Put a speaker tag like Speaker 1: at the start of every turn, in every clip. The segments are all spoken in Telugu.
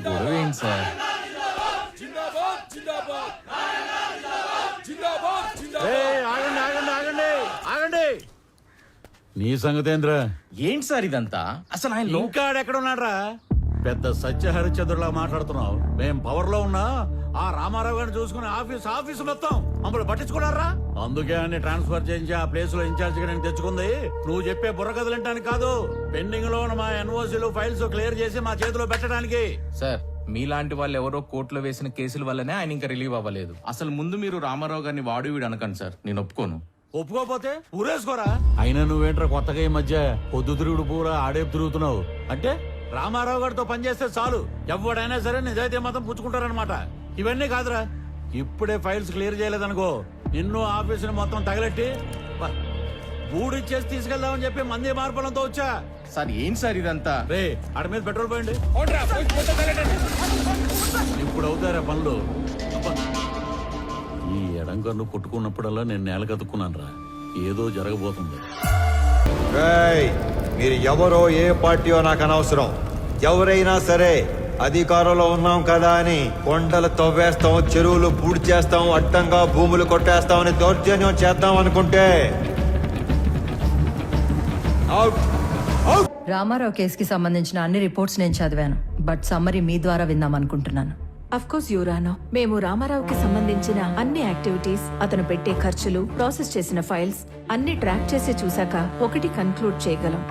Speaker 1: గొడవ ఏంటి సార్?
Speaker 2: ఆగండి ఆగండి ఆగండి ఆగండి.
Speaker 3: నీ సంగతేంద్ర?
Speaker 1: ఏంటి సార్ ఇదంతా? అసలు ఆయన
Speaker 3: ఇంకా ఎక్కడ ఉన్నాడ్రా? పెద్ద సత్యహరిచంద్రులా మాట్లాడుతున్నావు. మేం పవర్ లో ఉన్నా ఆ రామారావు గారిని చూసుకుని ఆఫీసు మొత్తం మమ్మల్ని పట్టించుకున్నారా? అందుకే అన్ని ట్రాన్స్ఫర్ చేయించి ఆ ప్లేస్ లో ఇన్ఛార్జ్ గా నేను తెచ్చుకుంది. నువ్వు చెప్పే బుర్రకథలు వినడానికి కాదు, పెండింగ్ లో ఉన్న మా ఎన్ఓసీలు ఫైల్స్ క్లియర్ చేసి మా చేతిలో పెట్టడానికి.
Speaker 1: సార్, మీలాంటి వాళ్ళు ఎవరో కోర్టులో వేసిన కేసుల వల్లనే ఆయన ఇంకా రిలీవ్ అవ్వలేదు. అసలు ముందు మీరు రామారావు గారిని వాడు వీడు అనకండి సార్, నేను ఒప్పుకోను.
Speaker 3: ఒప్పుకోపోతే ఊరేసుకోరా. అయినా నువ్వేంట్రా కొత్తగా ఈ మధ్య పొద్దు తిరుగుడు పూరా ఆడేపు తిరుగుతున్నావు? అంటే రామారావు గారితో పనిచేస్తే చాలు ఎవడైనా సరే నిజాయితీ మాత్రం పుచ్చుకుంటారనమాట. ఇవన్నీ కాదురా, ఇప్పుడే ఫైల్స్ క్లియర్ చేయలేదనుకో నిన్ను ఆఫీసుని మొత్తం తగలెట్టి బూడిచ్చేసి తీసుకెళ్దామని చెప్పి మంది మార్పులంతో వచ్చా.
Speaker 1: సార్ ఏంటి సార్ ఇదంతా?
Speaker 3: రే ఆడ మీద పెట్రోల్ పోయండి. ఇప్పుడు అవుతారా పనులు? ఈ ఎడంకన్ను కొట్టుకున్నప్పుడల్లా నేను నేల కతుక్కున్నాను రా, ఏదో జరగబోతుంది.
Speaker 4: మీరు ఎవరో ఏ పార్టీయో నాకు అనవసరం. ఎవరైనా సరే అధికారంలో ఉన్నాం కదా అని కొండలు తవ్వేస్తాం, చెరువులు పూడి చేస్తాం, అడ్డంగా భూములు కొట్టేస్తామని దౌర్జన్యం చేద్దాం అనుకుంటే
Speaker 5: రామారావు కేసుకి సంబంధించిన అన్ని రిపోర్ట్స్ నేను చదివాను, బట్ సమ్మరీ మీ ద్వారా విందాం అనుకుంటున్నాను.
Speaker 6: అఫ్కోర్స్ యువరానో, మేము రామారావుకి సంబంధించిన అన్ని యాక్టివిటీస్, అతను పెట్టే ఖర్చులు, ప్రాసెస్ చేసిన ఫైల్స్ అన్ని ట్రాక్ చేసి చూశాక ఒకటి కన్క్లూడ్ చేయగలం.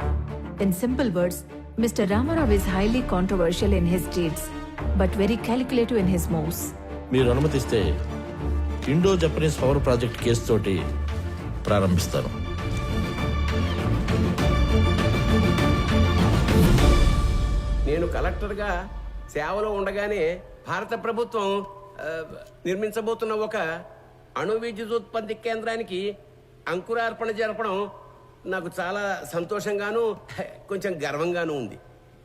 Speaker 6: In simple words, mister Ramarao is highly controversial in his deeds, but very calculative in his moves.
Speaker 2: మీరు అనుమతిస్తే Indo Japanese power project case తోటి ప్రారంభిస్తాను.
Speaker 7: నేను కలెక్టర్గా సేవలో ఉండగానే భారత ప్రభుత్వం నిర్మించబోతున్న ఒక అణు విద్యుదుత్పత్తి కేంద్రానికి అంకురార్పణ జరపడం నాకు చాలా సంతోషంగాను కొంచెం గర్వంగాను ఉంది.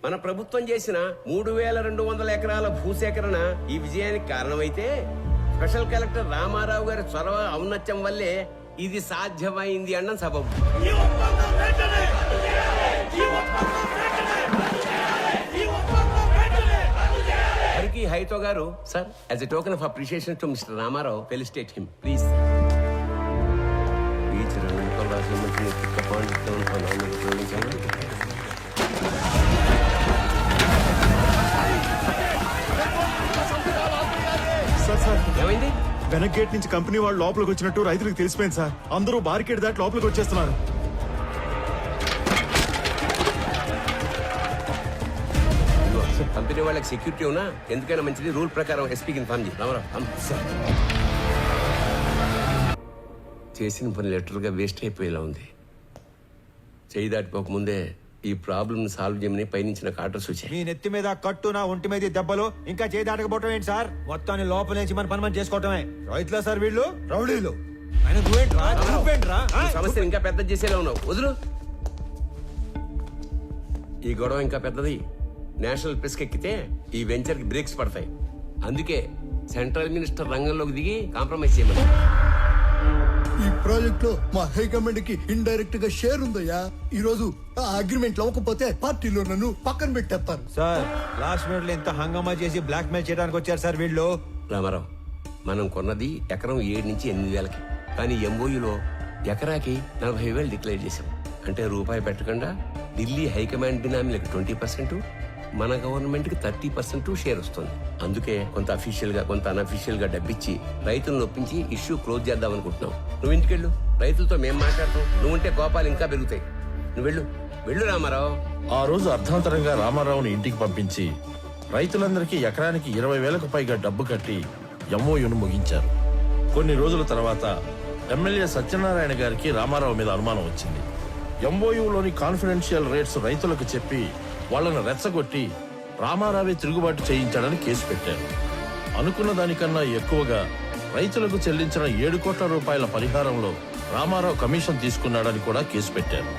Speaker 7: మన ప్రభుత్వం చేసిన 3200 ఎకరాల భూసేకరణ ఈ విజయానికి కారణమైతే స్పెషల్ కలెక్టర్ రామారావు గారి చొరవ ఔన్నత్యం వల్లే ఇది సాధ్యమైంది అన్న సబబు. హైతో గారు sir, as a token of appreciation to mister Ramarao, felicitate him please. ఏమైంది?
Speaker 8: వెనక్ గేట్ నుంచి కంపెనీ వాళ్ళు లోపలికి వచ్చినట్టు రైతులకు తెలిసిపోయింది సార్. అందరూ బార్కెట్ దాటి లోపలికి వచ్చేస్తున్నారు.
Speaker 7: కంపెనీ వాళ్ళకి సెక్యూరిటీ ఉన్నా ఎందుకైనా మంచిది, రూల్ ప్రకారం ఎస్పీకి ఇన్ఫార్మ్ చేయి. రామారావు చేసిన పని లెటర్గా వేస్ట్ అయిపోయేలా ఉంది. చేయి దాటిపోకముందే ఈ ప్రాబ్లమ్ సాల్వ్ చేయమని పైనుంచి నాకు ఆర్డర్స్ వచ్చాయి.
Speaker 4: మీ నెత్తి మీద కట్టు, నా ఒంటి మీద దెబ్బలు, ఇంకా చేయి దాటకపోవటం ఏంటి సార్? మొత్తాన్ని లోపల నుంచి మన పని చేసుకోవటమే. రైతులా సార్ వీళ్ళు? రౌడీలు.
Speaker 7: సమస్య ఇంకా పెద్ద చేసేలా ఉన్నావు, వదులు. ఈ గొడవ ఇంకా పెద్దది. నేషనల్ ప్రెస్ ఎక్కితే ఈ వెంచర్ కి బ్రేక్స్ పడతాయి. అందుకే సెంట్రల్ మినిస్టర్ రంగంలోకి దిగి కాంప్రమైజ్ చేయమని.
Speaker 9: ఈ ప్రాజెక్ట్ లో మా హైకమాండ్ కి ఇండైరెక్ట్ గా షేర్ ఉందయ్యా. ఈ రోజు ఆ అగ్రిమెంట్ అవ్వకపోతే పార్టీలో నన్ను పక్కన పెట్టేస్తారు.
Speaker 4: సార్ లాస్ట్ మినిట్ లో ఇంత హంగామా చేసి బ్లాక్ మెయిల్ చేయడానికి వచ్చారు సార్ వీళ్ళు.
Speaker 7: రామారావు, మనం కొన్నది ఎకరం 7 నుంచి 8,000కి, కానీ ఎంఓయూలో ఎకరాకి 40,000 డిక్లేర్ చేశాం. అంటే రూపాయి పెట్టకుండా ఢిల్లీ హైకమాండ్ బినామీలకు 20%, మన గవర్నమెంట్ కి 30% షేర్ వస్తుంది. అందుకే కొంత అఫీషియల్ గా కొంత అన్అఫీషియల్ గా డబ్బిచ్చి రైతులను ఒప్పించి ఇష్యూ క్లోజ్ చేద్దాం అనుకుంటున్నాం. నువ్వు ఇంటికెళ్ళు, రైతులతో మేం మాట్లాడతాం. నువ్వుంటే కోపాలు ఇంకా పెరుగుతాయి. నువ్వు వెళ్ళు రామారావు.
Speaker 2: ఆ రోజు అర్ధంతరంగా రామారావుని ఇంటికి పంపించి రైతులందరికీ ఎకరానికి 20,000కు పైగా డబ్బు కట్టి ఎంఓయూను ముగించారు. కొన్ని రోజుల తర్వాత ఎమ్మెల్యే సత్యనారాయణ గారికి రామారావు మీద అనుమానం వచ్చింది. ఎంఓయూలోని కాన్ఫిడెన్షియల్ రేట్స్ రైతులకు చెప్పి వాళ్లను రెచ్చగొట్టి రామారావే తిరుగుబాటు చేయించాడని కేసు పెట్టారు. అనుకున్న దానికన్నా ఎక్కువగా రైతులకు చెల్లించిన 7 కోట్ల రూపాయల పరిహారంలో రామారావు కమిషన్ తీసుకున్నాడని కూడా కేసు పెట్టారు.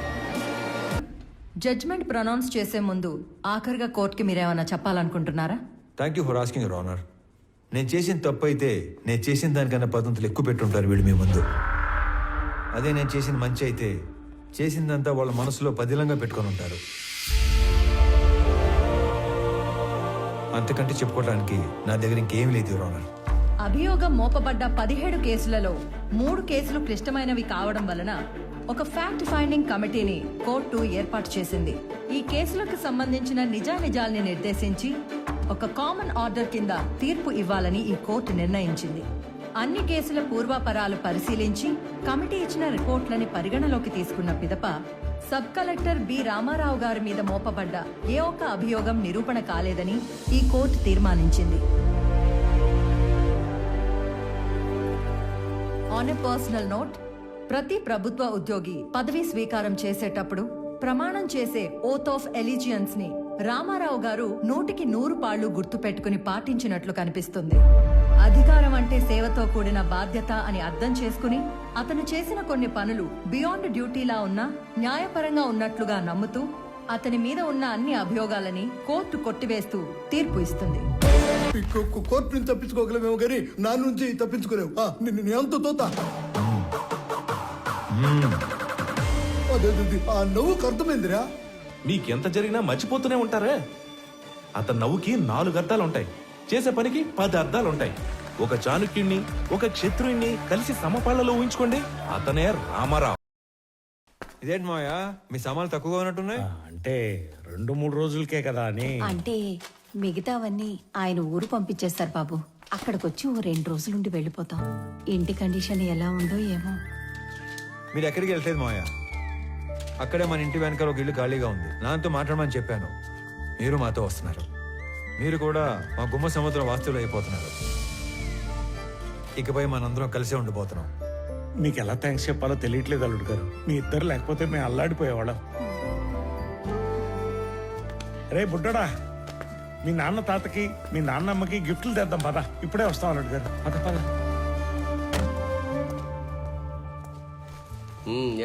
Speaker 5: జడ్జ్మెంట్ ప్రొనౌన్స్ చేసే ముందు ఆఖరిగా కోర్టుకి మీరేమన్నా చెప్పాలనుకుంటున్నారా?
Speaker 4: Thank you for asking your honour. నేను చేసిన తప్పు అయితే నేను చేసిన దానికన్నా 10 ఎక్కువ పెట్టుంటారు వీళ్ళు మీ ముందు. అదే నేను చేసిన మంచి అయితే చేసిందంతా వాళ్ళ మనసులో పదిలంగా పెట్టుకొని ఉంటారు. అంతకంటే చెప్పుకోవడానికి నా దగ్గర ఇంకేం లేదు యువర్ ఆనర్.
Speaker 5: అభియోగం మోపబడ్డ 17 కేసులలో 3 కేసులు క్లిష్టమైనవి కావడం వలన ఒక ఫ్యాక్ట్ ఫైండింగ్ కమిటీని కోర్టు ఏర్పాటు చేసింది. ఈ కేసులకు సంబంధించిన నిజానిజాల్ని నిర్దేశించి ఒక కామన్ ఆర్డర్ కింద తీర్పు ఇవ్వాలని ఈ కోర్టు నిర్ణయించింది. అన్ని కేసుల పూర్వాపరాలు పరిశీలించి కమిటీ ఇచ్చిన రిపోర్ట్లని పరిగణలోకి తీసుకున్న పిదప సబ్ కలెక్టర్ బి రామారావు గారి మీద మోపబడ్డ ఏ ఒక్క అభియోగం నిరూపణ కాలేదని ఈ కోర్టు తీర్మానించింది. ఆన్ ఎ పర్సనల్ నోట్, ప్రతి ప్రభుత్వ ఉద్యోగి పదవీ స్వీకారం చేసేటప్పుడు ప్రమాణం చేసే ఓత్ ఆఫ్ ఎలిజియన్స్ ని రామారావు గారు 100కి 100 గుర్తు పెట్టుకుని పాటించినట్లు కనిపిస్తుంది. అధికారం అంటే సేవతో కూడిన బాధ్యత అని అర్థం చేసుకుని అతను చేసిన కొన్ని పనులు బియాండ్ డ్యూటీలా ఉన్నా న్యాయపరంగా ఉన్నట్లుగా నమ్ముతూ అతని మీద ఉన్న అన్ని అభియోగాలని కోర్టు కొట్టివేస్తూ తీర్పు ఇస్తుంది.
Speaker 9: కోర్టు నుంచి తప్పించుకోగలమేమో కానీ నా నుంచి తప్పించుకోలేవు. నిన్ను ఎంత తోతా ఆ నవ్వుకు అర్థమైందిరా.
Speaker 10: మీకెంత జరిగినా మర్చిపోతూనే ఉంటారే. అతని నవ్వుకి 4 అర్థాలుంటాయి, చేసే పనికి 10 అర్థాలుంటాయి. ఒక చాణుక్యుణ్ణి ఒక క్షత్రుణ్ణి కలిసి సమపాళ్లలో ఊహించుకోండి, అతనే రామారావు.
Speaker 4: ఇదేంటి మాయా, మీ సామాన్లు తక్కువగా ఉన్నట్టున్నాయి?
Speaker 3: అంటే 2-3 రోజులకే కదా అని.
Speaker 11: అంటే మిగతావన్నీ ఆయన ఊరు పంపించేస్తారు బాబు. అక్కడికొచ్చి 2 రోజులుండి వెళ్ళిపోతాం. ఇంటి కండిషన్ ఎలా ఉందో ఏమో.
Speaker 4: మీరు ఎక్కడికి వెళ్లేదు మాయా, అక్కడే మన ఇంటి వెనకాల ఒక ఇల్లు ఖాళీగా ఉంది. నాతో మాట్లాడమని చెప్పాను, మీరు మాతో వస్తున్నారు. మీరు కూడా మా గుమ్మ సముద్రం వాస్తువులు అయిపోతున్నారు. ఇకపై మనందరం కలిసే ఉండిపోతున్నాం.
Speaker 3: మీకు ఎలా థ్యాంక్స్ చెప్పాలో తెలియట్లేదు అల్లుడు గారు. మీ ఇద్దరు లేకపోతే మేము అల్లాడిపోయేవాళ్ళం. రే బుడ్డడా, మీ నాన్న తాతకి మీ నాన్నమ్మకి గిఫ్ట్లు తెద్దాం పద. ఇప్పుడే వస్తాం అల్లుడు గారు, పద పద.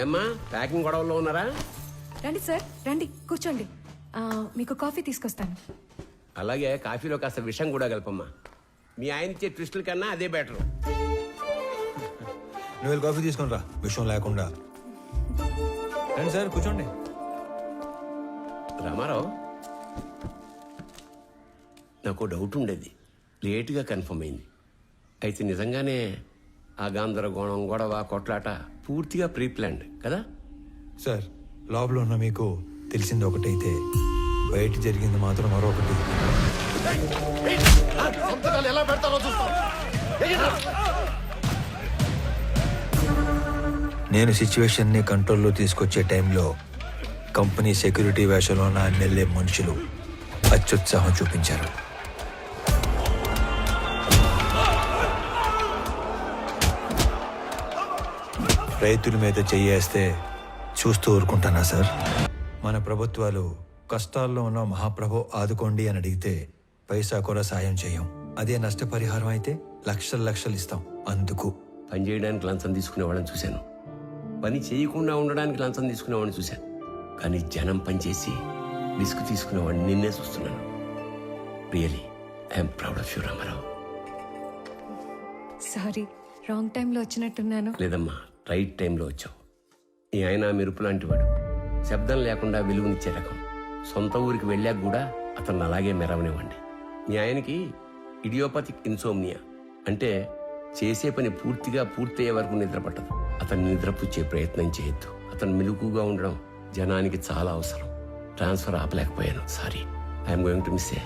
Speaker 7: ఏమ్మా ప్యాకింగ్ గొడవల్లో ఉన్నారా?
Speaker 6: రండి సార్, రండి కూర్చోండి. మీకు కాఫీ తీసుకొస్తాను.
Speaker 7: అలాగే కాఫీలో కాస్త విషం కూడా కలపమ్మా. మీ ఆయన ఇచ్చే ట్విస్టుల కన్నా అదే బెటర్.
Speaker 4: నువ్వు వెళ్ళి కాఫీ తీసుకుని రా, విషయం లేకుండా. రండి సార్, కూర్చోండి.
Speaker 7: రామారావు, నాకు డౌట్ ఉండేది, లేటుగా కన్ఫర్మ్ అయింది. అయితే నిజంగానే ఆ గందరగోళం గొడవ కొట్లాట పూర్తిగా ప్రీ ప్లాన్డ్ కదా?
Speaker 4: సార్, లోపల ఉన్న మీకు తెలిసింది ఒకటైతే బయట జరిగింది మాత్రం మరొకటి. నేను సిచ్యువేషన్ ని కంట్రోల్లో తీసుకొచ్చే టైంలో కంపెనీ సెక్యూరిటీ వేషంలో ఉన్న ఎమ్మెల్యే మనుషులు అత్యుత్సాహం చూపించారు. రైతుల మీద చెయ్యేస్తే చూస్తూ ఊరుకుంటానా సార్? మన ప్రభుత్వాలు కష్టాల్లో ఉన్న మహాప్రభు ఆదుకోండి అని అడిగితే పైసా కూడా సాయం చేయం. అదే నష్టపరిహారం అయితే లక్షలు ఇస్తాం. అందుకు
Speaker 7: పని చేయడానికి లంచం తీసుకునే వాళ్ళని చూశాను, పని చేయకుండా ఉండడానికి లంచం తీసుకునేవాడిని చూశాను. కానీ జనం పనిచేసి రిస్క్ తీసుకునేవాడిని నిన్నే చూస్తున్నాను. Really I'm proud of you Ramarao.
Speaker 6: Sorry, wrong టైంలో వచ్చినట్టున్నాను.
Speaker 7: లేదమ్మా, రైట్ టైంలో వచ్చావు. ఈ ఆయన మెరుపు లాంటి వాడు, శబ్దం లేకుండా వెలుగునిచ్చే రకం. సొంత ఊరికి వెళ్ళాక కూడా అతను అలాగే మెరవనివ్వండి. మీ ఆయనకి ఇడియోపతిక్ ఇన్సోమ్నియా, అంటే చేసే పని పూర్తిగా పూర్తయ్యే వరకు నిద్ర పట్టదు. అతన్ని నిద్రపుచ్చే ప్రయత్నం చేయొద్దు. అతను మెలుగుగా ఉండడం జనానికి చాలా అవసరం. ట్రాన్స్ఫర్ ఆపలేకపోయాను, sorry. I'm going to miss a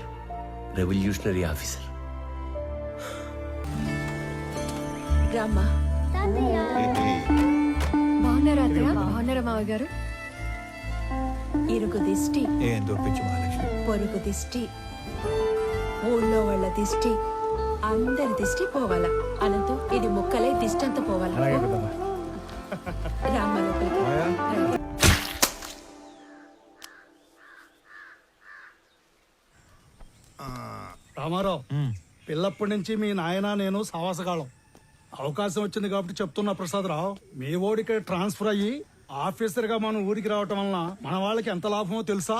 Speaker 7: revolutionary officer.
Speaker 6: రామ్మా. బాగున్నారా అత్తయ్య? బాగున్నారా మావయ్య గారు?
Speaker 11: ఇరుగు దిష్టి,
Speaker 4: ఏం దొప్పించు మహాలక్ష్మి.
Speaker 11: పొరుగు దిష్టి, ఊళ్ళో వాళ్ళ దిష్టి, అందరి దిష్టి పోవాలా. అనంతం ఇది ముక్కలే దిష్టి అంతా పోవాలా. రామ్మ లోపలికి.
Speaker 9: రామారావు, పిల్లప్పటి నుంచి మీ నాయన నేను సావాసగాళం. అవకాశం వచ్చింది కాబట్టి చెప్తున్నా ప్రసాదరావు, మీ ఓడికి ట్రాన్స్ఫర్ అయ్యి ఆఫీసర్ గా మనం ఊరికి రావటం వలన మన వాళ్ళకి ఎంత లాభమో తెలుసా?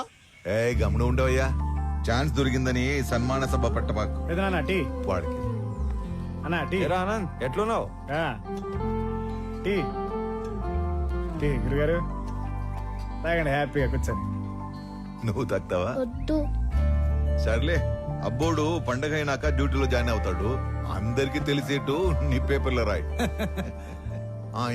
Speaker 12: ఏ గమనం ఉండవయ్యా, ఛాన్స్ దొరికిందని సన్మాన సభ పట్టబాకు. వాడికి
Speaker 4: ఆనంద్ ఎట్లున్నావు?
Speaker 3: గురుగారు తాగండి, హ్యాపీగా కూర్చొని.
Speaker 12: నువ్వు తక్కువా? సర్లే, అబ్బోడు పండగ అయినాక డ్యూటీలో జాయిన్ అవుతాడు. అందరికి తెలిసేట్టు నీ పేపర్లో రాయి.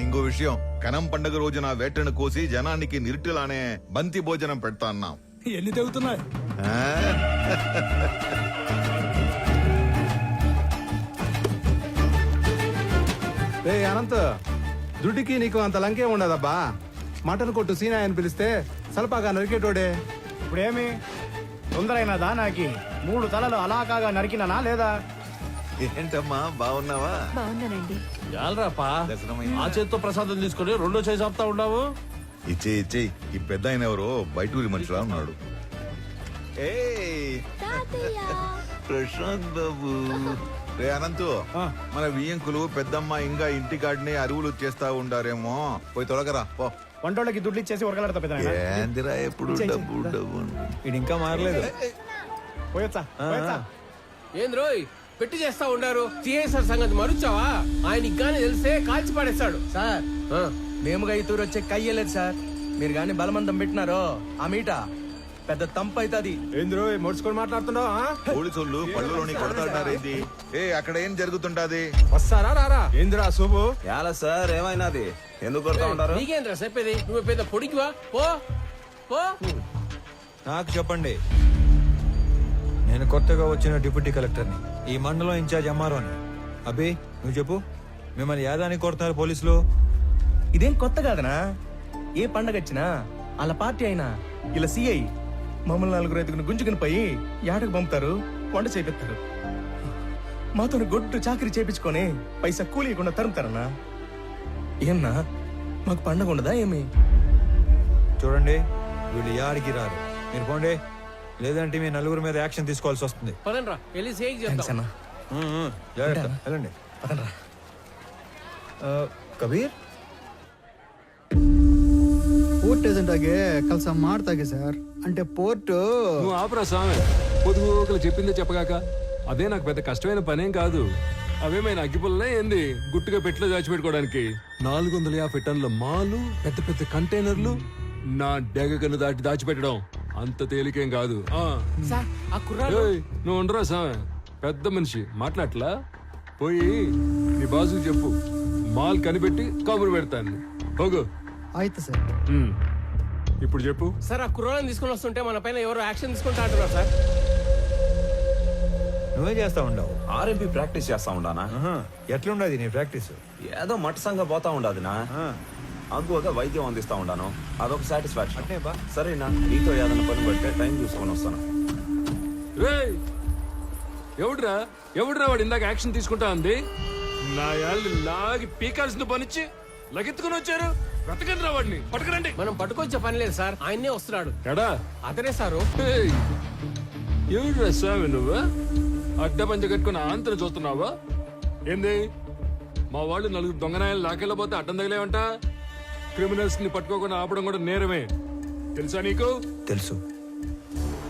Speaker 12: ఇంకో విషయం, కనం పండగ రోజున వేటను కోసి జనానికి నిరుటిలానే బంతి భోజనం పెడతా అన్నాం.
Speaker 9: ఎన్ని తెగుతున్నాయి?
Speaker 8: రే అనంత్, దుడ్డికి నీకు అంత లంకే ఉండదబ్బా. మటన్ కొట్టు సీనా అని పిలిస్తే సలపాగా నరికేటోడే.
Speaker 9: ఇప్పుడేమి తొందరైనదా? నాకి 3 తలలు అలాకాగా నరికినానా లేదా?
Speaker 12: ఏంటమ్మా బాగున్నావా?
Speaker 6: బాగున్నానండి.
Speaker 2: యాలరాపా,
Speaker 12: దర్శనమైందా?
Speaker 2: ఆ చేత్తో ప్రసాదం తీసుకుని రెండో చేసి ఆపుతా ఉన్నావు.
Speaker 12: ఇచ్చే ఈ పెద్ద ఆయన ఎవరో బయటూరి మనిషిలా ఉన్నాడు. ప్రశాంత్ బాబు. రే అనంతు, మన వియ్యంకులు పెద్దమ్మ ఇంకా ఇంటికాడిని అరువులు చేస్తా ఉండారేమో, పోయి తొలగరా పో.
Speaker 9: వంటోళ్ళకి దుడ్లు ఇచ్చేసి ఉరకలాడతా పెద్ద
Speaker 12: ఏందిరా ఎప్పుడు డబ్బు డబ్బు.
Speaker 4: ఇది ఇంకా మారలేదు.
Speaker 9: పోయొచ్చా?
Speaker 7: ఏం రోయ్ పెట్టి చేస్తా ఉండారు. సిఐసార్ సంగతి మరుచావా? ఆయన ఇంకానే తెలిస్తే కాల్చి పడేస్తాడు.
Speaker 1: సార్ మేముగా ఈ తూరు వచ్చే కయ్యలేదు సార్. మీరు గాని బలమంతం పెట్టినారో ఆ మీట పెద్ద తంపు అవుతుంది.
Speaker 8: ఏంద్రో మొడుచుకొని మాట్లాడుతున్నావు?
Speaker 12: పోలీసులు పళ్ళులోని కొడతాడారేంది? అక్కడ ఏం జరుగుతుంటాది?
Speaker 8: వస్తారా రారా? ఏందిరా శుభు?
Speaker 4: ఎలా సార్ ఏమైనాది? ఎందుకు కొడతా ఉంటారు?
Speaker 7: నీకేంద్రా చెప్పేది? నువ్వు పెద్ద పొడికివా? పో పో.
Speaker 4: నాకు చెప్పండి, నేను కొత్తగా వచ్చిన డిప్యూటీ కలెక్టర్ని, ఈ మండలం ఇన్ఛార్జ్ ఎంఆర్ఓని. అభి నువ్వు చెప్పు, మిమ్మల్ని యాదానికి కొడుతున్నారు పోలీసులు?
Speaker 1: ఇదేం కొత్త కాదనా? ఏ పండగ వచ్చినా వాళ్ళ పార్టీ అయినా ఇలా సిఐ మమ్మల్ని 4 రైతుకుని గుంజుకుని పోయి యాడకు పంపుతారు, వంట చేపిస్తారు. మాతో గొడ్డు చాకరీ చేపించుకొని పైసా కూలీయకుండా తరుముతారన్నా. ఏమన్నా మాకు పండగ ఉండదా ఏమి?
Speaker 4: చూడండి, వీళ్ళు యాడికి రారు. మీరు పోండి, లేదంటే మీ నలుగురు మీద యాక్షన్ తీసుకోవాల్సి వస్తుంది.
Speaker 7: పదండ్రా వెళ్ళి సేక్
Speaker 1: థాంక్స్
Speaker 7: చేద్దాం.
Speaker 1: అన్నా.
Speaker 4: జాగ్రత్త, వెళ్ళండి.
Speaker 1: పదండ్రా.
Speaker 4: కబీర్
Speaker 9: ಪೋರ್ಟ್ ಏಜೆಂಟ್ ಆಗಿ ಕೆಲಸ ಮಾಡ್ತಾಗೆ ಸರ್. అంటే పోర్టు
Speaker 13: నువ్వు ఆపరా స్వామి. పొదుగుకలు చెప్పిందే చెప్పగాక అదే నాకు పెద్ద కష్టమైన పనేం కాదు. అవేమైనా అగ్గిపుల్లనే ఏంది గుట్టుగా పెట్టిలో దాచిపెట్టుకోవడానికి? 450 టన్నుల మాలు, పెద్ద పెద్ద కంటైనర్లు నా డెగకను దాటి దాచిపెట్టడం అంత తేలికేం కాదు. ఏయ్, నువ్వు ఉండరా స్వామి, పెద్ద మనిషి మాట్లాడలా. పోయి నీ బాసుకు చెప్పు, మాల్ కనిపెట్టి కబురు పెడతాను. పోగు.
Speaker 9: ಆಯ್ತು ಸರ್.
Speaker 13: ఇప్పుడు చెప్పు.
Speaker 7: సార్, ఆ కుర్రాళ్ళని తీసుకుని వస్తుంటే మన పైన ఎవరో యాక్షన్ తీసుకుంటా అంటున్నారు సార్.
Speaker 4: నువ్వే చేస్తా ఉండవు?
Speaker 10: ఆర్ఎంపీ ప్రాక్టీస్ చేస్తా ఉండానా?
Speaker 4: ఎట్లుండదు నీ ప్రాక్టీస్?
Speaker 10: ఏదో మట్టసంగా పోతా ఉండదునా, అగ్గువగా వైద్యం అందిస్తా ఉండాను. అదొక సాటిస్ఫాక్షన్.
Speaker 4: అంటే బా
Speaker 10: సరేనా, నీతో ఏదైనా పని పడితే టైం చూసుకొని వస్తాను.
Speaker 13: రేయ్, ఎవడ్రా వాడు ఇందాక యాక్షన్ తీసుకుంటా అంది? నా యాళ్ళు లాగి పీకాల్సిన పనిచ్చి లగెత్తుకుని వచ్చారు. బ్రతకండి రా వాడిని, పట్టుకురండి.
Speaker 7: మనం పట్టుకొచ్చే పని లేదు సార్, ఆయన్నే వస్తున్నాడు.
Speaker 13: ఎడా
Speaker 7: అతనే సారు.
Speaker 13: ఎవడ్రా స్వామి నువ్వు? అడ్డ పంచ కట్టుకుని ఆంతను చూస్తున్నావా ఏంది? మా వాళ్ళు 4 దొంగనాయాలు లాకెళ్ళబోతే అడ్డం తగిలేవంట. క్రిమినల్స్ ని పట్టుకోకుండా ఆపడం కూడా నేరమే, తెలుసా నీకు?
Speaker 4: తెలుసు.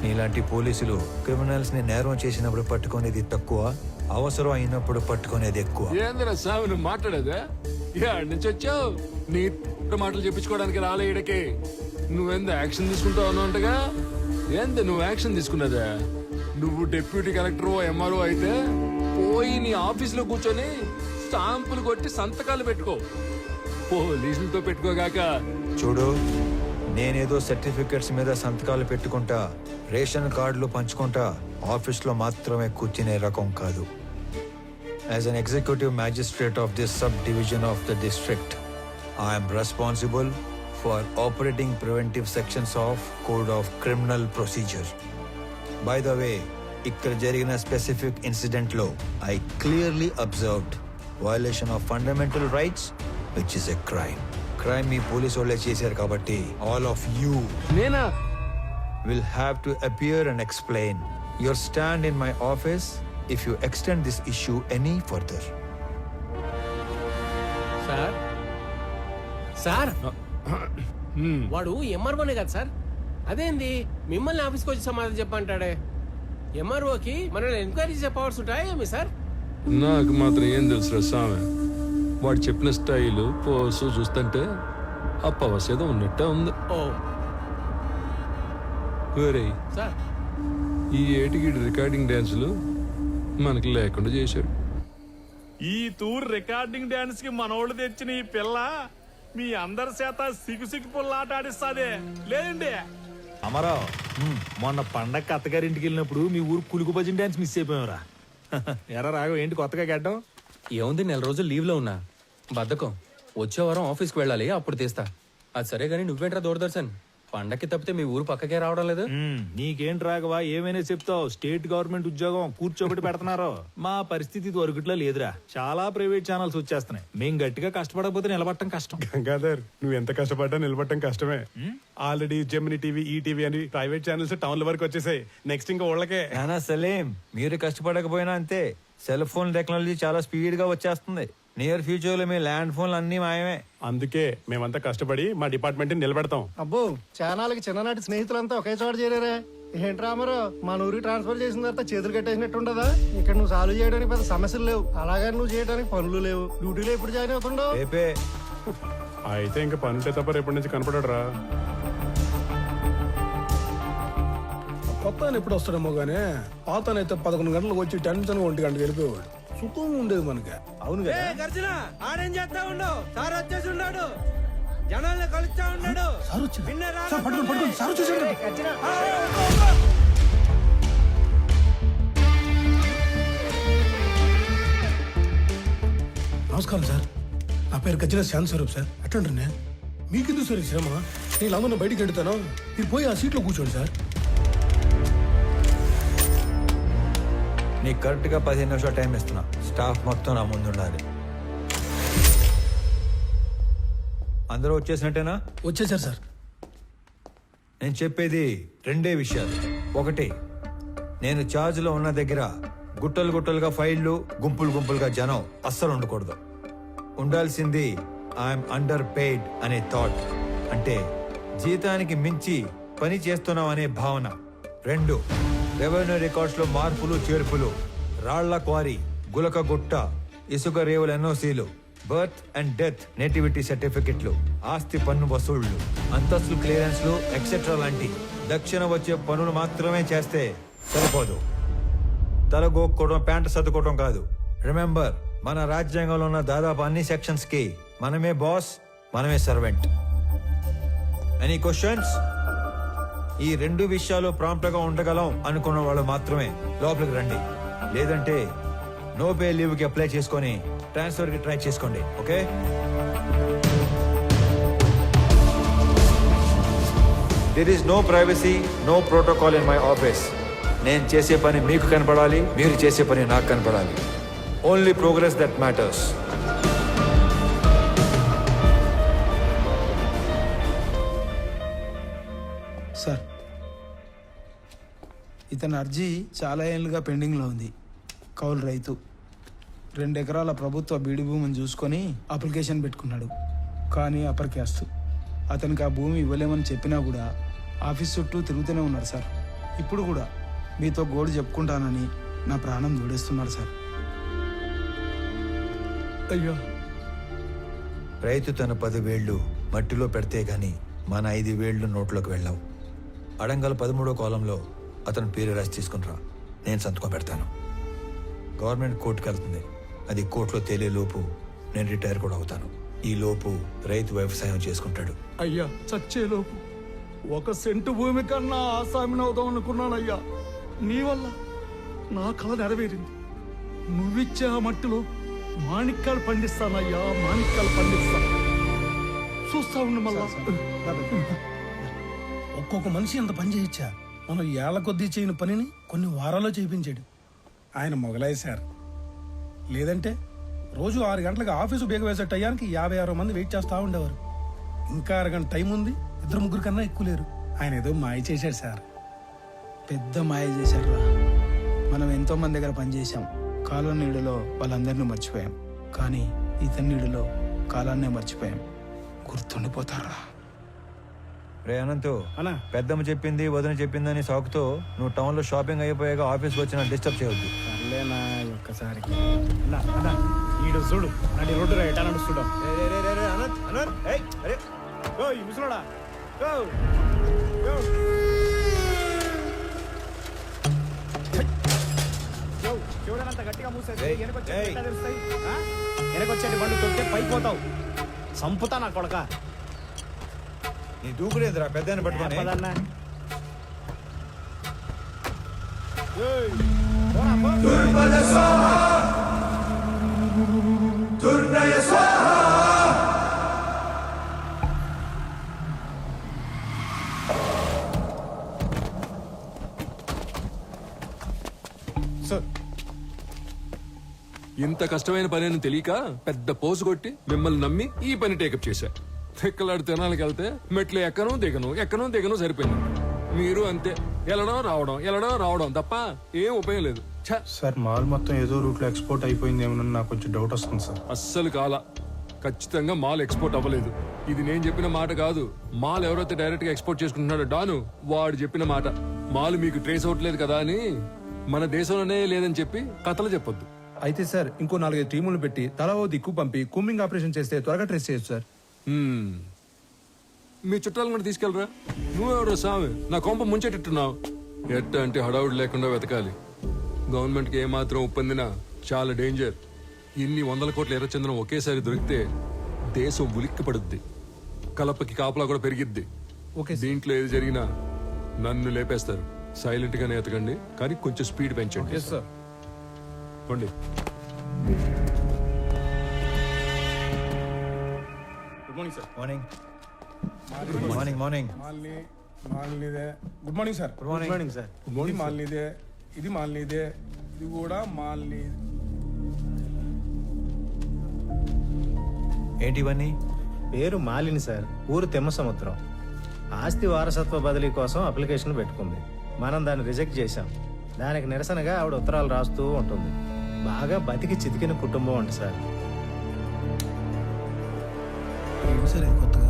Speaker 4: నీలాంటి పోలీసులు క్రిమినల్స్ ని నేరం చేసినప్పుడు పట్టుకునేది తక్కువ, అవసరం అయినప్పుడు పట్టుకునేది ఎక్కువ.
Speaker 13: ఏందిరా స్వామి నువ్వు మాట్లాడేదా? ఏడు నుంచి వచ్చావు? నీ మాటలు చెప్పించుకోవడానికి రాలే ఈడకి. నువ్వెంత యాక్షన్ తీసుకుంటావు అన్నట్టుగా. ఏంది నువ్వు యాక్షన్ తీసుకున్నదా? నువ్వు డిప్యూటీ కలెక్టర్ ఎంఆర్ఓ అయితే పోయి నీ ఆఫీసులో కూర్చొని స్టాంపులు కొట్టి సంతకాలు పెట్టుకో. పోలీసులతో పెట్టుకోగాక.
Speaker 4: చూడు, నేనేదో సర్టిఫికెట్స్ మీద సంతకాలు పెట్టుకుంటా, రేషన్ కార్డులు పంచుకుంటా ఆఫీస్లో మాత్రమే కూర్చునే రకం కాదు. As an executive magistrate of this sub division of the district, I'm responsible for operating preventive sections of code of criminal procedure. By the way, ఇక్కడ జరిగిన స్పెసిఫిక్ ఇన్సిడెంట్ లో I clearly observed violation of fundamental rights, which is a crime. Crime me police వాళ్ళే చేశారు కాబట్టి ఆల్ ఆఫ్ యూ
Speaker 13: నేనా
Speaker 4: will have to appear and explain your stand in my office if you extend this issue any further.
Speaker 7: Sir sir వాడు ఎంఆర్ఓనే కదా సార్? అదేంది మిమ్మల్ని ఆఫీస్కి వచ్చి సమాధానం చెప్పంటాడే? ఎంఆర్ఓకి మనల్ని ఎంక్వైరీ చేసే పవర్స్ ఉంటాయా ఏమి సార్?
Speaker 13: నాకు మాత్రం ఏం తెలుసురా స్వామి. వాడు చెప్పిన స్టైలు పోసు చూస్తుంటే అప్పవస్ ఏదో ఉన్నట్టే ఉంది.
Speaker 7: ఓ
Speaker 13: ఒరేయ్,
Speaker 7: సార్
Speaker 13: ఈ ఏటికి రికార్డింగ్ డ్యాన్సులు మనకి లేకుండా చేశాడు.
Speaker 3: ఈ టూర్ రికార్డింగ్ డాన్స్ కి మనోళ్ళు తెచ్చిన ఈ పిల్ల మీ అందరి చేత సిగ్గు పుల్లాట ఆడిస్తాదే లేదండి.
Speaker 10: అమరావు మొన్న పండగ అత్తగారింటికి వెళ్ళినప్పుడు మీ ఊరు కులుకు భజన డాన్స్ మిస్ అయిపోయావురా. ఎరా రాఘవ ఏంటి కొత్తగా గడ్డం?
Speaker 14: ఏముంది, 4 రోజులు లీవ్ లో ఉన్నా. బద్ధకం. వచ్చే వారం ఆఫీస్కి వెళ్ళాలి, అప్పుడు తీస్తా. అది సరే గానీ నువ్వేంట్రా దూరదర్శన్, పండక్కి తప్పితే మీ ఊరు పక్కకే రావడం లేదు.
Speaker 10: నీకేంటి రాఘవ ఏమైనా చెప్తావు? స్టేట్ గవర్నమెంట్ ఉద్యోగం కూర్చోబెట్టి పెడుతున్నారు. మా పరిస్థితి దొరకట్లో లేదురా. చాలా ప్రైవేట్ ఛానల్స్ వచ్చేస్తున్నాయి. మేం గట్టిగా కష్టపడకపోతే నిలబడటం కష్టం.
Speaker 8: గంగాధర్ నువ్వు ఎంత కష్టపడ్డా నిలబడటం కష్టమే. ఆల్రెడీ జెమిని టీవీ, ఈటీవీ అని ప్రైవేట్ ఛానల్స్ టౌన్ల వరకు వచ్చేసాయి. నెక్స్ట్ ఇంకా ఊళ్ళకే.
Speaker 4: సలేం, మీరు కష్టపడకపోయినా అంతే. సెల్ ఫోన్ టెక్నాలజీ చాలా స్పీడ్ గా వచ్చేస్తుంది. నియర్ ఫ్యూచర్ లో మీ ల్యాండ్ ఫోన్లు అన్ని మాయమే.
Speaker 8: అందుకే మేమంతా కష్టపడి మా డిపార్ట్మెంట్ నిలబెడతాం.
Speaker 9: అబ్బో, చానాలకి చిన్ననాటి స్నేహితులంతా ఒకే చోట చేరారే. ఏంట్రా అమరు, మన ఊరికి ట్రాన్స్ఫర్ చేసిన తర్వాత చేతులు కట్టేసినట్టు ఉండదా? ఇక్కడ నువ్వు సాల్వ్ చేయడానికి పెద్ద సమస్యలు లేవు, అలాగే నువ్వు చేయడానికి పనులు లేవు. డ్యూటీలో ఎప్పుడు జాయిన్ అవుతుండవు?
Speaker 8: అయితే ఇంకా పనుంటే తప్ప రేపటి నుంచి కనపడరా. కొత్త ఎప్పుడు వస్తాడేమో గానీ పాతనైతే 11 గంటలకు వచ్చి టెన్షన్ 1 గంటకు వెళ్ళిపోయాడు. సుఖం ఉండేది మనకి. అవును కదా.
Speaker 14: ఆడేం చేస్తా ఉండవు, సార్ వచ్చేసి ఉన్నాడు, జనాల్ని కలుస్తా ఉన్నాడు.
Speaker 9: నమస్కారం సార్, నా పేరు గజ్జల శాంతి స్వరూప్ సార్. అట్లంటే మీకెందుకు సార్ శ్రమ? నేను అందరిని బయటికి వెళ్తాను, మీరు పోయి ఆ సీట్లో కూర్చోండి సార్.
Speaker 4: నీకు కరెక్ట్ గా 15 నిమిషాలు టైం ఇస్తున్నా. స్టాఫ్ మొత్తం నా ముందు ఉండాలి. అందరూ వచ్చేసినట్టేనా?
Speaker 9: వచ్చేసారు సార్.
Speaker 4: నేను చెప్పేది 2 విషయాలు. ఒకటి, నేను ఛార్జ్ లో ఉన్న దగ్గర గుట్టలు గుట్టలుగా ఫైళ్లు, గుంపులు గుంపులుగా జనం అస్సలు ఉండకూడదు. ఉండాల్సింది ఐఎమ్ అండర్ పెయిడ్ అనే థాట్, అంటే జీతానికి మించి పని చేస్తున్నాం అనే భావన. 2, రెవెన్యూ రికార్డ్స్ లో మార్పులు చేర్పులు, రాళ్ల క్వారీ, గులక గుట్ట, ఇసుక రేవుల ఎన్ఓసీలు, బర్త్ అండ్ డెత్ నేటివిటీ సర్టిఫికెట్లు, ఆస్తి పన్ను వసూళ్లు, అంతస్తులు క్లియరెన్స్లు ఎక్సెట్రా లాంటి దక్షిణ వచ్చే పనులు మాత్రమే చేస్తే సరిపోదు. తలగోక్కోవడం, ప్యాంటు సర్దుకోవడం కాదు. రిమెంబర్, మన రాజ్యాంగంలో ఉన్న దాదాపు అన్ని సెక్షన్స్ కి మనమే బాస్, మనమే సర్వెంట్. Any questions? ఈ 2 విషయాలు ప్రాంప్ట్ గా ఉండగలం అనుకున్న వాళ్ళు మాత్రమే లోపలికి రండి. లేదంటే నో పే లీవ్ కి అప్లై చేసుకొని ట్రాన్స్ఫర్ కి ట్రై చేసుకోండి. Okay? There is no privacy, no protocol in my office. నేను చేసే పని మీకు కనపడాలి, మీరు చేసే పని నాకు కనపడాలి. Only progress that matters.
Speaker 9: Sir, ఇతని అర్జీ చాలా ఏళ్ళుగా పెండింగ్లో ఉంది. కౌలు రైతు, 2 ఎకరాల ప్రభుత్వ బీడు భూమిని చూసుకొని అప్లికేషన్ పెట్టుకున్నాడు. కానీ అప్పర్ క్యాస్ట్, అతనికి ఆ భూమి ఇవ్వలేమని చెప్పినా కూడా ఆఫీస్ చుట్టూ తిరుగుతూనే ఉన్నాడు సార్. ఇప్పుడు కూడా మీతో గోడు చెప్పుకుంటానని నా ప్రాణం దూడేస్తున్నాడు సార్. అయ్యో,
Speaker 4: రైతు తన 10 వేళ్లు మట్టిలో పెడితే గాని మన 5 వేళ్లు నోట్లోకి వెళ్ళావు. అడంగల్ 13వ కాలంలో అతని పేరు రాసి తీసుకునిరా, నేను సంతకం పెడతాను. గవర్నమెంట్ కోర్టుకు వెళ్తుంది. అది కోర్టులో తేలే లోపు నేను రిటైర్ కూడా అవుతాను. ఈ లోపు రైతు వ్యవసాయం చేసుకుంటాడు.
Speaker 9: అయ్యా, చచ్చేలోపు 1 సెంటు భూమి కన్నా ఆసామిని అవుదాం అనుకున్నానయ్యా. నీ వల్ల నా కళ నెరవేరింది. నువ్విచ్చే ఆ మట్టిలో మాణిక్యాలు పండిస్తానయ్యా, మాణిక్యాలు పండిస్తా. చూస్తా ఉండు మళ్ళా. ఒక్కొక్క మనిషి ఎంత పని చేయొచ్చా? మనం ఏళ్ల కొద్దీ చేయని పనిని కొన్ని వారాల్లో చేయించాడు ఆయన. మొగలాయి సార్. లేదంటే రోజు 6 గంటలకు ఆఫీసు బేగ వేసే టయానికి 56 మంది వెయిట్ చేస్తా ఉండేవారు. ఇంకా 6 గంట టైం ఉంది, 2-3 కన్నా ఎక్కువ లేరు. ఆయన ఏదో మాయ చేశాడు సార్, పెద్ద మాయ చేశాడు రా. మనం ఎంతో మంది దగ్గర పనిచేసాం. కాలం నీడలో వాళ్ళందరినీ మర్చిపోయాం, కానీ ఇతని నీడలో కాలాన్నే మర్చిపోయాం. గుర్తుండిపోతారా?
Speaker 4: రే అనంతు, పెద్దమ్మ చెప్పింది, వదిన చెప్పిందని సాకుతో నువ్వు టౌన్ లో షాపింగ్ అయిపోయాక ఆఫీస్కి వచ్చిన డిస్టర్బ్ చేయొద్దు.
Speaker 9: సర్లేనా, ఒక్కసారి చూడు, నడి రోడ్డు ఎట్లా నడుస్తుంటాం.
Speaker 1: వెనకొచ్చేటి బండు తొక్కితే పైపోతావు. సంపుతా నా కొడక.
Speaker 4: నీ దూకుడేంద్రా పెద్దాన్ని పట్టుకొని
Speaker 1: పదన్నా.
Speaker 13: ఇంత కష్టమైన పని అని తెలియక పెద్ద పోసు కొట్టి మిమ్మల్ని నమ్మి ఈ పని టేకప్ చేశా. తెక్కలాడు తినాలకు వెళ్తే మెట్లు ఎక్కను దిగను సరిపోయింది. మీరు అంతే, వెళ్ళడం రావడం తప్ప ఏం ఉపయోగం లేదు. ఛ!
Speaker 1: సార్ మాల్ మొత్తం ఏదో రూట్ లో ఎక్స్పోర్ట్ అయిపోయింది ఏమన్నా నాకు కొంచెం డౌట్ వస్తుంది సార్.
Speaker 13: అస్సలు కాలా. ఖచ్చితంగా మాల్ ఎక్స్పోర్ట్ అవ్వలేదు. ఇది నేను చెప్పిన మాట కాదు. మాల్ ఎవరైతే డైరెక్ట్ గా ఎక్స్పోర్ట్ చేసుకుంటున్నాడో డాను వాడు చెప్పిన మాట. మాల్ మీకు ట్రేస్ అవ్వట్లేదు కదా అని మన దేశంలోనే లేదని చెప్పి కథలు చెప్పొద్దు.
Speaker 8: అయితే సార్ ఇంకో 4-5 టీములు పెట్టి తలా ఓ దిక్కు పంపి కూంబింగ్ ఆపరేషన్ చేస్తే త్వరగా ట్రేస్ చేయొచ్చు సార్.
Speaker 13: మీ చుట్టాలను కూడా తీసుకెళ్ళరా. నువ్వెవరో సామి నా కొంప ముంచెట్టున్నావు. ఎట్ట అంటే హడావుడి లేకుండా వెతకాలి. గవర్నమెంట్కి ఏమాత్రం ఒప్పందినా చాలా డేంజర్. ఇన్ని 100 కోట్ల ఎర్రచందనం ఒకేసారి దొరికితే దేశం ఉలిక్కి పడుద్ది. కలపకి కాపలా కూడా పెరిగిద్ది. దీంట్లో ఏది జరిగినా నన్ను లేపేస్తారు. సైలెంట్ గానే ఎతకండి, కానీ కొంచెం స్పీడ్ పెంచండి. పోండి.
Speaker 1: Good morning sir.
Speaker 4: Morning morning morning
Speaker 9: మాల్నిదే. Good morning sir.
Speaker 4: Good morning
Speaker 1: sir.
Speaker 9: ఇది మాల్నిదే, ఇది మాల్నిదే, ఇది కూడా మాల్ని.
Speaker 4: ఏంటి ఇవన్నీ?
Speaker 1: పేరు మాలిని సార్, ఊరు తెమ్మ సముద్రం. ఆస్తి వారసత్వ బదిలీ కోసం అప్లికేషన్ పెట్టుకుంది. మనం దాన్ని రిజెక్ట్ చేశాం. దానికి నిరసనగా ఆవిడ ఉత్తరాలు రాస్తూ ఉంటుంది. బాగా బతికి చితికిన కుటుంబం అంట సార్. కొత్తగా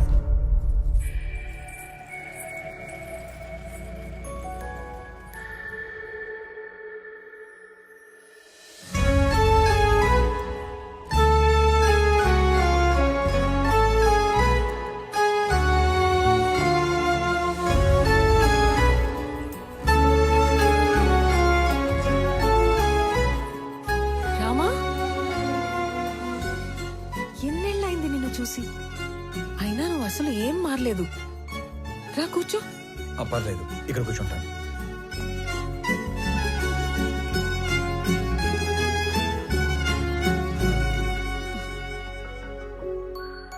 Speaker 6: ఎన్నెళ్ళైంది నిన్ను చూసి. అయినా నువ్వు అసలు ఏం మారలేదు. రా కూర్చో.
Speaker 4: పర్లేదు, ఇక్కడ కూర్చుంటాను.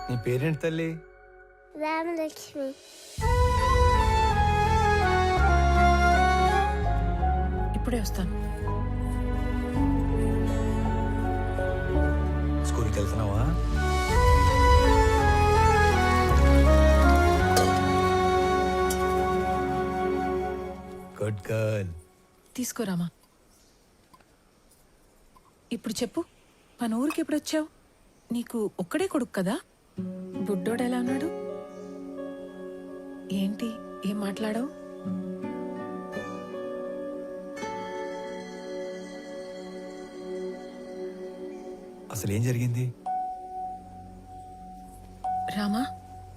Speaker 4: నీ పేరేంటి తల్లి?
Speaker 15: రామలక్ష్మి.
Speaker 6: ఇప్పుడే వస్తాను.
Speaker 4: స్కూల్కి వెళ్తున్నావా? Good girl.
Speaker 6: తీసుకోరామా. ఇప్పుడు చెప్పు, మన ఊరికి ఎప్పుడు వచ్చావు? నీకు ఒక్కడే కొడుకు కదా? బుడ్డోడు ఎలా ఉన్నాడు? ఏంటి ఏం మాట్లాడావు?
Speaker 4: అసలు ఏం జరిగింది?
Speaker 6: రామా,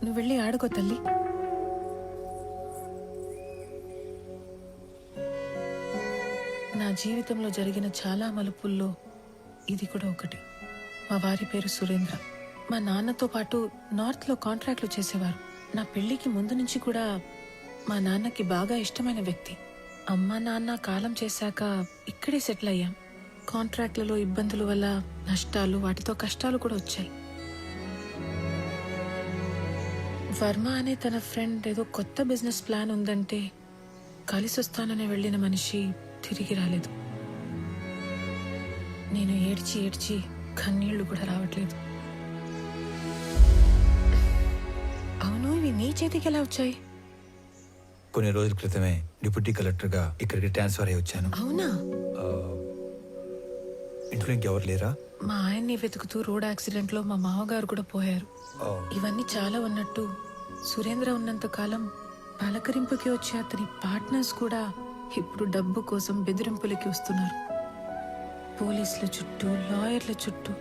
Speaker 6: నువ్వు వెళ్ళి ఆడుకో తల్లి. నా జీవితంలో జరిగిన చాలా మలుపుల్లో ఇది కూడా ఒకటి. మా వారి పేరు సురేంద్ర. మా నాన్నతో పాటు నార్త్ లో కాంట్రాక్ట్లు చేసేవారు. నా పెళ్లికి ముందు నుంచి కూడా మా నాన్నకి బాగా ఇష్టమైన వ్యక్తి. అమ్మ నాన్న కాలం చేశాక ఇక్కడే సెటిల్ అయ్యాం. కాంట్రాక్ట్లలో ఇబ్బందుల వల్ల నష్టాలు, వాటితో కష్టాలు కూడా వచ్చాయి. వర్మ అనే తన ఫ్రెండ్ ఏదో కొత్త బిజినెస్ ప్లాన్ ఉందంటే కలిసి వస్తానని వెళ్ళిన మనిషి తిరిగి రాలేదు. నేను ఏడ్చి ఏడ్చి కన్నీళ్లు కూడా రావట్లేదు. అవును, ఇవి నీ చేతికి ఎలా వచ్చాయి?
Speaker 4: కొన్ని రోజుల క్రితమే డిప్యూటీ కలెక్టర్ గా ఇక్కడికి ట్రాన్స్ఫర్ అయ్యి వచ్చాను.
Speaker 6: అవునా?
Speaker 4: ఇంట్లో ఇంకెవరు లేరా?
Speaker 6: మా ఆయన్ని వెతుకుతూ రోడ్ యాక్సిడెంట్ లో మా మామగారు కూడా పోయారు. ఇవన్నీ చాలా ఉన్నట్టు సురేంద్ర ఉన్నంత కాలం పలకరింపుకి వచ్చే అతని పార్ట్నర్స్ కూడా ఇప్పుడు డబ్బు కోసం బెదిరింపులకి వస్తున్నారు. పోలీసుల చుట్టూ, లాయర్ల చుట్టూ,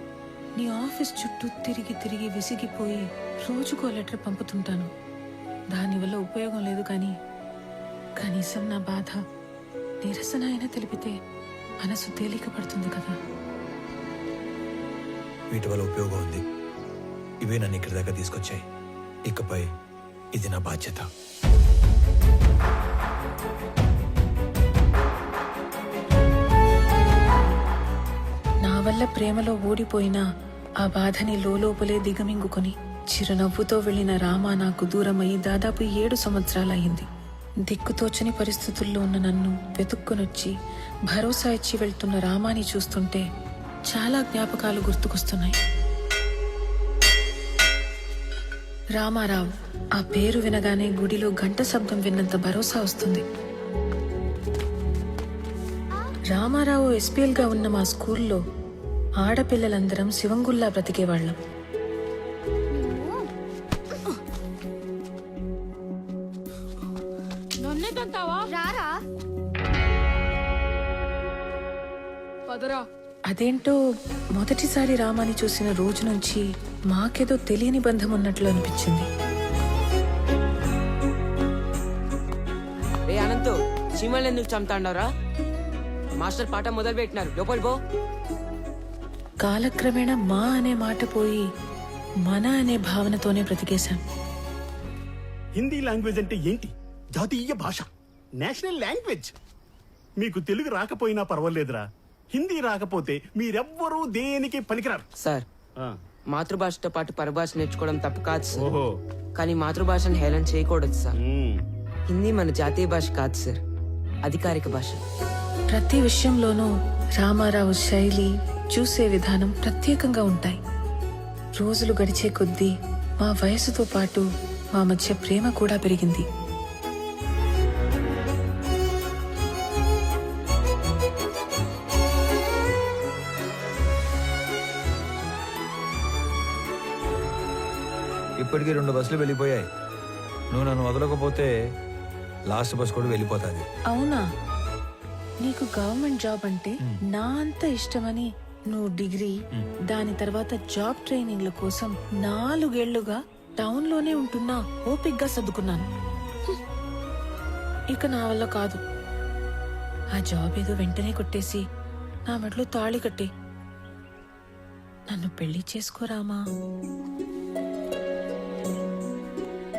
Speaker 6: నీ ఆఫీస్ చుట్టూ తిరిగి తిరిగి విసిగిపోయి రోజుకో లెటర్ పంపుతుంటాను. దానివల్ల ఉపయోగం లేదు, కానీ కనీసం నా బాధ నిరసన అయినా తెలిపితే మనసు తేలిక పడుతుంది కదా.
Speaker 4: వీటి వల్ల ఉపయోగం ఉంది. ఇవే నన్ను ఇక్కడి దాకా తీసుకొచ్చాయి. ఇకపై ఇది నా బాధ్యత.
Speaker 6: నా వల్ల ప్రేమలో ఓడిపోయినా ఆ బాధని లోపలే దిగమింగుకొని చిరునవ్వుతో వెళ్లిన రామ నాకు దూరమయ్యి దాదాపు 7 సంవత్సరాలయ్యింది. దిక్కుతోచని పరిస్థితుల్లో ఉన్న నన్ను వెతుక్కొనొచ్చి భరోసా ఇచ్చి వెళ్తున్న రామాని చూస్తుంటే చాలా జ్ఞాపకాలు గుర్తుకొస్తున్నాయి. రామారావు ఆ పేరు వినగానే గుడిలో గంట శబ్దం విన్నంత భరోసా వస్తుంది. రామారావు ఎస్పీఎల్ గా ఉన్న మా స్కూల్లో ఆడపిల్లలందరం శివంగుల్లా బ్రతికేవాళ్లం. అదేంటో మొదటిసారి రామాని చూసిన రోజు నుంచి మాకేదో తెలియని బంధం ఉన్నట్లు అనిపించింది.
Speaker 16: అనంతు చీమల్ని ఎందుకు చంపుతాండవరా? మాస్టర్ పాఠం మొదలు పెట్టినారు, లోపలి పో.
Speaker 6: కాలక్రమేణా మా అనే మాట పోయి మన అనే భావనతోనే బ్రతికేశాం.
Speaker 9: హిందీ లాంగ్వేజ్ అంటే ఏంటి? జాతీయ భాష, నేషనల్ లాంగ్వేజ్. మీకు తెలుగు రాకపోయినా పర్వాలేదురా, హిందీ రాకపోతే మీరెవ్వరూ దేనికి పనికిరారు.
Speaker 16: సార్, మాతృభాషతో పాటు పరభాష నేర్చుకోవడం తప్పు కాదు సార్. కానీ మాతృభాషను హేళన చేయకూడదు సార్. హిందీ మన జాతీయ భాష కాదు సార్, అధికారిక భాష.
Speaker 6: ప్రతి విషయంలోనూ రామారావు శైలి, చూసే విధానం ప్రత్యేకంగా ఉంటాయి. రోజులు గడిచే కొద్దీ మా వయసుతో పాటు మా మధ్య ప్రేమ కూడా పెరిగింది.
Speaker 4: ఇప్పటికీ 2 బస్సులు వెళ్ళిపోయాయి. నువ్వు నన్ను వదలకపోతే లాస్ట్ బస్ కూడా వెళ్ళిపోతుంది.
Speaker 6: అవునా? నీకు గవర్నమెంట్ జాబ్ అంటే నా అంత ఇష్టమని నువ్వు డిగ్రీ, దాని తర్వాత జాబ్ ట్రైనింగ్ల కోసం 4 ఏళ్లుగా టౌన్ లోనే ఉంటున్నా ఓపిగ్గా సర్దుకున్నాను. ఇక నా వల్ల కాదు. ఆ జాబ్ ఏదో వెంటనే కొట్టేసి నా మెడలో తాళి కట్టి నన్ను పెళ్లి చేసుకోరామా?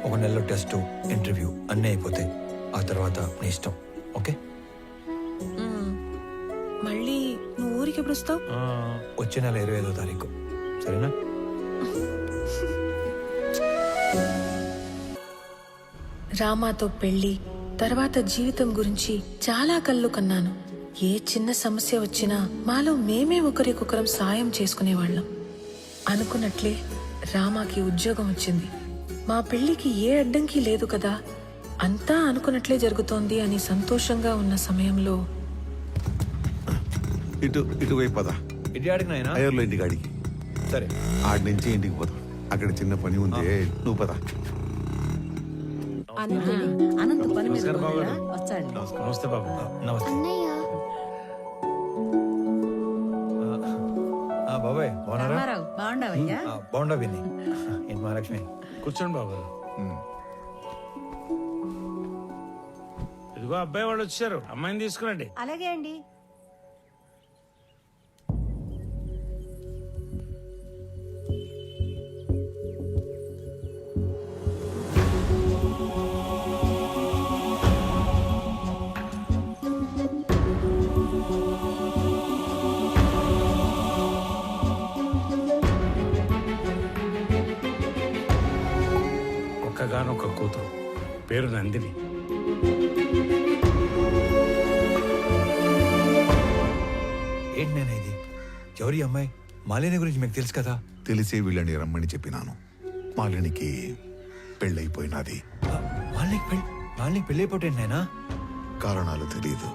Speaker 4: 1 నెలలో టెస్ట్, ఇంటర్వ్యూ అన్నీ అయిపోతాయి. ఆ తర్వాత నీ ఇష్టం. ఓకే?
Speaker 6: మళ్ళీ నువ్వు ఊరికి ఎప్పుడు వస్తావు?
Speaker 4: వచ్చే నెల 25వ తారీఖు. సరేనా?
Speaker 6: రామాతో పెళ్లి తర్వాత జీవితం గురించి చాలా కళ్ళు కన్నాను. ఏ చిన్న సమస్య వచ్చినా మాలో మేమే ఒకరికొకరం సాయం చేసుకునేవాళ్ళం. అనుకున్నట్లే రామాకి ఉద్యోగం వచ్చింది. మా పెళ్లికి ఏ అడ్డంకి లేదు కదా, అంతా అనుకున్నట్లే జరుగుతోంది అని సంతోషంగా ఉన్న సమయంలో
Speaker 12: ఇటువైపు పద.
Speaker 4: ఇటు ఆడికి నాయనా?
Speaker 12: అయ్యర్లో ఇంటికి ఆడికి.
Speaker 4: సరే,
Speaker 12: ఆడి నుంచి ఇంటికి పోదాం. అక్కడ చిన్న పని ఉంది, నువ్వు పద.
Speaker 11: అనంత పని మీద వచ్చాడు.
Speaker 3: నమస్తే బాబు.
Speaker 4: నమస్తే. బాబాయ్ బాగున్నారా?
Speaker 11: రామారావు బాగుండవయ్యా?
Speaker 4: బాగుండా విని. ఏంటి మహాలక్ష్మి?
Speaker 3: కూర్చోండి బాబు. ఇదిగో అబ్బాయి వాళ్ళు వచ్చారు, అమ్మాయిని తీసుకురండి.
Speaker 11: అలాగే అండి.
Speaker 3: ఒక్కగానొక్క కూతురు, పేరు నందిని.
Speaker 4: ఏంటి నేను ఇది? ఎవరి అమ్మాయి? మాలిని గురించి మీకు తెలుసు కదా?
Speaker 12: తెలిసే వీళ్ళని రమ్మని చెప్పినాను. మాలినికి పెళ్ళైపోయినది.
Speaker 4: మాలిని పెళ్ళైపోయింది నాయనా?
Speaker 12: కారణాలు తెలియదు.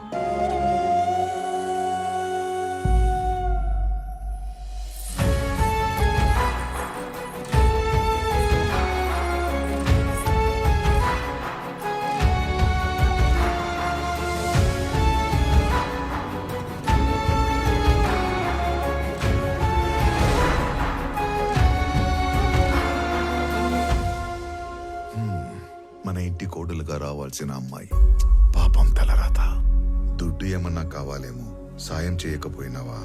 Speaker 12: కోడలుగా రావాల్సిన అమ్మాయి పాపం తలరాత. దుడ్డు ఏమన్నా కావాలేమో, సాయం చేయకపోయినావా?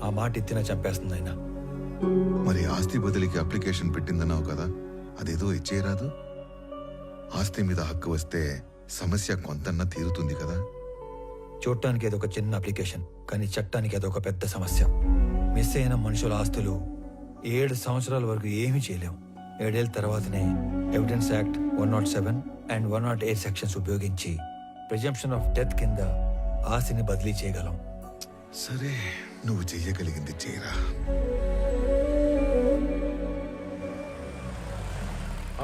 Speaker 4: ఆ మాట ఎత్తినా చంపేస్తుంది ఆయన.
Speaker 12: మరి ఆస్తి బదిలీకి అప్లికేషన్ పెట్టిందన్నావు కదా, అదేదో ఇచ్చేయరాదు? ఆస్తి మీద హక్కు వస్తే సమస్య కొంతన్నా తీరుతుంది కదా.
Speaker 4: చూడటానికి ఏదో ఒక చిన్న అప్లికేషన్, కానీ చట్టానికి అదొక పెద్ద సమస్య. మిస్ అయిన మనుషుల ఆస్తులు 7 సంవత్సరాల వరకు ఏమీ చేయలేం. 7 ఏళ్ళ తర్వాతనే ఎవిడెన్స్ యాక్ట్ 107 అండ్ 108 సెక్షన్స్ ఉపయోగించి ప్రిజంప్షన్ ఆఫ్ డెత్ కింద ఆస్తిని బదిలీ చేయగలం.
Speaker 12: సరే, నువ్వు చెయ్యగలిగింది చేయరా.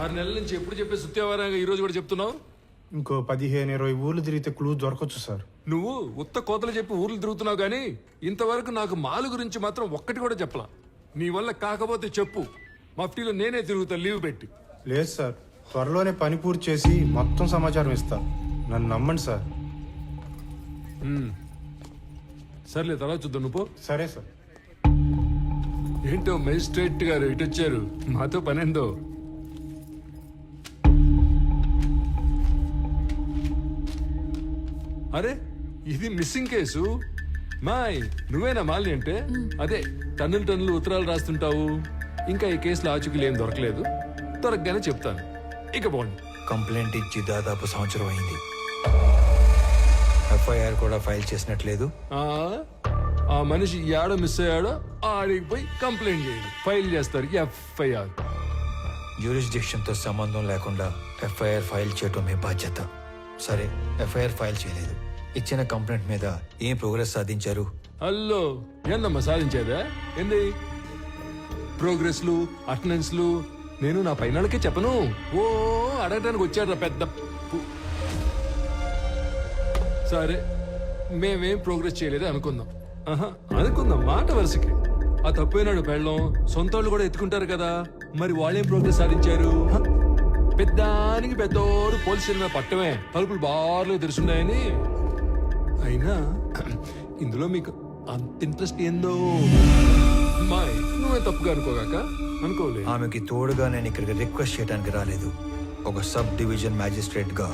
Speaker 13: 6 నెలల నుంచి ఎప్పుడు చెప్పే సుత్యావారంగా ఈ రోజు కూడా చెప్తున్నావు.
Speaker 1: ఇంకో 15-20 ఊర్లు తిరిగితే క్లూ దొరకచ్చు సార్.
Speaker 13: నువ్వు ఉత్త కోతలు చెప్పి ఊర్లు తిరుగుతున్నావు గానీ ఇంతవరకు నాకు మాలు గురించి మాత్రం ఒక్కటి కూడా చెప్పలా. నీ వల్ల కాకపోతే చెప్పు, మఫ్టీలో నేనే తిరుగుతా లీవ్ పెట్టి.
Speaker 1: లేదు సార్, త్వరలోనే పని పూర్తి చేసి మొత్తం సమాచారం ఇస్తా. నన్ను నమ్మండి సార్.
Speaker 13: సర్లే, తర్వాత చూద్దాం. నువ్వు
Speaker 1: సరే సార్.
Speaker 13: ఏంటో మెజిస్ట్రేట్ గారు ఇటు వచ్చారు, మాతో పనేందో. అరే, ఇది మిస్సింగ్ కేసు. మాయ్, నువ్వేనా మాలిని అంటే? అదే టన్నులు ఉత్తరాలు రాస్తుంటావు. ఇంకా ఈ కేసులో ఆచూకీలు ఏం దొరకలేదు, దొరకగానే చెప్తాను. ఇక పోండి.
Speaker 4: కంప్లైంట్ ఇచ్చి దాదాపు సంవత్సరం అయింది. ఎఫ్ఐఆర్ కూడా ఫైల్ చేసినట్లేదు.
Speaker 13: ఆ మనిషి ఏడో మిస్ అయ్యాడో ఆడికి పోయి కంప్లైంట్ చేయండి, ఫైల్ చేస్తారు ఎఫ్ఐఆర్.
Speaker 4: జ్యూరిస్డిక్షన్ తో సంబంధం లేకుండా ఎఫ్ఐఆర్ ఫైల్ చేయటం మీ బాధ్యత. సరే, ఎఫ్ఐఆర్ ఫైల్ చేయలేదు. ఇచ్చిన కంప్లైంట్ మీద ఏం ప్రోగ్రెస్ సాధించారు?
Speaker 13: అల్లో ఏందమ్మా సాధించేదా? ఏంది ప్రోగ్రెస్లు, అటెండెన్స్లు నేను నా పైనకే చెప్పను. ఓ అడగటానికి వచ్చాడు పెద్ద. సరే, మేమేం ప్రోగ్రెస్ చేయలేదు అనుకుందాం. అనుకుందాం మాట వరుసకి. ఆ తప్పైనాడు పెళ్ళం, సొంత వాళ్ళు కూడా ఎత్తుకుంటారు కదా, మరి వాళ్ళేం ప్రోగ్రెస్ సాధించారు? పెద్దానికి పెద్దోడు పోలీస్ స్టేషన్ పట్టమే, తలుపులు బార్లు తెరుచున్నాయని. అయినా ఇందులో మీకు అంత ఇంట్రెస్ట్ ఏందో మాయ్, నువ్వే తప్పుగా అనుకోగాక. అనుకోలే.
Speaker 4: ఆమెకి తోడుగా నేను ఇక్కడికి రిక్వెస్ట్ చేయడానికి రాలేదు. ఒక సబ్ డివిజన్ మ్యాజిస్ట్రేట్ గా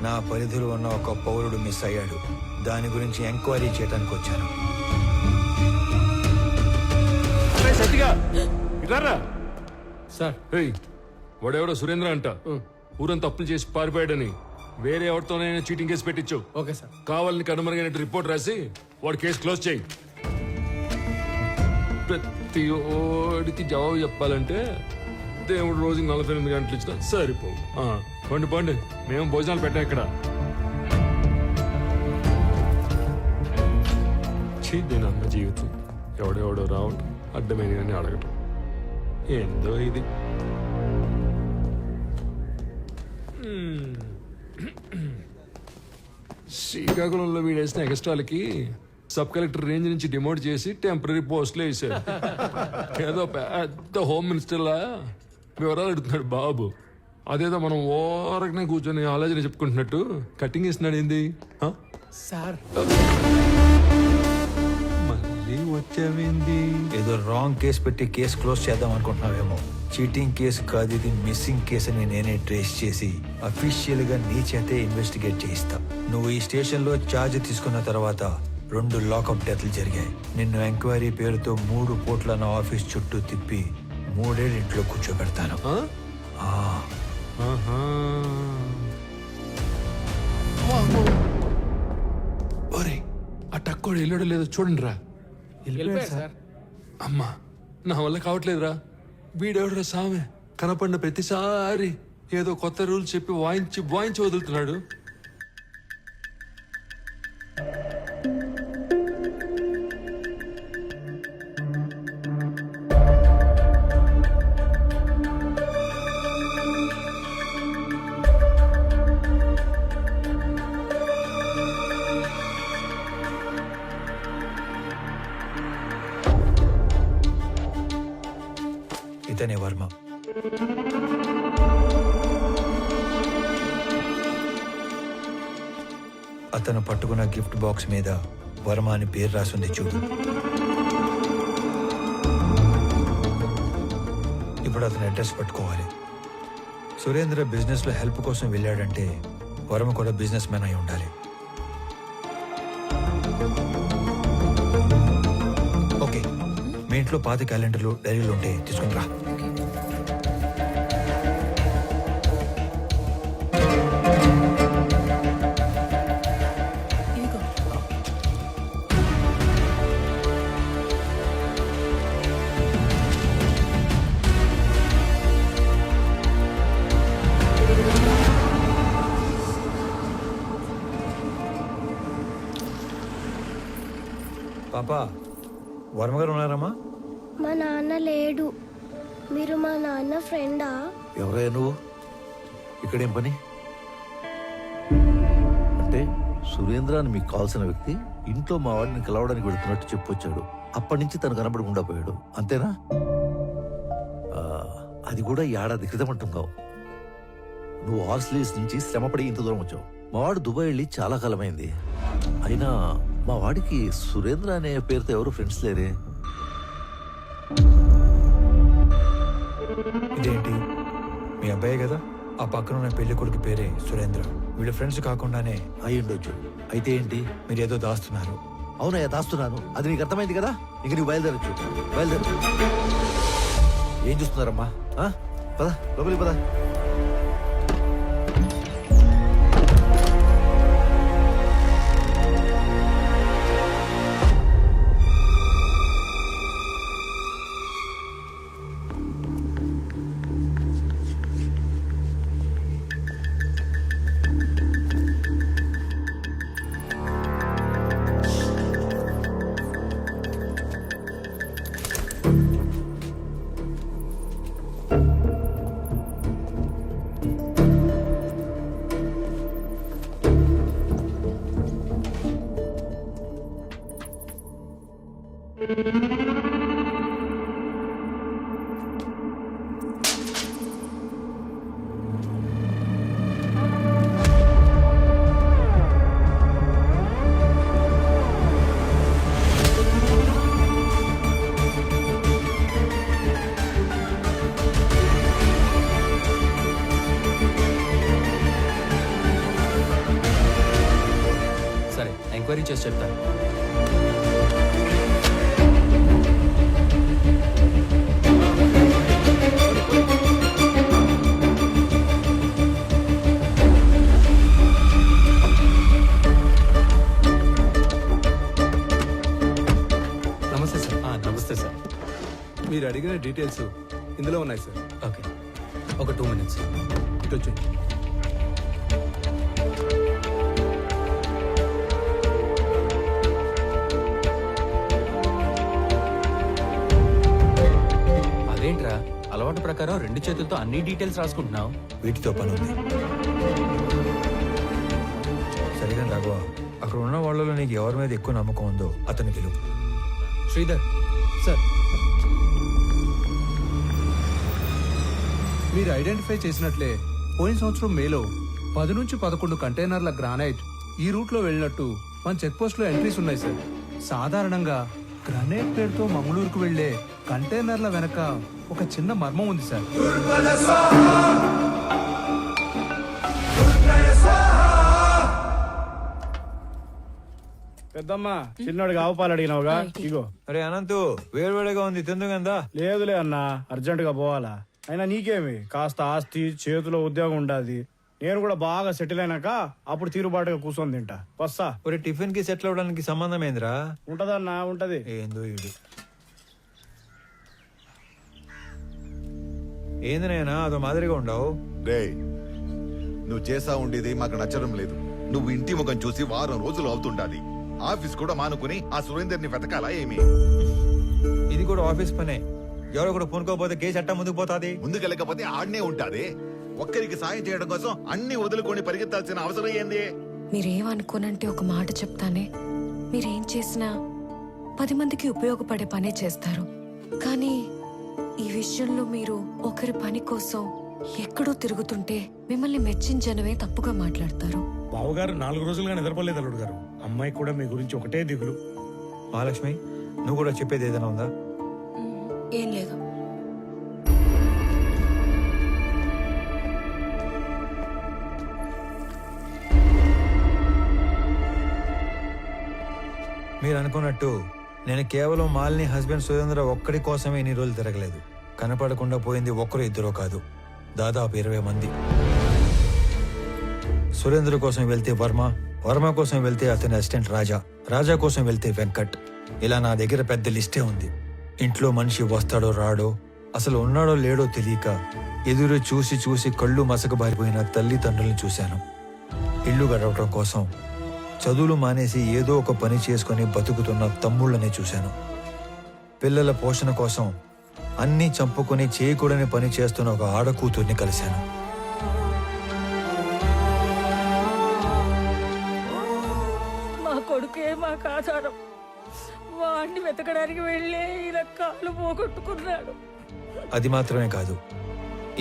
Speaker 4: నా పరిధిలో ఉన్న ఒక పౌరుడు మిస్ అయ్యాడు, దాని గురించి ఎంక్వైరీ చేయడానికి వచ్చాను.
Speaker 13: సార్, వాడెవడో సురేంద్ర అంట, ఊరంతా అప్పులు చేసి పారిపోయాడని వేరే ఎవరితోనైనా చీటింగ్ కేసు పెట్టించు. Okay sir. కావాలని కనుమరుగైనట్టు రిపోర్ట్ రాసి వాడు కేసు క్లోజ్ చేయి. ప్రతి ఓడికి జవాబు చెప్పాలంటే దేవుడు రోజుకి 48 గంటలు ఇచ్చినా సరిపోవు. పండి పండి, మేము భోజనాలు పెట్టాం ఇక్కడ. దీని అన్న జీవితం ఎవడెవడో రావటం, అడ్డమైన అడగటం, ఏందో ఇది. శ్రీకాకుళంలో వీడేసిన ఎక్స్ట్రాలకి సబ్ కలెక్టర్ రేంజ్ నుంచి డిమోట్ చేసి టెంపరీ పోస్టులు వేసారు. ఏదో పెద్ద హోమ్ మినిస్టర్లా వివరాలు అడుగుతున్నాడు బాబు. అదేదో మనం ఓరకనే కూర్చొని ఆలోచన చెప్పుకుంటున్నట్టు కటింగ్ ఇస్తున్నాడు. ఏంది
Speaker 1: సార్?
Speaker 13: మళ్ళీ వచ్చావేంది?
Speaker 4: ఏదో రాంగ్ కేసు పెట్టి కేసు క్లోజ్ చేద్దాం అనుకుంటున్నావేమో. చీటింగ్ కేసు కాదు ఇది, మిస్సింగ్ కేసు అని నేనే ట్రేస్ చేసి అఫీషియల్ గా నీ చేతే ఇన్వెస్టిగేట్ చేయిస్తా. నువ్వు ఈ స్టేషన్ లో ఛార్జ్ తీసుకున్న తర్వాత 2 లాకప్ డెత్లు జరిగాయి. నిన్ను ఎంక్వైరీ పేరుతో 3 పూట్ల నా ఆఫీస్ చుట్టూ తిప్పి 3 ఏళ్ళు ఇంట్లో కూర్చోబెడతాను.
Speaker 13: ఆ టక్కోడు వెళ్ళాడో లేదో చూడండి రా. అమ్మా, నా వల్ల కావట్లేదురా. వీడెవడరా సామె, కనపడిన ప్రతిసారి ఏదో కొత్త రూల్ చెప్పి వాయించి వదులుతున్నాడు.
Speaker 4: ఇతనే వర్మ. అతను పట్టుకున్న గిఫ్ట్ బాక్స్ మీద వర్మ అని పేరు రాసింది చూడు. ఇప్పుడు అతను అడ్రస్ పట్టుకోవాలి. సురేంద్ర బిజినెస్ లో హెల్ప్ కోసం వెళ్ళాడంటే వర్మ కూడా బిజినెస్ మ్యాన్ అయి ఉండాలి. ఓకే, మీ ఇంట్లో పాత క్యాలెండర్లు డైరీలు ఉంటే తీసుకుని రా. పాపా వర్మ గారు ఉన్నారమ్మా?
Speaker 15: మా నాన్న లేడు. మీరు మా నాన్న ఫ్రెండా?
Speaker 2: ఎవరయ్యా నువ్వు? ఇక్కడేం పని? అంటే సురేంద్ర అని మీకు కావాల్సిన వ్యక్తి ఇంట్లో మా వాడిని కలవడానికి వెళుతున్నట్టు చెప్పొచ్చాడు. అప్పటి నుంచి తను కనబడకుండా పోయాడు, అంతేనా? అది కూడా ఏడాది క్రితం అంటున్నావు. నువ్వు ఆస్ట్రేలియా నుంచి శ్రమపడి ఇంత దూరం వచ్చావు. మా వాడు దుబాయ్ వెళ్ళి చాలా కాలమైంది. అయినా మా వాడికి సురేంద్ర అనే పేరుతో ఎవరు ఫ్రెండ్స్ లేరే.
Speaker 4: ఇదేంటి, మీ అబ్బాయే కదా? ఆ పక్కన ఉన్న పెళ్లి కొడుకు పేరే సురేంద్ర. వీళ్ళ ఫ్రెండ్స్ కాకుండానే
Speaker 2: అయి ఉండొచ్చు. అయితే ఏంటి?
Speaker 4: మీరు ఏదో దాస్తున్నారు.
Speaker 2: అవునయ్యా, దాస్తున్నాను. అది నీకు అర్థమైంది కదా? ఇంక నీకు బయలుదేరచ్చు. బయలుదేరు. ఏం చూస్తున్నారమ్మా? పద లోపలికి పద.
Speaker 14: సరే, ఎంక్వైరీ చేసి చెప్తాను.
Speaker 8: నమస్తే సార్.
Speaker 14: నమస్తే సార్.
Speaker 8: మీరు అడిగిన డీటెయిల్స్ ఇందులో ఉన్నాయి సార్.
Speaker 14: ఓకే, ఒక 2 minutes.
Speaker 8: ఇటు వచ్చి
Speaker 14: అదేంట్రా, అలవాటు ప్రకారం 2 చేతులతో అన్ని డీటెయిల్స్ రాసుకుంటున్నావు?
Speaker 4: వీటితో పని ఉంది. సరిగా రాఘవ, అక్కడ ఉన్న వాళ్ళలో నీకు ఎవరి మీద ఎక్కువ నమ్మకం ఉందో అతని పిలువు.
Speaker 14: శ్రీధర్
Speaker 8: సార్, మీరు ఐడెంటిఫై చేసినట్లే పోయిన సంవత్సరం మేలో 10 నుంచి 11 కంటైనర్ల గ్రానైట్ ఈ రూట్లో వెళ్ళినట్టు మన చెక్ పోస్ట్ లో ఎంట్రీస్ ఉన్నాయి సార్. సాధారణంగా గ్రానైట్ పేరుతో మంగళూరుకు వెళ్లే కంటైనర్ల వెనక ఒక చిన్న మర్మం ఉంది సార్.
Speaker 9: పెద్దమ్మా, చిన్నోడికి ఆవు పాలు అడిగినావుగా, ఇగో.
Speaker 4: అరే అనంతు, వేడివేడిగా ఉంది, తిందుగందా?
Speaker 9: లేదులే అన్నా, అర్జెంట్ గా పోవాలా. అయినా నీకేమి, కాస్త ఆస్తి చేతిలో ఉద్యోగం ఉండాది. నేను కూడా బాగా సెటిల్ అయినాక అప్పుడు తీరుబాటుగా కూర్చొని తింటా. వస్తా.
Speaker 4: ఒరే, టిఫిన్ కి సెటిల్ అవ్వడానికి సంబంధం ఏందిరా?
Speaker 9: ఉంటదన్నా, ఉంటది.
Speaker 4: ఏందో ఇది. ఏంది నాయనా అదో మాదిరిగా ఉండవు?
Speaker 12: రే, నువ్వు చేసా ఉండేది మాకు నచ్చడం లేదు. నువ్వు ఇంటి ముఖం చూసి వారం రోజులు అవుతుండాలి. ఆఫీస్ కూడా మానుకుని ఆ సురేందర్ని వెతకాలా ఏమి?
Speaker 4: ఇది కూడా ఆఫీస్ పనే. ఎవరో కూడా పూనుకోపోతే కేసు అట్టా ముందుకు పోతాది.
Speaker 12: ముందుకెళ్ళకపోతే ఆడనే ఉంటాది. ఒక్కరికి సాయం చేయడం కోసం అన్ని వదులుకొని పరిగెత్తాల్సిన అవసరం ఏంది?
Speaker 11: మీరేమనుకోనంటే ఒక మాట చెప్తానే. మీరేం చేసినా 10 మందికి ఉపయోగపడే పనే చేస్తారు. కానీ ఈ విషయంలో మీరు ఒకరి పని కోసం ఎక్కడో తిరుగుతుంటే మిమ్మల్ని మెచ్చించనవే తప్పుగా మాట్లాడతారు.
Speaker 9: బావగారు 4 రోజులుగా నిద్రపోలేదు అల్లుడు గారు. అమ్మాయి కూడా మీ గురించి ఒకటే దిగులు.
Speaker 4: మహాలక్ష్మి, నువ్వు కూడా చెప్పేది ఏదైనా ఉందా?
Speaker 11: ఏం లేదు.
Speaker 4: మీరు అనుకున్నట్టు నేను కేవలం మాలిని హస్బెండ్ సురేంద్ర ఒక్కడి కోసమే ఇన్ని రోజులు తిరగలేదు. కనపడకుండా పోయింది ఒక్కరు ఇద్దరో కాదు, దాదాపు 20 మంది. సురేంద్ర కోసం వెళ్తే వర్మ, వర్మ కోసం వెళ్తే అతని అసిస్టెంట్ రాజా, రాజా కోసం వెళ్తే వెంకట్. ఇలా నా దగ్గర పెద్ద లిస్టే ఉంది. ఇంట్లో మనిషి వస్తాడో రాడో, అసలు ఉన్నాడో లేడో తెలియక ఎదురు చూసి చూసి కళ్ళు మసకబారిపోయిన తల్లిదండ్రులను చూశాను. ఇల్లు గడవటం కోసం చదువులు మానేసి ఏదో ఒక పని చేసుకుని బతుకుతున్న తమ్ముళ్ళనే చూశాను. పిల్లల పోషణ కోసం అన్నీ చంపుకొని చేయకూడని పని చేస్తున్న ఒక ఆడకూతుర్ని కలిశాను.
Speaker 6: మా కొడుకే మాకు ఆధారం. వాడిని వెతకడానికి వెళ్ళే ఇలా కాలు పోగొట్టుకున్నాడు.
Speaker 4: అది మాత్రమే కాదు,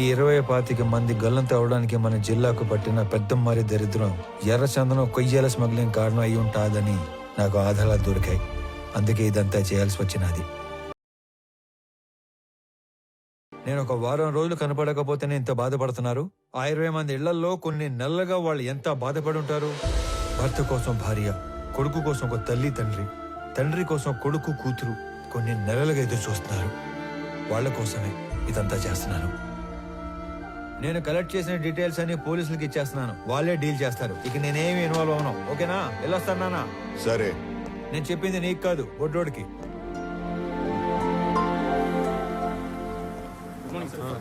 Speaker 4: ఈ 20-25 మంది గల్లంత అవడానికి మన జిల్లాకు పట్టిన పెద్దమ్మారి దరిద్రం ఎర్రచందనం కొయ్యాల స్మగ్లింగ్ కారణం అయి ఉంటాదని నాకు ఆధారాలు దొరికాయి. అందుకే ఇదంతా చేయాల్సి వచ్చినది. నేను ఒక వారం రోజులు కనపడకపోతేనే ఇంత బాధపడుతున్నారు. ఆ 20 మంది ఇళ్లలో కొన్ని నెలలుగా వాళ్ళు ఎంత బాధపడి ఉంటారు. భర్త కోసం భార్య, కొడుకు కోసం ఒక తల్లి తండ్రి, తండ్రి కోసం కొడుకు కూతురు కొన్ని నెలలుగా ఎదురు చూస్తున్నారు. వాళ్ళ కోసమే ఇదంతా చేస్తున్నాను. నేను కలెక్ట్ చేసిన డీటెయిల్స్ అన్ని పోలీసులకి ఇచ్చేస్తున్నాను. వాళ్ళే డీల్ చేస్తారు. ఇక నేనేమి ఇన్వాల్వ్ అవను. ఓకేనా? వెళ్ళొస్తాను నాన్న.
Speaker 12: సరే.
Speaker 4: నేను చెప్పింది నీకు కాదు, బొడ్డోడికి.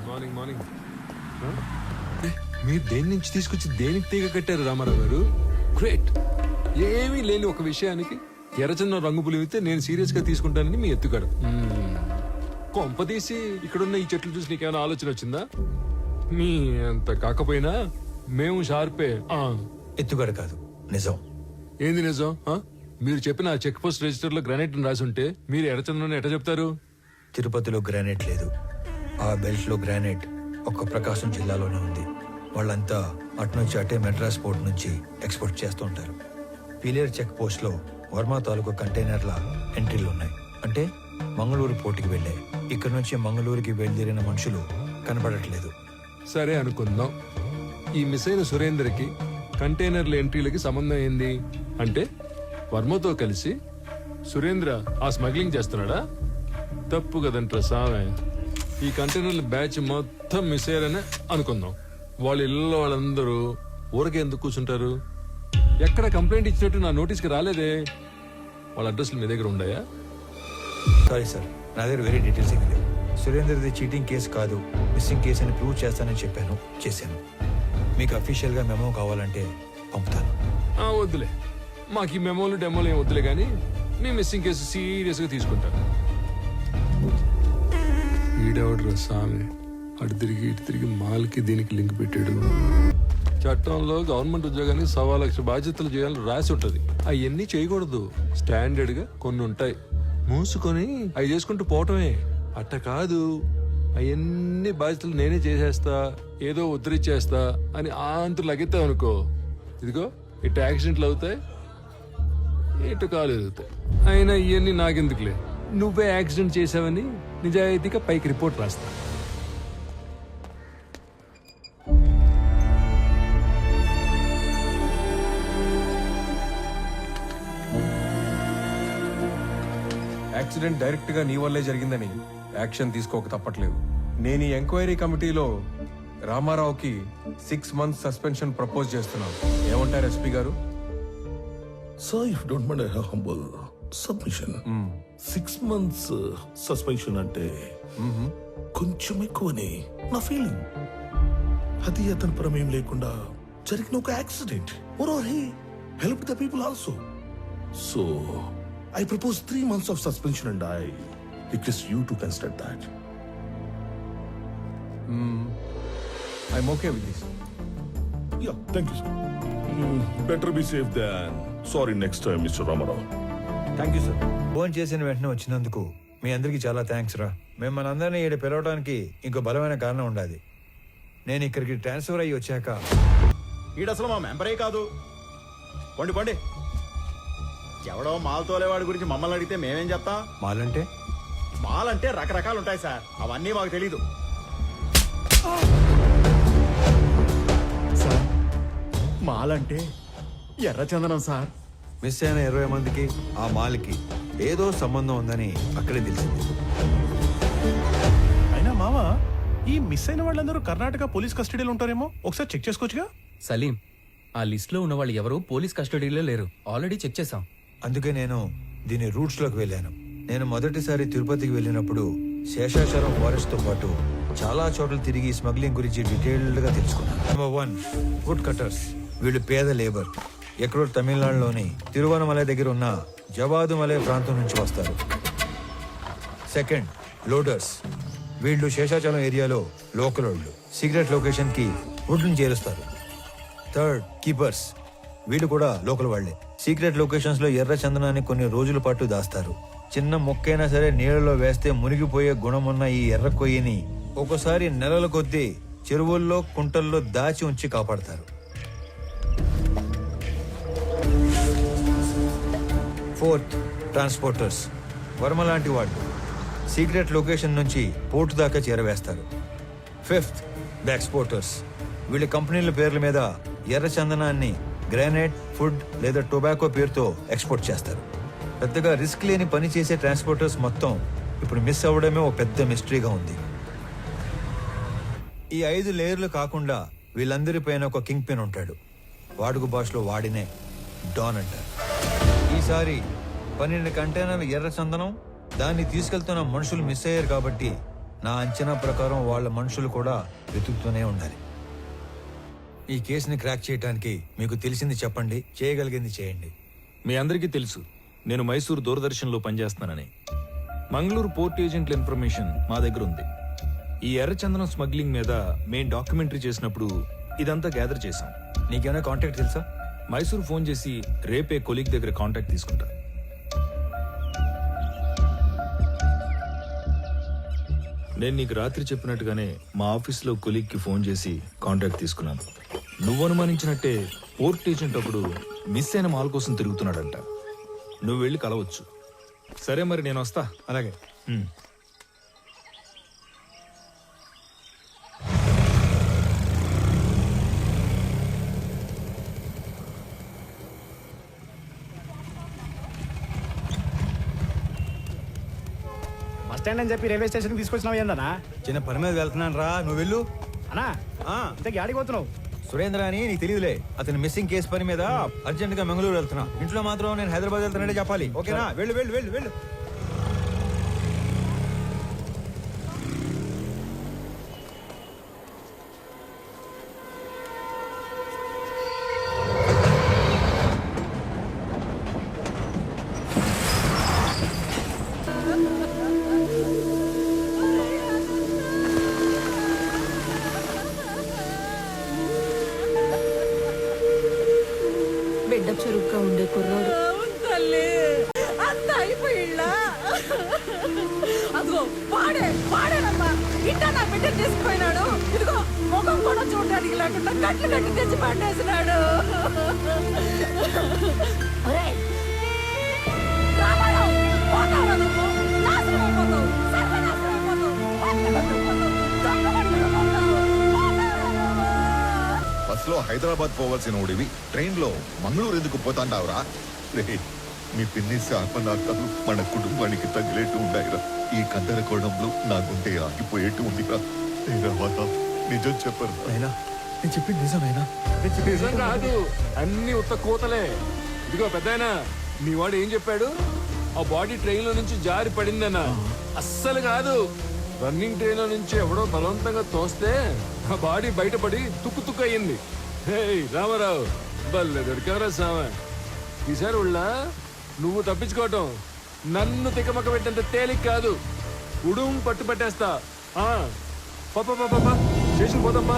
Speaker 13: Morning morning. మీరు దేని నుంచి తీసుకొచ్చి దేనికి తీగ కట్టారు రామారావు గారు? గ్రేట్. ఏమీ లేని ఒక విషయానికి ఎర్రచందనం రంగు పులివితే నేను సీరియస్ గా తీసుకుంటానని మీ ఎత్తుగాడు. కొంప తీసి ఇక్కడున్న ఈ చెట్లు చూసి నీకేమైనా ఆలోచన వచ్చిందా? మీ అంత కాకపోయినా మేము షార్పే.
Speaker 4: ఎత్తుగడ కాదు, నిజం.
Speaker 13: ఏంది నిజం? మీరు చెప్పిన చెక్ పోస్ట్ రిజిస్టర్ లో గ్రానైట్ రాసి ఉంటే మీరు ఎర్రచందనం ఎట్లా చెప్తారు?
Speaker 4: తిరుపతిలో గ్రానైట్ లేదు. ఆ బెల్ట్ లో గ్రానైట్ ఒక్క ప్రకాశం జిల్లాలోనే ఉంది. వాళ్ళంతా అటు నుంచి అటే మెడ్రాస్ పోర్ట్ నుంచి ఎక్స్పోర్ట్ చేస్తూ ఉంటారు. పిలేర్ చెక్ పోస్ట్ లో వర్మ తాలూకు కంటైనర్ల ఎంట్రీలు ఉన్నాయి. అంటే మంగళూరు పోర్టుకి వెళ్ళే. ఇక్కడ నుంచి మంగళూరుకి బయలుదేరిన మనుషులు కనపడట్లేదు.
Speaker 13: సరే అనుకుందాం. ఈ మిస్ అయిన సురేందర్కి కంటైనర్ల ఎంట్రీలకి సంబంధం ఏంది? అంటే వర్మతో కలిసి సురేంద్ర ఆ స్మగ్లింగ్ చేస్తున్నాడా? తప్పు కదంటారా సామె. ఈ కంటైనర్ల బ్యాచ్ మొత్తం మిస్ అయ్యారనే అనుకుందాం. వాళ్ళ ఇళ్ళలో వాళ్ళందరూ ఊరకే ఎందుకు కూర్చుంటారు? ఎక్కడ కంప్లైంట్ ఇచ్చినట్టు నా నోటీస్కి రాలేదే. వాళ్ళ అడ్రస్లు మీ దగ్గర ఉన్నాయా?
Speaker 4: సారీ సార్, నా దగ్గర వేరే డీటెయిల్స్ ఏమి లేవు. సురేందర్ది చీటింగ్ కేసు కాదు, మిస్సింగ్ కేసు అని ప్రూవ్ చేస్తానని చెప్పాను, చేశాను. మీకు అఫీషియల్ గా మెమో కావాలంటే పంపుతాను.
Speaker 13: వద్దులే, మాకు ఈ మెమోలు డెమోలు ఏం వద్దులే, కానీ మీ మిస్సింగ్ కేసు సీరియస్ గా తీసుకుంటాను. ఈడవడ్రా స్వామి, అటు తిరిగి ఇటు తిరిగి మాల్కి దీనికి లింక్ పెట్టాడు. చట్టంలో గవర్నమెంట్ ఉద్యోగానికి 1,00,000 బాధ్యతలు చేయాలని రాసి ఉంటది. అవన్నీ చేయకూడదు. స్టాండర్డ్ గా కొన్ని ఉంటాయి, మూసుకొని అవి చేసుకుంటూ పోవటమే. అట్ట కాదు, అవన్నీ బాధ్యతలు నేనే చేసేస్తా, ఏదో ఉద్ధరించేస్తా అని అంతు లగెత్తావు అనుకో, ఇదిగో ఇటు యాక్సిడెంట్లు అవుతాయి, ఇటు కాలు ఎదుగుతాయి. అయినా ఇవన్నీ నాకెందుకులే, నువ్వే యాక్సిడెంట్ చేసావని నిజాయితీగా పైకి రిపోర్ట్ రాస్తా.
Speaker 17: యాక్సిడెంట్ డైరెక్ట్ గా నీ వల్లే జరిగిందని యాక్షన్ తీసుకోక తప్పట్లేదు. నేను ఈ ఎంక్వైరీ కమిటీలో రామారావుకి 6 months సస్పెన్షన్ ప్రపోజ్ చేస్తున్నాను. ఏమంటారు ఎస్పీ గారు?
Speaker 2: Sir, if you don't mind, I have humble submission. 6 months suspension అంటే కొంచెం ఎక్కువని నా ఫీలింగ్. అది అతని ప్రమేయం లేకుండా జరిగిన ఒక accident. Moreover, he helped the people also. So, I propose 3 months of suspension and I request you to consider that.
Speaker 17: I'm okay with this.
Speaker 2: Yeah, thank you, sir. Better be safe than sorry next time, Mr. Ramarao.
Speaker 4: Thank you sir. Phone చేసిన వెంటనే వచ్చినందుకు మీ అందరికీ చాలా థ్యాంక్స్ రా. మిమ్మల్ని అందరినీ ఇక్కడ పిలవడానికి ఇంకో బలమైన కారణం ఉండాలి. నేను ఇక్కడికి ట్రాన్స్ఫర్ అయ్యి వచ్చాక
Speaker 1: ఈడసలు మా మెంబరే కాదు. పండి పండి, ఎవడో మాల్ తోలేవాడి గురించి మమ్మల్ని అడిగితే మేమేం చెప్తాం?
Speaker 4: మాలంటే
Speaker 1: మాలంటే రకరకాలు ఉంటాయి సార్, అవన్నీ మాకు తెలీదు. సార్, మాలంటే ఎర్రచందనం సార్.
Speaker 4: మిస్ అయిన 20 మందికి ఆ మాల్కి ఏదో సంబంధం ఉందని అక్కడే తెలిసింది.
Speaker 1: అయినా మావా, ఈ మిస్ అయిన వాళ్ళందరూ కర్ణాటక పోలీస్ కస్టడీలో ఉంటారేమో, ఒకసారి చెక్ చేసుకోవచ్చుగా.
Speaker 14: సలీం, ఆ లిస్ట్ లో ఉన్న వాళ్ళు ఎవరు పోలీస్ కస్టడీలో లేరు, ఆల్రెడీ చెక్ చేసాం.
Speaker 4: అందుకే నేను దీని రూట్స్ లోకి వెళ్ళాను. నేను మొదటిసారి తిరుపతికి వెళ్ళినప్పుడు శేషాచలం ఫారెస్ట్ తో పాటు చాలా చోట్ల తిరిగి స్మగ్లింగ్ గురించి డీటెయిల్డ్ గా తెలుసుకున్నాను. Number 1, wood cutters. వీళ్ళు పేద లేబర్. ఎక్కడో తమిళనాడులోని తిరువనమలై దగ్గర ఉన్న జవాదుమలై ప్రాంతం నుంచి వస్తారు. Second, loaders. వీళ్ళు శేషాచలం ఏరియాలో లోకల్ వాళ్ళు. సీక్రెట్ లొకేషన్ కి వుడ్ని చేరుస్తారు. Third, keepers. వీళ్ళు కూడా లోకల్ వాళ్లే. సీక్రెట్ లొకేషన్స్ లో ఎర్ర చందనాన్ని కొన్ని రోజుల పాటు దాస్తారు. చిన్న మొక్కైనా సరే నీళ్ళలో వేస్తే మునిగిపోయే గుణమున్న ఈ ఎర్ర కొయ్యని ఒక్కోసారి నెలల కొద్దీ చెరువుల్లో కుంటల్లో దాచి ఉంచి కాపాడతారు. Fourth, transporters. వర్మ లాంటి వాళ్ళు సీక్రెట్ లొకేషన్ నుంచి పోర్టు దాకా చేరవేస్తారు. Fifth, the exporters. వీళ్ళ కంపెనీల పేర్ల మీద ఎర్ర చందనాన్ని గ్రానైట్, ఫుడ్ లేదా టొబాకో పేరుతో ఎక్స్పోర్ట్ చేస్తారు. పెద్దగా రిస్క్ లేని పని చేసే ట్రాన్స్పోర్టర్స్ మొత్తం ఇప్పుడు మిస్ అవ్వడమే ఒక పెద్ద మిస్టరీగా ఉంది. ఈ 5 లేయర్లు కాకుండా వీళ్ళందరిపైన ఒక కింగ్ పిన్ ఉంటాడు. వాడుక భాషలో వాడినే డాన్ అంటారు. ఈసారి 12 కంటైనర్ల ఎర్ర చందనం, దాన్ని తీసుకెళ్తున్న మనుషులు మిస్ అయ్యారు కాబట్టి నా అంచనా ప్రకారం వాళ్ళ మనుషులు కూడా వెతుకుతూనే ఉండాలి. ఈ కేసుని క్రాక్ చేయడానికి మీకు తెలిసింది చెప్పండి, చేయగలిగింది చేయండి.
Speaker 10: మీ అందరికీ తెలుసు నేను మైసూర్ దూరదర్శన్లో పనిచేస్తున్నానని. మంగళూరు పోర్ట్ ఏజెంట్ల ఇన్ఫర్మేషన్ మా దగ్గర ఉంది. ఈ ఎర్రచందనం స్మగ్లింగ్ మీద మేం డాక్యుమెంటరీ చేసినప్పుడు ఇదంతా గ్యాదర్ చేశాం.
Speaker 4: నీకేమైనా కాంటాక్ట్ తెలుసా?
Speaker 10: మైసూర్ ఫోన్ చేసి రేపే కొలీగ్ దగ్గర కాంటాక్ట్ తీసుకుంటా. నేను నీకు రాత్రి చెప్పినట్టుగానే మా ఆఫీస్లో కొలీగ్కి ఫోన్ చేసి కాంటాక్ట్ తీసుకున్నాను. నువ్వు అనుమానించినట్టే పోర్ట్ ఏజెంట్ ఒకడు మిస్ అయిన మాల్ కోసం తిరుగుతున్నాడంట. నువ్వు వెళ్ళి కలవచ్చు. సరే మరి నేను వస్తా.
Speaker 4: అలాగే.
Speaker 9: బస్ స్టాండ్ అని చెప్పి రైల్వే స్టేషన్ తీసుకొచ్చినావు ఏందన్నా?
Speaker 4: చిన్న పని మీద వెళ్తున్నాను రా, నువ్వు వెళ్ళు.
Speaker 9: అన్నా ఇంతకీ ఆడికి పోతున్నావు?
Speaker 4: సురేంద్ర అని నీకు తెలియదులే, అతని మిస్సింగ్ కేసు పని మీద అర్జెంట్ గా మంగళూరు వెళ్తున్నా. ఇంట్లో మాత్రం నేను హైదరాబాద్ వెళ్తానంటే చెప్పాలి, ఓకేనా? వెళ్ళు వెళ్ళు వెళ్ళు వెళ్ళు.
Speaker 6: బిడ్డ చురుగ్గా ఉండే కుర్రోడు.
Speaker 5: తల్లి అంత అయిపోయిళ్ళ. అదిగో వాడేనమ్మా ఇంట నా బిడ్డ తీసుకుపోయినాడు. ఇదిగో ముఖం కూడా చూడడానికి లేకుండా కట్లు తెచ్చి పట్టేసినాడు.
Speaker 12: బస్ లో హైదరాబాద్ పోవాల్సిన ఓడివి ట్రైన్ లో మంగళూరు ఎందుకు పోతాండావురా? మీ పిన్ని శాపనార్థాలు మన కుటుంబానికి తగిలేట్టు ఉండాయిరా. ఈ కందరకోణంలో నా గుండె ఆగిపోయేట్టు ఉందిరా. నిజం చెప్పరు.
Speaker 4: నేను చెప్పింది నిజమేనా?
Speaker 13: నిజం కాదు, అన్ని ఉత్త కూతలే. ఇదిగో పెద్దాయనా, మీ వాడు ఏం చెప్పాడు? ఆ బాడీ ట్రైన్ లో నుంచి జారి పడిందన్నా. అస్సలు కాదు, రన్నింగ్ ట్రైన్ లో నుంచి ఎవడో బలవంతంగా తోస్తే ఆ బాడీ బయటపడి తుక్కు తుక్కు అయ్యింది. రామారావు బల్లె దొరికారా సామె. ఈసారి ఉళ్ళ నువ్వు తప్పించుకోవటం నన్ను తికమక పెట్టేంత తేలిక కాదు. ఉడుం పట్టు పట్టేస్తా. పాపా స్టేషన్ పోతాంపా.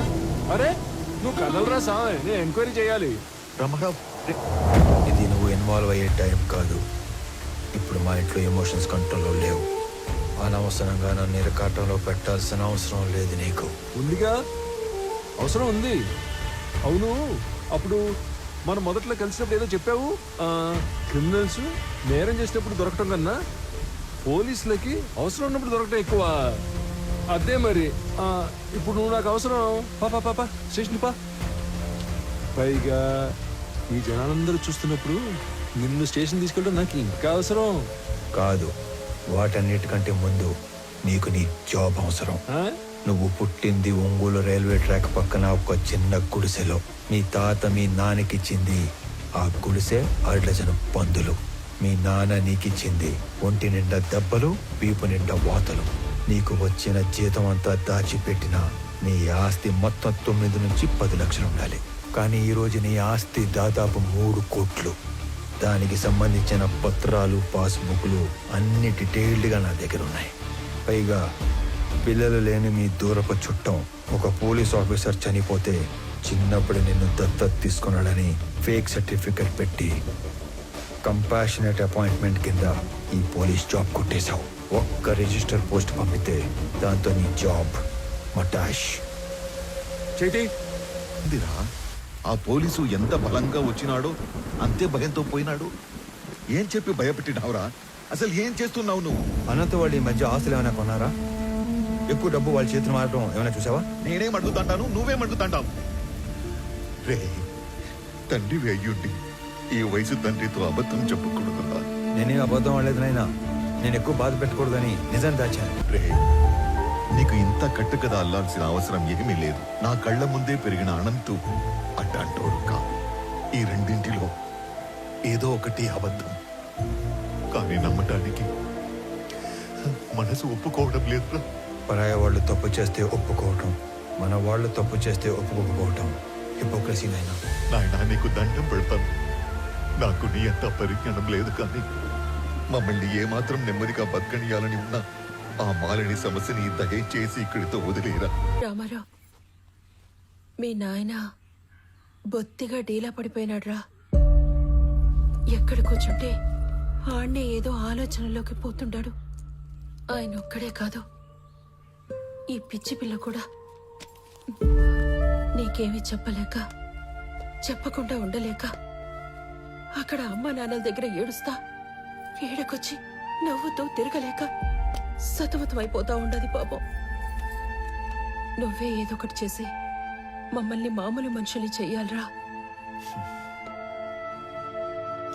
Speaker 13: అరే నువ్వు కదలరా సామె, నేను ఎంక్వైరీ చేయాలి.
Speaker 4: రామారావు, ఇది నువ్వు ఇన్వాల్వ్ అయ్యే టైం కాదు. ఇప్పుడు మా ఇంట్లో ఎమోషన్స్ కంట్రోల్లో లేవు. అనవసరంగా నన్ను ఇరకాటంలో పెట్టాల్సిన అవసరం లేదు నీకు.
Speaker 13: ఉందిగా, అవసరం ఉంది. అవును, అప్పుడు మనం మొదట్లో కలిసినప్పుడు ఏదో చెప్పావు. క్రిమినల్స్ నేరం చేసినప్పుడు దొరకటం కన్నా పోలీసులకి అవసరం ఉన్నప్పుడు దొరకటం ఎక్కువ. అదే మరి ఇప్పుడు నువ్వు నాకు అవసరం. పాపా స్టేషన్ పా. పైగా ఈ జనాలందరూ చూస్తున్నప్పుడు నిన్ను స్టేషన్ తీసుకెళ్ళడం నాకు ఇంకా అవసరం
Speaker 4: కాదు, వాటన్నిటికంటే ముందు నీకు నీ జాబ్ అవసరం. నువ్వు పుట్టింది ఒంగోలు రైల్వే ట్రాక్ పక్కన ఒక చిన్న గుడిసెలో. మీ తాత మీ నాన్నకిచ్చింది ఆ గుడిసె 6 డజను పందులు. మీ నాన్న నీకిచ్చింది ఒంటి నిండా దెబ్బలు, వీపు నిండా వాతలు. నీకు వచ్చిన జీతం అంతా దాచిపెట్టిన నీ ఆస్తి మొత్తం 9 నుంచి 10 లక్షలు ఉండాలి. కానీ ఈరోజు నీ ఆస్తి దాదాపు 3 కోట్లు. దానికి సంబంధించిన పత్రాలు, పాస్బుక్లు అన్ని డీటెయిల్డ్గా నా దగ్గర ఉన్నాయి. పైగా పిల్లలు లేని మీ దూరపు చుట్టం ఒక పోలీస్ ఆఫీసర్ చనిపోతే చిన్నప్పుడు నిన్ను దత్తత తీసుకున్నాడని ఫేక్ సర్టిఫికెట్ పెట్టి కంపాషనేట్ అపాయింట్మెంట్ కింద ఈ పోలీస్ జాబ్ కొట్టేశావు. ఒక్క రిజిస్టర్ పోస్ట్ పంపితే దాంతో నీ జాబ్ మటాష్.
Speaker 17: చైతి,
Speaker 12: ఇందిరా, ఆ పోలీసు ఎంత బలంగా వచ్చినాడో అంతే భయంతో పోయినాడు. ఏం చెప్పి భయపెట్టినావురా? అసలు ఏం చేస్తున్నావు నువ్వు?
Speaker 4: అనంత వాళ్ళు ఈ మధ్య ఆస్తులు ఏమైనా కొన్నారా? ఎక్కువ డబ్బు వాళ్ళ చేతులు మారడం ఏమైనా చూసావా?
Speaker 12: నేనేం అడుగుతాంటాను, నువ్వేం అడుగుతాంటావు? రే, తండ్రివి అయ్యుండి ఈ వయసు తండ్రితో అబద్ధం చెప్పకూడదురా.
Speaker 4: నేనే అబద్ధం ఆడలేదు నాయనా. నేను ఎక్కువ బాధ పెట్టకూడదని నిజం దాచాను.
Speaker 12: రే, నీకు ఇంత కట్టుకథ అల్లాల్సిన అవసరం ఏమీ లేదు. నా కళ్ళ ముందే పెరిగిన అనంతు అడ్డంటోడు కా. ఈ రెండింటిలో ఏదో ఒకటి అబద్ధం. కానీ నమ్మటానికి మనసు ఒప్పుకోవడం లేదురా.
Speaker 4: పరాయ వాళ్ళు తప్పు చేస్తే ఒప్పుకోవటం, మన వాళ్ళు తప్పు చేస్తే ఒప్పుకోకపోవటం హిపోక్రసీ నాయనా.
Speaker 12: నాయనా, నీకు దండం పెడతాను. నాకు నీ అంత పరిజ్ఞానం లేదు, కానీ మమ్మల్ని ఏమాత్రం నెమ్మదిగా బతకనియాలని ఉన్నా ఆ మాలిని సమస్యని దయచేసి ఇక్కడితో వదిలేరా.
Speaker 6: రామారావు, మీ నాయన బొత్తిగా డీలా పడిపోయినాడ్రా. ఎక్కడ కూర్చుంటే ఆడ్నే ఏదో ఆలోచనలోకి పోతుంటాడు. ఆయన ఒక్కడే కాదు, ఈ పిచ్చి పిల్ల కూడా. నీకేమీ చెప్పలేక, చెప్పకుండా ఉండలేక అక్కడ అమ్మా నాన్నల దగ్గర ఏడుస్తా, ఏడకొచ్చి నవ్వుతూ తిరగలేక సతమతమైపోతా ఉండదు పాపం. నువ్వే ఏదో ఒకటి చేసి మమ్మల్ని మామూలు మనుషుల్ని చెయ్యాలరా.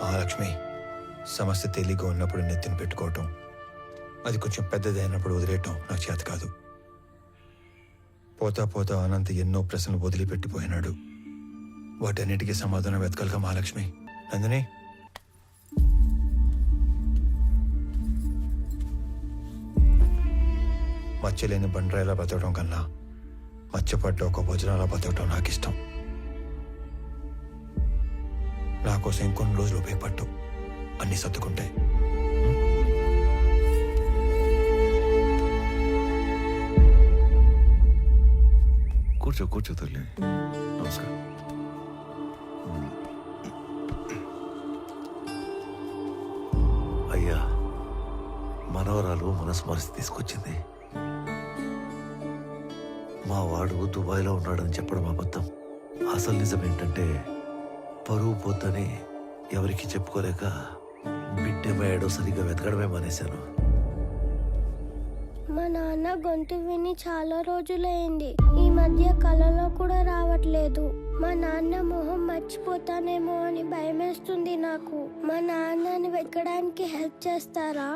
Speaker 4: మహాలక్ష్మి, సమస్య తేలిగ్గా ఉన్నప్పుడు నెత్తిన పెట్టుకోవటం, అది కొంచెం పెద్దదైనప్పుడు వదిలేయటం నాకు చేత కాదు. పోతా పోతా అనంత ఎన్నో ప్రశ్నలు వదిలిపెట్టిపోయినాడు. వాటన్నిటికీ సమాధానం వెతకాలిగా మహాలక్ష్మి. నందిని, మచ్చలేని బండరాయిలా బతకడం కన్నా మచ్చపడ్డ ఒక భోజనాలా బతకడం నాకు ఇష్టం. నా కోసం ఇంకొన్ని రోజులు ఉపయోగపట్టు, అన్ని సర్దుకుంటాయి.
Speaker 12: కూర్చో కూర్చో తల్లి. నమస్కారం.
Speaker 18: అయ్యా, మనవరాలు మనస్మరిసి తీసుకొచ్చింది. మా వాడు దుబాయ్లో ఉన్నాడని చెప్పడం అబద్ధం. అసలు నిజం ఏంటంటే పరువు పోతని ఎవరికి చెప్పుకోలేక బిడ్డేమయ్యాడో సరిగ్గా వెతకడమే మానేశాను.
Speaker 15: మా నాన్న గొంతు విని చాలా రోజులైంది. ఈ మధ్య కలలో కూడా రావట్లేదు. మా నాన్న మొహం మర్చిపోతానేమో అని భయమేస్తుంది నాకు. మా నాన్నని వెతకడానికి హెల్ప్ చేస్తారా?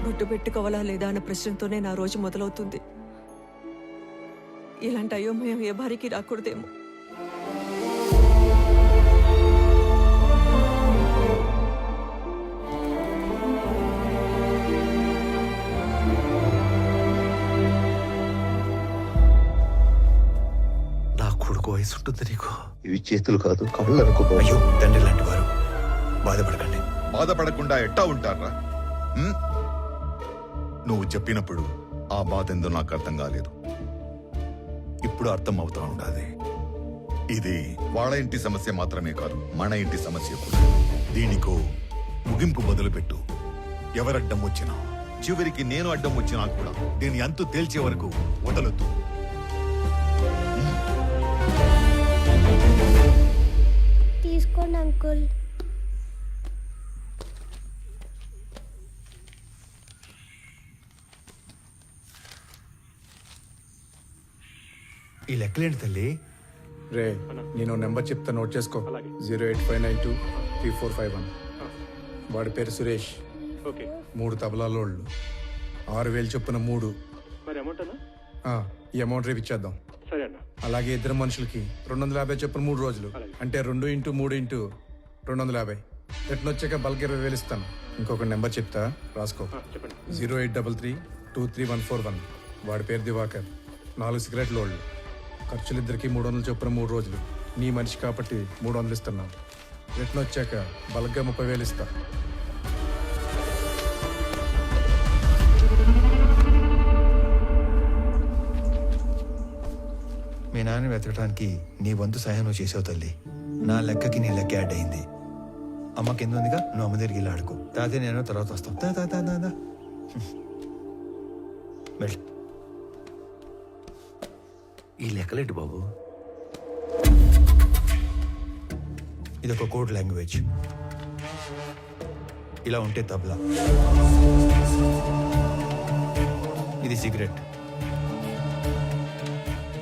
Speaker 19: బొట్టు పెట్టుకోవాలా లేదా అన్న ప్రశ్నతోనే నా రోజు మొదలవుతుంది. ఇలాంటి అయోమయం ఏ భార్యకి రాకూడదేమో.
Speaker 18: నా కొడుకు వయసు ఉంటుంది నీకు. ఇవి చేతులు కాదు, కళ్ళు అనుకో.
Speaker 4: అయ్యో, తండ్రి లాంటి వారు, బాధపడకండి.
Speaker 12: బాధపడకుండా ఎట్టా ఉంటారా? నువ్వు చెప్పినప్పుడు ఆ బాధ ఎందో నాకు అర్థం కాలేదు. ఇప్పుడు అర్థం అవుతా ఉండాలి. ఇది వాళ్ళ ఇంటి సమస్య మాత్రమే కాదు, మన ఇంటి సమస్య కూడా. దీనికో ముగింపు మొదలుపెట్టు. ఎవరడ్డం వచ్చినా, చివరికి నేను అడ్డం వచ్చినా కూడా దీని అంతు తేల్చే వరకు వదలొద్దు.
Speaker 15: తీసుకోండి అంకుల్.
Speaker 4: ఈ లెక్కలేంటి తల్లి?
Speaker 8: రే నేను నెంబర్ చెప్తా, నోట్ చేసుకో. 085923451. వాడి పేరు సురేష్. 3 తబలాలోళ్ళు, 6000 చొప్పున 3. ఈ అమౌంట్ రేపు ఇచ్చేద్దాం. అలాగే ఇద్దరు మనుషులకి 250 చొప్పున 3 రోజులు, అంటే 2 × 3 × 250. రిటర్న్ వచ్చాక బల్క్ 20,000 ఇస్తాను. ఇంకొక నెంబర్ చెప్తా, రాసుకో. 083323141. వాడి పేరు దివాకర్. 4 సిగరెట్ లోళ్ళు. ఖర్చులు ఇద్దరికి 300 చొప్పున 3 రోజులు. నీ మనిషి కాబట్టి 300 ఇస్తున్నాను. రిటర్న్ వచ్చాక బల్క్గా 30,000 ఇస్తా.
Speaker 4: మీ నాన్న వెతకడానికి నీ వంతు సహాయం నువ్వు చేసావు తల్లి. నా లెక్కకి నీ లెక్క యాడ్ అయింది. అమ్మ కింద ఉందిగా, నువ్వు అమ్మ దగ్గరికి వెళ్ళి ఆడుకో. తాతయ్య నేను తర్వాత వస్తాం. వెళ్ళు.
Speaker 18: ఈ లెక్కలేంటి బాబు?
Speaker 4: ఇదొక కోడ్ లాంగ్వేజ్. ఇలా ఉంటే తబలా, ఇది సిగరెట్,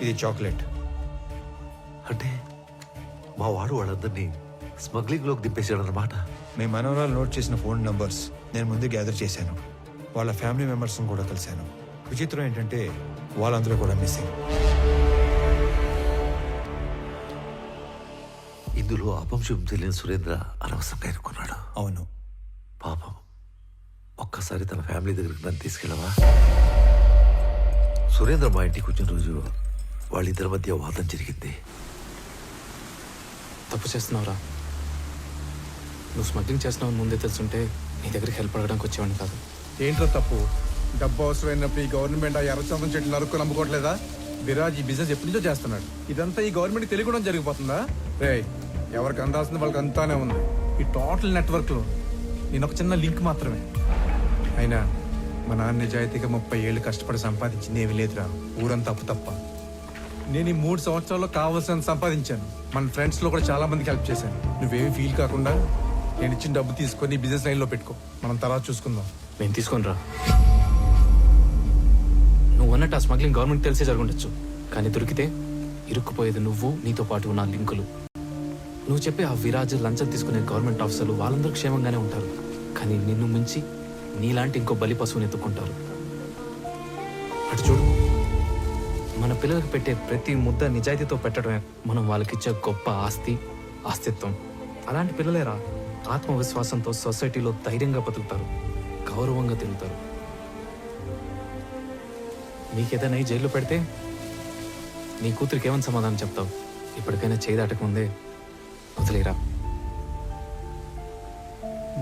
Speaker 4: ఇది చాక్లెట్.
Speaker 18: అంటే మా వాడు వాళ్ళందరినీ స్మగ్లింగ్ లోకి దింపేశాడన్నమాట.
Speaker 4: మీ మనవరాలు నోట్ చేసిన ఫోన్ నంబర్స్ నేను ముందు గ్యాదర్ చేశాను. వాళ్ళ ఫ్యామిలీ మెంబర్స్ కూడా కలిశాను. విచిత్రం ఏంటంటే వాళ్ళందరూ కూడా మిస్సింగ్.
Speaker 18: ఇందులో అపంశం తెలియని సురేంద్ర అనవసరంగా ఎన్నుకున్నాడు.
Speaker 4: అవును.
Speaker 18: పాపం, ఒక్కసారి తన ఫ్యామిలీ దగ్గరికి నన్ను తీసుకెళ్ళవా? సురేంద్ర మా ఇంటికి వచ్చిన రోజు వాళ్ళిద్దరి మధ్య వాదం జరిగింది.
Speaker 14: తప్పు చేస్తున్నావురా. నువ్వు స్మగ్లింగ్ చేస్తున్నావు ముందే తెలుసుంటే నీ దగ్గరికి హెల్ప్ అడగడానికి వచ్చేవాడిని కాదు.
Speaker 8: ఏంట్రా తప్పు? డబ్బు అవసరమైనప్పుడు ఈ గవర్నమెంట్ ఆ ఎర్రచందం చెట్లు నరుక్కు నమ్ముకోవట్లేదా? విరాజ్ ఈ బిజినెస్ ఎప్పటి నుంచో చేస్తున్నాడు. ఇదంతా ఈ గవర్నమెంట్ తెలియకుండా జరిగిపోతుందా? రే, ఎవరికి అందాల్సింది వాళ్ళకి అంతానే ఉంది. ఈ టోటల్ నెట్వర్క్లో నేను ఒక చిన్న లింక్ మాత్రమే. అయినా మా నాన్న నిజాయితీగా 30 ఏళ్ళు కష్టపడి సంపాదించింది ఏమీ లేదురా. ఊరంతా అప్పు తప్ప. నేను ఈ 3 సంవత్సరాల్లో కావాల్సినంత సంపాదించాను. మన ఫ్రెండ్స్లో కూడా చాలా మందికి హెల్ప్ చేశాను. నువ్వేమీ ఫీల్ కాకుండా నేను ఇచ్చిన డబ్బు తీసుకొని బిజినెస్ లైన్లో పెట్టుకో. మనం తర్వాత చూసుకుందాం.
Speaker 14: నేను తీసుకొని రా. నువ్వు అన్నట్టు ఆ స్మగ్లింగ్ గవర్నమెంట్ తెలిసే జరుగుండొచ్చు, కానీ దొరికితే ఇరుక్కుపోయేది నువ్వు, నీతో పాటు ఉన్న లింకులు. నువ్వు చెప్పే ఆ విరాజ్ లంచం తీసుకునే గవర్నమెంట్ ఆఫీసర్లు వాళ్ళందరూ క్షేమంగానే ఉంటారు, కానీ నిన్ను మించి నీలాంటి ఇంకో బలి పశువుని ఎత్తుకుంటారు. అటు చూడు, మన పిల్లలకు పెట్టే ప్రతి ముద్ద నిజాయితీతో పెట్టడమే మనం వాళ్ళకిచ్చే గొప్ప ఆస్తిత్వం. అలాంటి పిల్లలేరా ఆత్మవిశ్వాసంతో సొసైటీలో ధైర్యంగా బతుకుతారు, గౌరవంగా తిరుగుతారు. నీకేదైనా ఈ జైల్లో పెడితే నీ కూతురికి ఏమని సమాధానం చెప్తావు? ఇప్పటికైనా చేయి దాటకముందే వదిలేరా.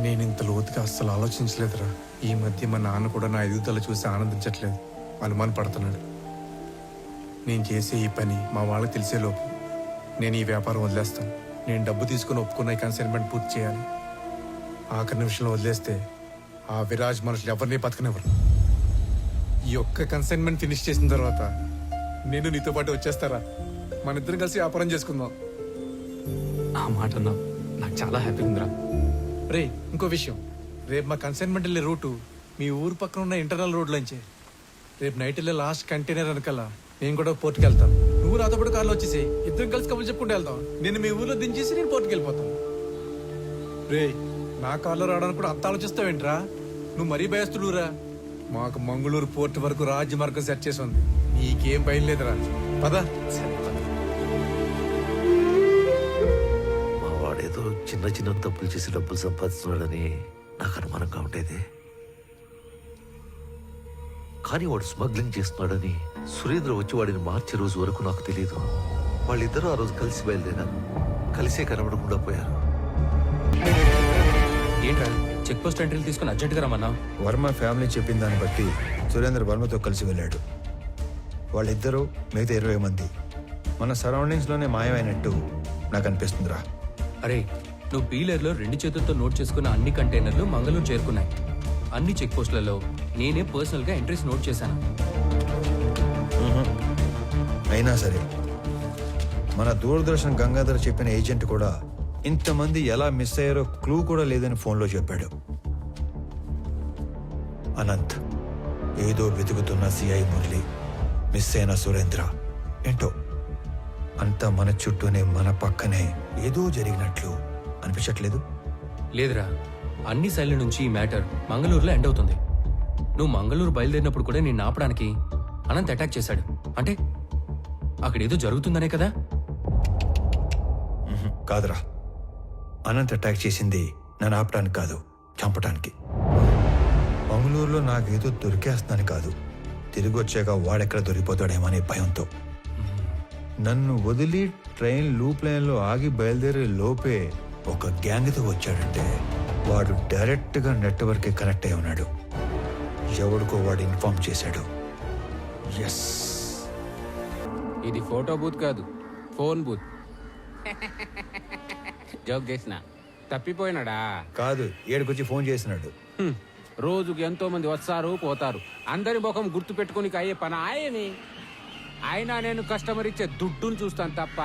Speaker 8: నేను ఇంత లోతుగా అస్సలు ఆలోచించలేదురా. ఈ మధ్య మా నాన్న కూడా నా ఎదుగుదల చూసి ఆనందించట్లేదు, అనుమాన పడుతున్నాడు. నేను చేసే ఈ పని మా వాళ్ళకి తెలిసేలోపు నేను ఈ వ్యాపారం వదిలేస్తాను. నేను డబ్బు తీసుకుని ఒప్పుకున్న ఈ కన్సైన్మెంట్ పూర్తి చేయాలి. ఆఖరి నిమిషంలో వదిలేస్తే ఆ విరాజ్ మనుషులు ఎవరిని బతకనివ్వరు. ఈ ఒక్క కన్సైన్మెంట్ ఫినిష్ చేసిన తర్వాత నేను నీతో పాటు వచ్చేస్తారా? మన ఇద్దరం కలిసి వ్యాపారం చేసుకుందాం.
Speaker 14: ఆ మాట నాకు చాలా హ్యాపీగా ఉందిరా.
Speaker 8: రే, ఇంకో విషయం, రేపు మా కన్సైన్మెంట్ వెళ్ళే రూటు మీ ఊరు పక్కన ఉన్న ఇంటర్నల్ రోడ్లోంచే. రేపు నైట్ వెళ్ళే లాస్ట్ కంటైనర్ వెనకాల నేను కూడా పోర్టుకి వెళ్తాను. నువ్వు నాతో పాటు కార్లో వచ్చేసి ఇద్దరం కలిసి కబుర్లు చెప్పుకుంటూ వెళ్తాం. నేను మీ ఊర్లో దించేసి నేను పోర్టుకి వెళ్ళిపోతాను. రే, నా కార్లో రావడానికి కూడా అంత ఆలోచిస్తావేంట్రా? నువ్వు మరీ భయస్తుడురా. మాకు మంగళూరు పోర్టు వరకు రాజ్య మార్గం సెట్ చేసి ఉంది. నీకేం భయం లేదురా. పదా.
Speaker 18: మా వాడేదో చిన్న చిన్న తప్పులు చేసి డబ్బులు సంపాదిస్తున్నాడని నాకు అనుమానంగా ఉండేది. కానీ వాడు స్మగ్లింగ్ చేస్తున్నాడని సురేంద్ర వచ్చి వాడిని మార్చే రోజు వరకు నాకు తెలియదు. వాళ్ళిద్దరూ ఆ రోజు కలిసి బయలుదేరారు, కలిసే కనబడకుండా పోయారు.
Speaker 14: ఏంట్రా చెక్ పోస్ట్ ఎంట్రీలు తీసుకుని అర్జెంట్గా రమ్మన్నా?
Speaker 4: వర్మ ఫ్యామిలీ చెప్పిన దాన్ని బట్టి సురేంద్ర వర్మతో కలిసి వెళ్ళాడు. వాళ్ళిద్దరూ మిగతా 20 మంది మన సరౌండింగ్స్లోనే మాయమైనట్టు నాకు అనిపిస్తుందిరా.
Speaker 14: అరే, నువ్వు పీలర్లో 2 చేతులతో నోట్ చేసుకున్న అన్ని కంటైనర్లు మంగళూరు చేరుకున్నాయి. అన్ని చెక్ పోస్టులలో నేనే పర్సనల్గా ఎంట్రీస్ నోట్ చేశాను.
Speaker 4: అయినా సరే మన దూరదర్శన్ గంగాధర్ చెప్పిన ఏజెంట్ కూడా ఇంతమంది ఎలా మిస్ అయ్యారో క్లూ కూడా లేదని ఫోన్లో చెప్పాడు. అనంత్, ఏదో వెతుకుతున్న సిఐ మురళి, మిస్ అయిన సురేంద్ర, ఏంటో అంతా మన చుట్టూనే మన పక్కనే ఏదో జరిగినట్లు అనిపించట్లేదు?
Speaker 14: లేదురా, అన్ని సైడ్ల నుంచి ఈ మ్యాటర్ మంగళూరులో ఎండ్ అవుతుంది. నువ్వు మంగళూరు బయలుదేరినప్పుడు కూడా నేను ఆపడానికి అనంత్ అటాక్ చేశాడు. అంటే అక్కడ ఏదో జరుగుతుందనే కదా?
Speaker 4: కాదురా, అనంత్ అటాక్ చేసింది నన్ను ఆపడానికి కాదు, చంపడానికి. మంగళూరులో నాకేదో దొరికేస్తుందని కాదు, తిరిగి వచ్చాక వాడెక్కడ దొరికిపోతాడేమో అనే భయంతో. నన్ను వదిలి ట్రైన్ లూప్ లైన్లో ఆగి బయలుదేరే లోపే ఒక గ్యాంగ్తో వచ్చాడంటే వాడు డైరెక్ట్గా నెట్వర్క్కి కనెక్ట్ అయి ఉన్నాడు. ఎవడికో వాడు ఇన్ఫార్మ్ చేశాడు. ఎస్,
Speaker 20: ఇది ఫోటో బూత్ కాదు, ఫోన్ బూత్. జోక్ చేసిన తప్పిపోయినాడా?
Speaker 4: కాదు, ఏడుకొచ్చి ఫోన్ చేసినాడు.
Speaker 20: రోజుకి ఎంతో మంది వస్తారు పోతారు, అందరి ముఖం గుర్తు పెట్టుకుని అయ్యే పని ఆయని. అయినా నేను కస్టమర్ ఇచ్చే దుడ్డును చూస్తాను తప్ప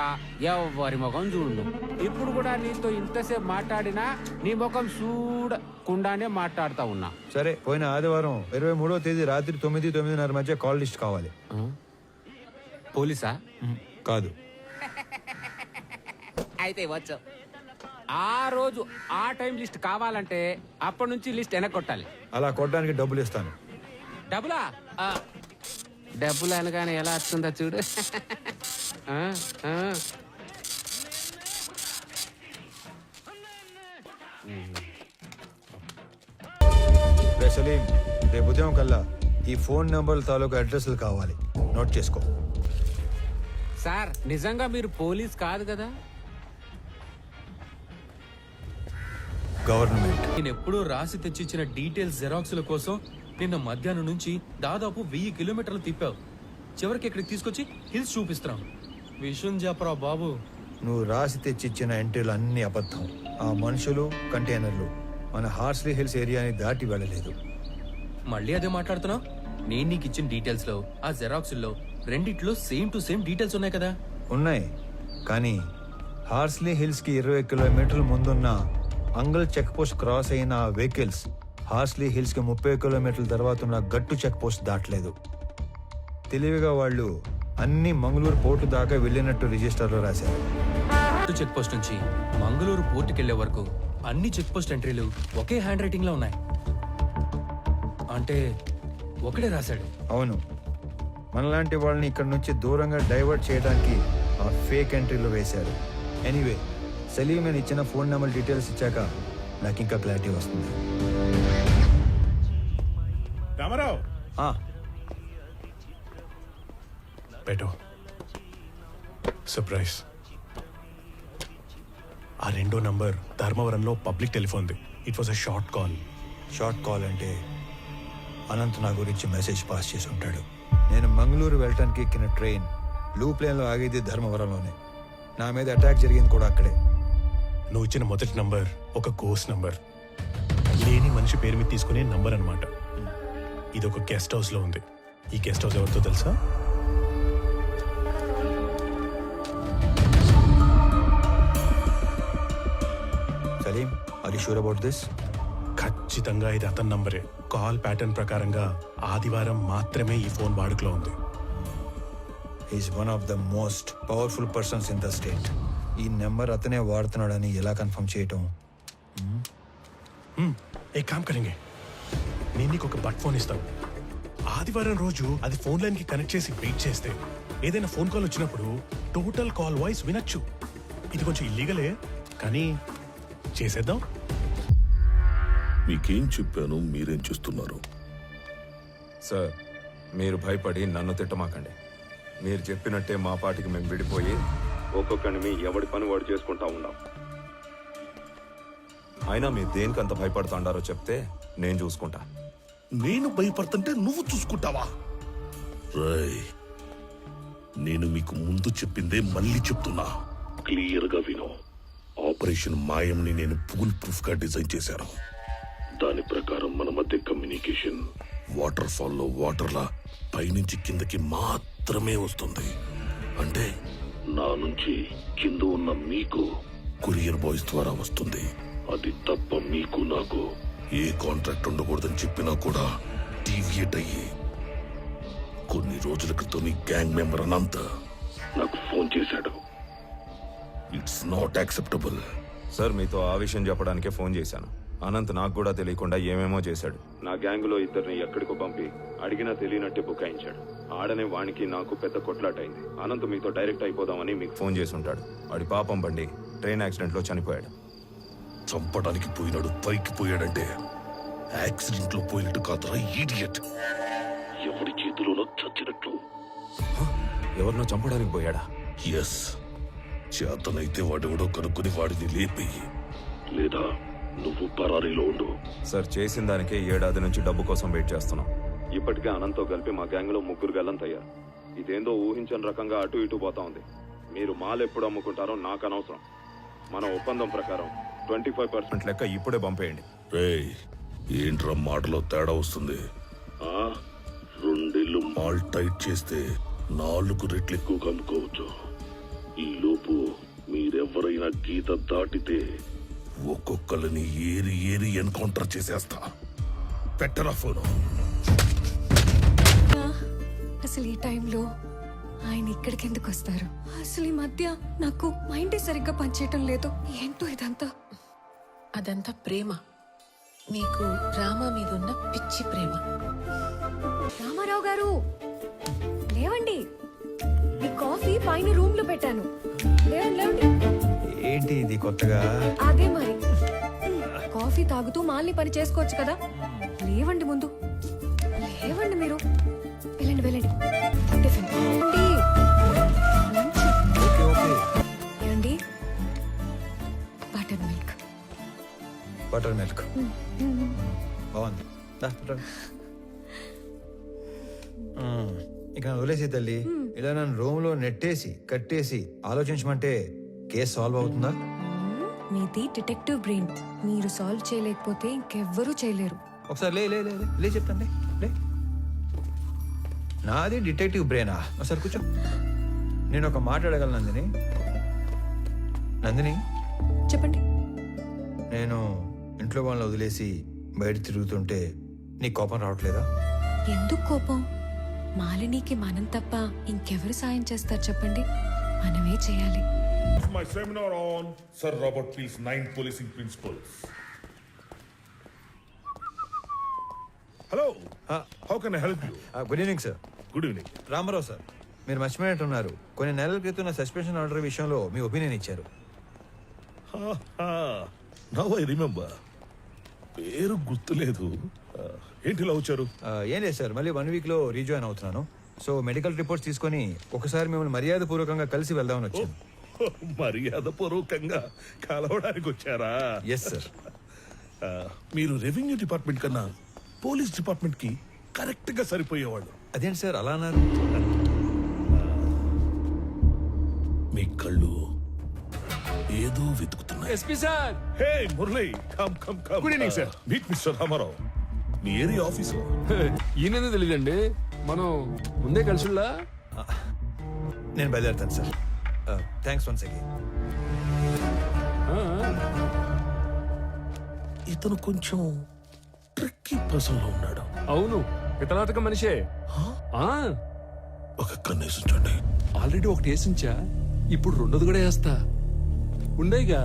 Speaker 20: ఎవరి ముఖం చూడు. ఇప్పుడు కూడా నీతో ఇంతసేపు మాట్లాడినా నీ ముఖం చూడకుండానే మాట్లాడుతా ఉన్నా.
Speaker 4: సరే, పోయిన ఆదివారం 23వ తేదీ రాత్రి 9-9:30 మధ్య కాల్ లిస్ట్ కావాలి.
Speaker 20: పోలీసా?
Speaker 4: కాదు.
Speaker 20: అయితే వచ్చు. ఆ రోజు ఆ టైం లిస్ట్ కావాలంటే అప్పటి నుంచి లిస్ట్ వెనక్కొట్టాలి.
Speaker 4: అలా కొట్టడానికి డబ్బులు ఇస్తాను.
Speaker 20: డబ్బులా? డబ్బులు అనగానే ఎలా వస్తుందో చూడు.
Speaker 4: రే సలీం, రేపు ఉదయం కల్లా ఈ ఫోన్ నంబర్ తాలూకు అడ్రస్లు కావాలి, నోట్ చేసుకో.
Speaker 20: సార్, నిజంగా మీరు పోలీస్ కాదు కదా?
Speaker 4: గవర్నమెంట్.
Speaker 14: నేను ఎప్పుడూ రాసి తెచ్చిచ్చిన డీటెయిల్స్ జెరాక్స్ల కోసం నిన్న మధ్యాహ్నం నుంచి దాదాపు 1000 కిలోమీటర్లు తిప్పావు. చివరికి ఇక్కడికి తీసుకొచ్చి హిల్స్ చూపిస్తున్నాం. విషయం చెప్పరా బాబు.
Speaker 4: నువ్వు రాసి తెచ్చిచ్చిన ఎంట్రీలు అన్ని అబద్ధం. ఆ మనుషులు, కంటైనర్లు మన హార్స్లీ హిల్స్ ఏరియాని దాటి వెళ్ళలేదు.
Speaker 14: మళ్ళీ అదే మాట్లాడుతున్నావు? నేను నీకు ఇచ్చిన డీటెయిల్స్ లో ఆ జెరాక్స్ లో రెండిట్లో సేమ్ టు సేమ్ డీటెయిల్స్ ఉన్నాయి కదా?
Speaker 4: ఉన్నాయి, కానీ హార్స్లీ హిల్స్ కి 20 కిలోమీటర్ల ముందున్న అంగల్ చెక్ పోస్ట్ క్రాస్ అయిన ఆ వెహికల్స్ హార్స్లీ హిల్స్ కి 30 కిలోమీటర్ల తర్వాత ఉన్న గట్టు చెక్ పోస్ట్ దాటలేదు. తెలివిగా వాళ్ళు అన్ని మంగళూరు పోర్టు దాకా వెళ్ళినట్టు రిజిస్టర్లో రాశారు.
Speaker 14: చెక్ పోస్ట్ నుంచి మంగళూరు పోర్టుకి వెళ్లే వరకు అన్ని చెక్ పోస్ట్ ఎంట్రీలు ఒకే హ్యాండ్ రైటింగ్ లో ఉన్నాయి. అంటే ఒకడే రాశాడు.
Speaker 4: అవును, మనలాంటి వాళ్ళని ఇక్కడ నుంచి దూరంగా డైవర్ట్ చేయడానికి ఆ ఫేక్ ఎంట్రీలో వేశారు. ఎనీవే, సలీం నేను ఇచ్చిన ఫోన్ నెంబర్ డీటెయిల్స్ ఇచ్చాక నాకు ఇంకా క్లారిటీ వస్తుంది.
Speaker 1: రామారావు,
Speaker 21: పెట్టు. సర్ప్రైజ్. ఆ రెండో నంబర్ ధర్మవరంలో పబ్లిక్ టెలిఫోన్ది. It was a short call.
Speaker 4: Short call అంటే అనంత్ నా గురించి మెసేజ్ పాస్ చేసి ఉంటాడు. నేను మంగళూరు వెళ్ళటానికి ఎక్కిన ట్రైన్ లూప్ లైన్లో ఆగేది ధర్మవరంలోనే. నా మీద అటాక్ జరిగింది కూడా అక్కడే.
Speaker 21: నువ్వు ఇచ్చిన మొదటి నంబర్ ఒక గోస్ట్ నంబర్, లేని మనిషి పేరు మీద తీసుకునే నంబర్ అన్నమాట. ఇది ఒక గెస్ట్ హౌస్ లో ఉంది. ఈ గెస్ట్ హౌస్ ఎవరితో తెలుసా?
Speaker 4: Salim, are you sure about this?
Speaker 21: ఖచ్చితంగా ఇది అతని నంబరే. కాల్ ప్యాటర్న్ ప్రకారంగా ఆదివారం మాత్రమే ఈ ఫోన్ వాడుకలో ఉంది.
Speaker 4: Is one of the most powerful persons in the state. ఈ నెంబర్ అతనే వాడుతున్నాడని ఎలా కన్ఫర్మ్ చేయటం?
Speaker 21: ఏ కామ్ కరెంగే, నేను నీకు ఒక బట్ ఫోన్ ఇస్తాను. ఆదివారం రోజు అది ఫోన్ లైన్ కి కనెక్ట్ చేసి వెయిట్ చేస్తే ఏదైనా ఫోన్ కాల్ వచ్చినప్పుడు టోటల్ కాల్ వాయిస్ వినొచ్చు. ఇది కొంచెం ఇల్లీగలే, కానీ చేసేద్దాం.
Speaker 22: మీకేం చెప్పాను, మీరేం చేస్తున్నారు?
Speaker 23: సార్, మీరు భయపడి నన్ను తిట్టమాకండి. మీరు చెప్పినట్టే మా పాటికి మేము విడిపోయి ఒక్కొక్కడిని ఎవడి పని వాడు చేసుకుంటా ఉన్నాం. అయినా మీరు దేనికంత భయపడుతుండారో చెప్తే నేను చూసుకుంటా.
Speaker 22: నేను భయపడుతుంటే నువ్వు చూసుకుంటావా? రాయ్, నేను మీకు ముందు చెప్పిందే మళ్ళీ చెప్తున్నా, క్లియర్ గా విను. ఆపరేషన్ మాయంని నేను ఫుల్ ప్రూఫ్ గా డిజైన్ చేశాను. దాని ప్రకారం మన మధ్య కమ్యూనికేషన్ వాటర్ ఫాల్ లో వాటర్లా పైనుంచి కిందకి మాత్రమే వస్తుంది. అంటే నా నుంచి కింద ఉన్న మీకు కొరియర్ బాయ్స్ ద్వారా వస్తుంది. అది తప్ప మీకు నాకు ఏ కాంట్రాక్ట్ ఉండకూడదని చెప్పినా కూడా డీవియేట్ అయ్యి కొన్ని రోజుల క్రితం నీ గ్యాంగ్ మెంబర్ అనంత నాకు ఫోన్ చేశాడు. It's not acceptable.
Speaker 23: సార్ మీతో ఆ విషయం చెప్పడానికే ఫోన్ చేశాను. అనంత్ నాకు కూడా తెలియకుండా ఏమేమో చేశాడు. నా గ్యాంగ్ లో ఇద్దరిని ఎక్కడికో పంపి అడిగినా తెలియనట్టే బుకాయించాడు. ఆడనే వానికి నాకు పెద్ద కొట్లాట అయింది. అనంత్ మీతో డైరెక్ట్ అయిపోదామని మీకు ఫోన్ చేసి ఉంటాడు. వాడి పాపం బండి ట్రైన్ యాక్సిడెంట్ లో చనిపోయాడు.
Speaker 22: చంపడానికి పోయినాడు పైకి పోయాడంటే యాక్సిడెంట్ లో పోయినట్టు కాదురా ఈడియట్. ఎవరి చేతిలోనో చచ్చినట్లు.
Speaker 23: ఎవరినో చంపడానికి పోయాడా?
Speaker 22: ఎస్. చేతనైతే వాడెవడో కనుక్కుని వాడిని లేపేయి, లేదా నువ్వు పరారీలో ఉండు.
Speaker 23: సార్ చేసిన దానికే 7 ఏళ్ల నుంచి డబ్బు కోసం వెయిట్ చేస్తున్నాం. ఇప్పటికే అనంత్తో కలిపి మా గ్యాంగ్ లో 3 గల్లంతయ్యారు. ఇదేందో ఊహించని రకంగా అటు ఇటు పోతా ఉంది. మీరు మాల్ ఎప్పుడు అమ్ముకుంటారో నాకు అనవసరం. మన ఒప్పందం ప్రకారం 25% లెక్క ఇప్పుడే పంపేయండి.
Speaker 22: రేయ్, ఏంట్రా మాటలో తేడా వస్తుంది? 2 ఏళ్ళు మాల్ టైట్ చేస్తే 4 రెట్లు ఎక్కువగా అమ్ముకోవచ్చు. ఈ లోపు మీరెవరైనా గీత దాటితే ఒక్కొక్కరిని ఏరి ఏరి ఎన్కౌంటర్ చేసేస్తా. పెట్టరా ఫోను.
Speaker 11: అసలు ఈ టైంలో ఆయన ఇక్కడికి ఎందుకు వస్తారు? అసలు ఈ మధ్య నాకు మైండ్ సరిగ్గా పనిచేయటం లేదు. ఏంటో ఇదంతా.
Speaker 6: అదంతా ప్రేమ. మీకు రామా మీద ఉన్న పిచ్చి ప్రేమ.
Speaker 11: రామారావు గారు లేవండి. మీ కాఫీ పైన రూమ్ లో పెట్టాను. లేవండి లేవండి.
Speaker 4: ఏంటి ఇది కొత్తగా?
Speaker 11: అదే మరి. కాఫీ తాగుతూ మాల్ని పని చేసుకోవచ్చు కదా. లేవండి ముందు. లేవండి మీరు. వెళ్ళండి వెళ్ళండి. టిఫిన్ ఏమండి? Butter milk.
Speaker 4: బటర్ మిల్క్ బాగుంది. ఇక వదిలేసి తల్లి, ఇలా నన్ను రూమ్ లో నెట్టేసి కట్టేసి ఆలోచించమంటే కేసు సాల్వ్ అవుతుందా?
Speaker 11: మీది డిటెక్టివ్ బ్రెయిన్. మీరు సాల్వ్ చేయలేకపోతే ఇంకెవ్వరూ చేయలేరు.
Speaker 4: ఒకసారి లే లే లే లే, లే చెప్తాను లే లే. నాది డిటెక్టివ్ బ్రెయినా? ఒకసారి కూర్చో. నేను ఒక మాట అడగలను నందిని. నందిని
Speaker 11: చెప్పండి.
Speaker 4: నేను ఇంట్లో వాళ్ళని వదిలేసి బయట తిరుగుతుంటే నీ కోపం రావట్లేదా?
Speaker 11: ఎందుకు కోపం? మాలినికి మనం తప్ప ఇంకెవరు సాయం చేస్తారు చెప్పండి? మనమే చేయాలి.
Speaker 22: My seminar on Sir Robert Peel's 9 policing principles. Hello. How can I help you?
Speaker 4: Good evening sir.
Speaker 22: Good evening.
Speaker 4: Ramarao sir, మీరు మర్చిపోయినట్టున్నారు. కొన్ని నెలల క్రితం నా సస్పెన్షన్ ఆర్డర్ విషయంలో మీ ఒపీనియన్ ఇచ్చారు.
Speaker 22: Now I remember. పేరు గుర్తులేదు. ఏంటి ఇలా వచ్చారు?
Speaker 4: ఏం లేదు సార్, మళ్ళీ 1 వీక్ లో రీజాయిన్ అవుతున్నాను. సో మెడికల్ రిపోర్ట్స్ తీసుకొని ఒకసారి మిమ్మల్ని మర్యాదపూర్వకంగా కలిసి వెళ్దామని వచ్చాను.
Speaker 22: మర్యాద పూర్వకంగా కలవడానికి వచ్చారా?
Speaker 4: Yes sir.
Speaker 22: మీరు రెవెన్యూ డిపార్ట్మెంట్ కన్నా పోలీస్ డిపార్ట్మెంట్ కి కరెక్ట్ గా సరిపోయేవాళ్ళు.
Speaker 4: అదేంటి సార్ అలా అన్నారు?
Speaker 22: మీ కళ్ళు ఏదో వెతుకుతున్నాయి.
Speaker 13: SP sir.
Speaker 22: Hey Murali, come come come.
Speaker 13: Good evening sir.
Speaker 22: Meet mister Ramarao. మీ ఏరియా ఆఫీసర్.
Speaker 13: ఈయన తెలియదండి, మనం ముందే కలిసిలా.
Speaker 4: నేను బయలుదేరుతాను సార్. Thanks once again.
Speaker 22: ఇతను కొంచెం ట్రిక్కీ పర్సన్ లో ఉన్నాడు.
Speaker 13: అవును, పితలాటక మనిషే.
Speaker 22: ఒక కన్నేసి ఉంచండి.
Speaker 13: ఆల్రెడీ ఒకటి వేసించా, ఇప్పుడు 2ది కూడా వేస్తా. ఉండేగా.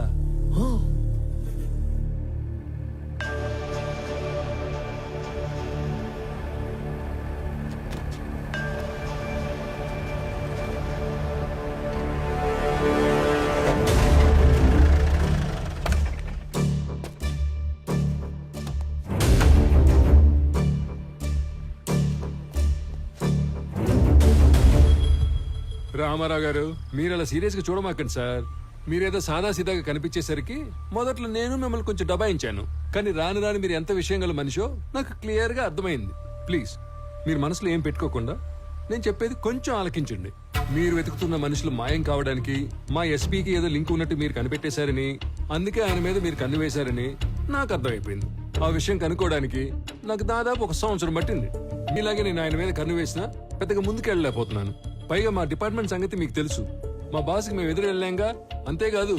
Speaker 13: రామారావు గారు, మీరు అలా సీరియస్ గా చూడమాకండి సార్. మీరేదో సాదాసీదాగా కనిపించేసరికి మొదట్లో నేను మిమ్మల్ని కొంచెం దబాయించాను. కానీ రాను రాను మీరు ఎంత విషయం గల మనిషో నాకు క్లియర్ గా అర్థమైంది. ప్లీజ్ మీరు మనసులో ఏం పెట్టుకోకుండా నేను చెప్పేది కొంచెం ఆలకించండి. మీరు వెతుకుతున్న మనుషులు మాయం కావడానికి మా ఎస్పీకి ఏదో లింక్ ఉన్నట్టు మీరు కనిపెట్టేశారని, అందుకే ఆయన మీద మీరు కన్ను వేశారని నాకు అర్థమైపోయింది. ఆ విషయం కనుక్కోవడానికి నాకు దాదాపు 1 సంవత్సరం పట్టింది. ఇలాగే నేను ఆయన మీద కన్ను వేసినా పెద్దగా ముందుకెళ్ళలేకపోతున్నాను. పైగా మా డిపార్ట్మెంట్ సంగతి మీకు తెలుసు. మా బాస్కి మేము ఎదురు వెళ్ళాంగా. అంతేకాదు,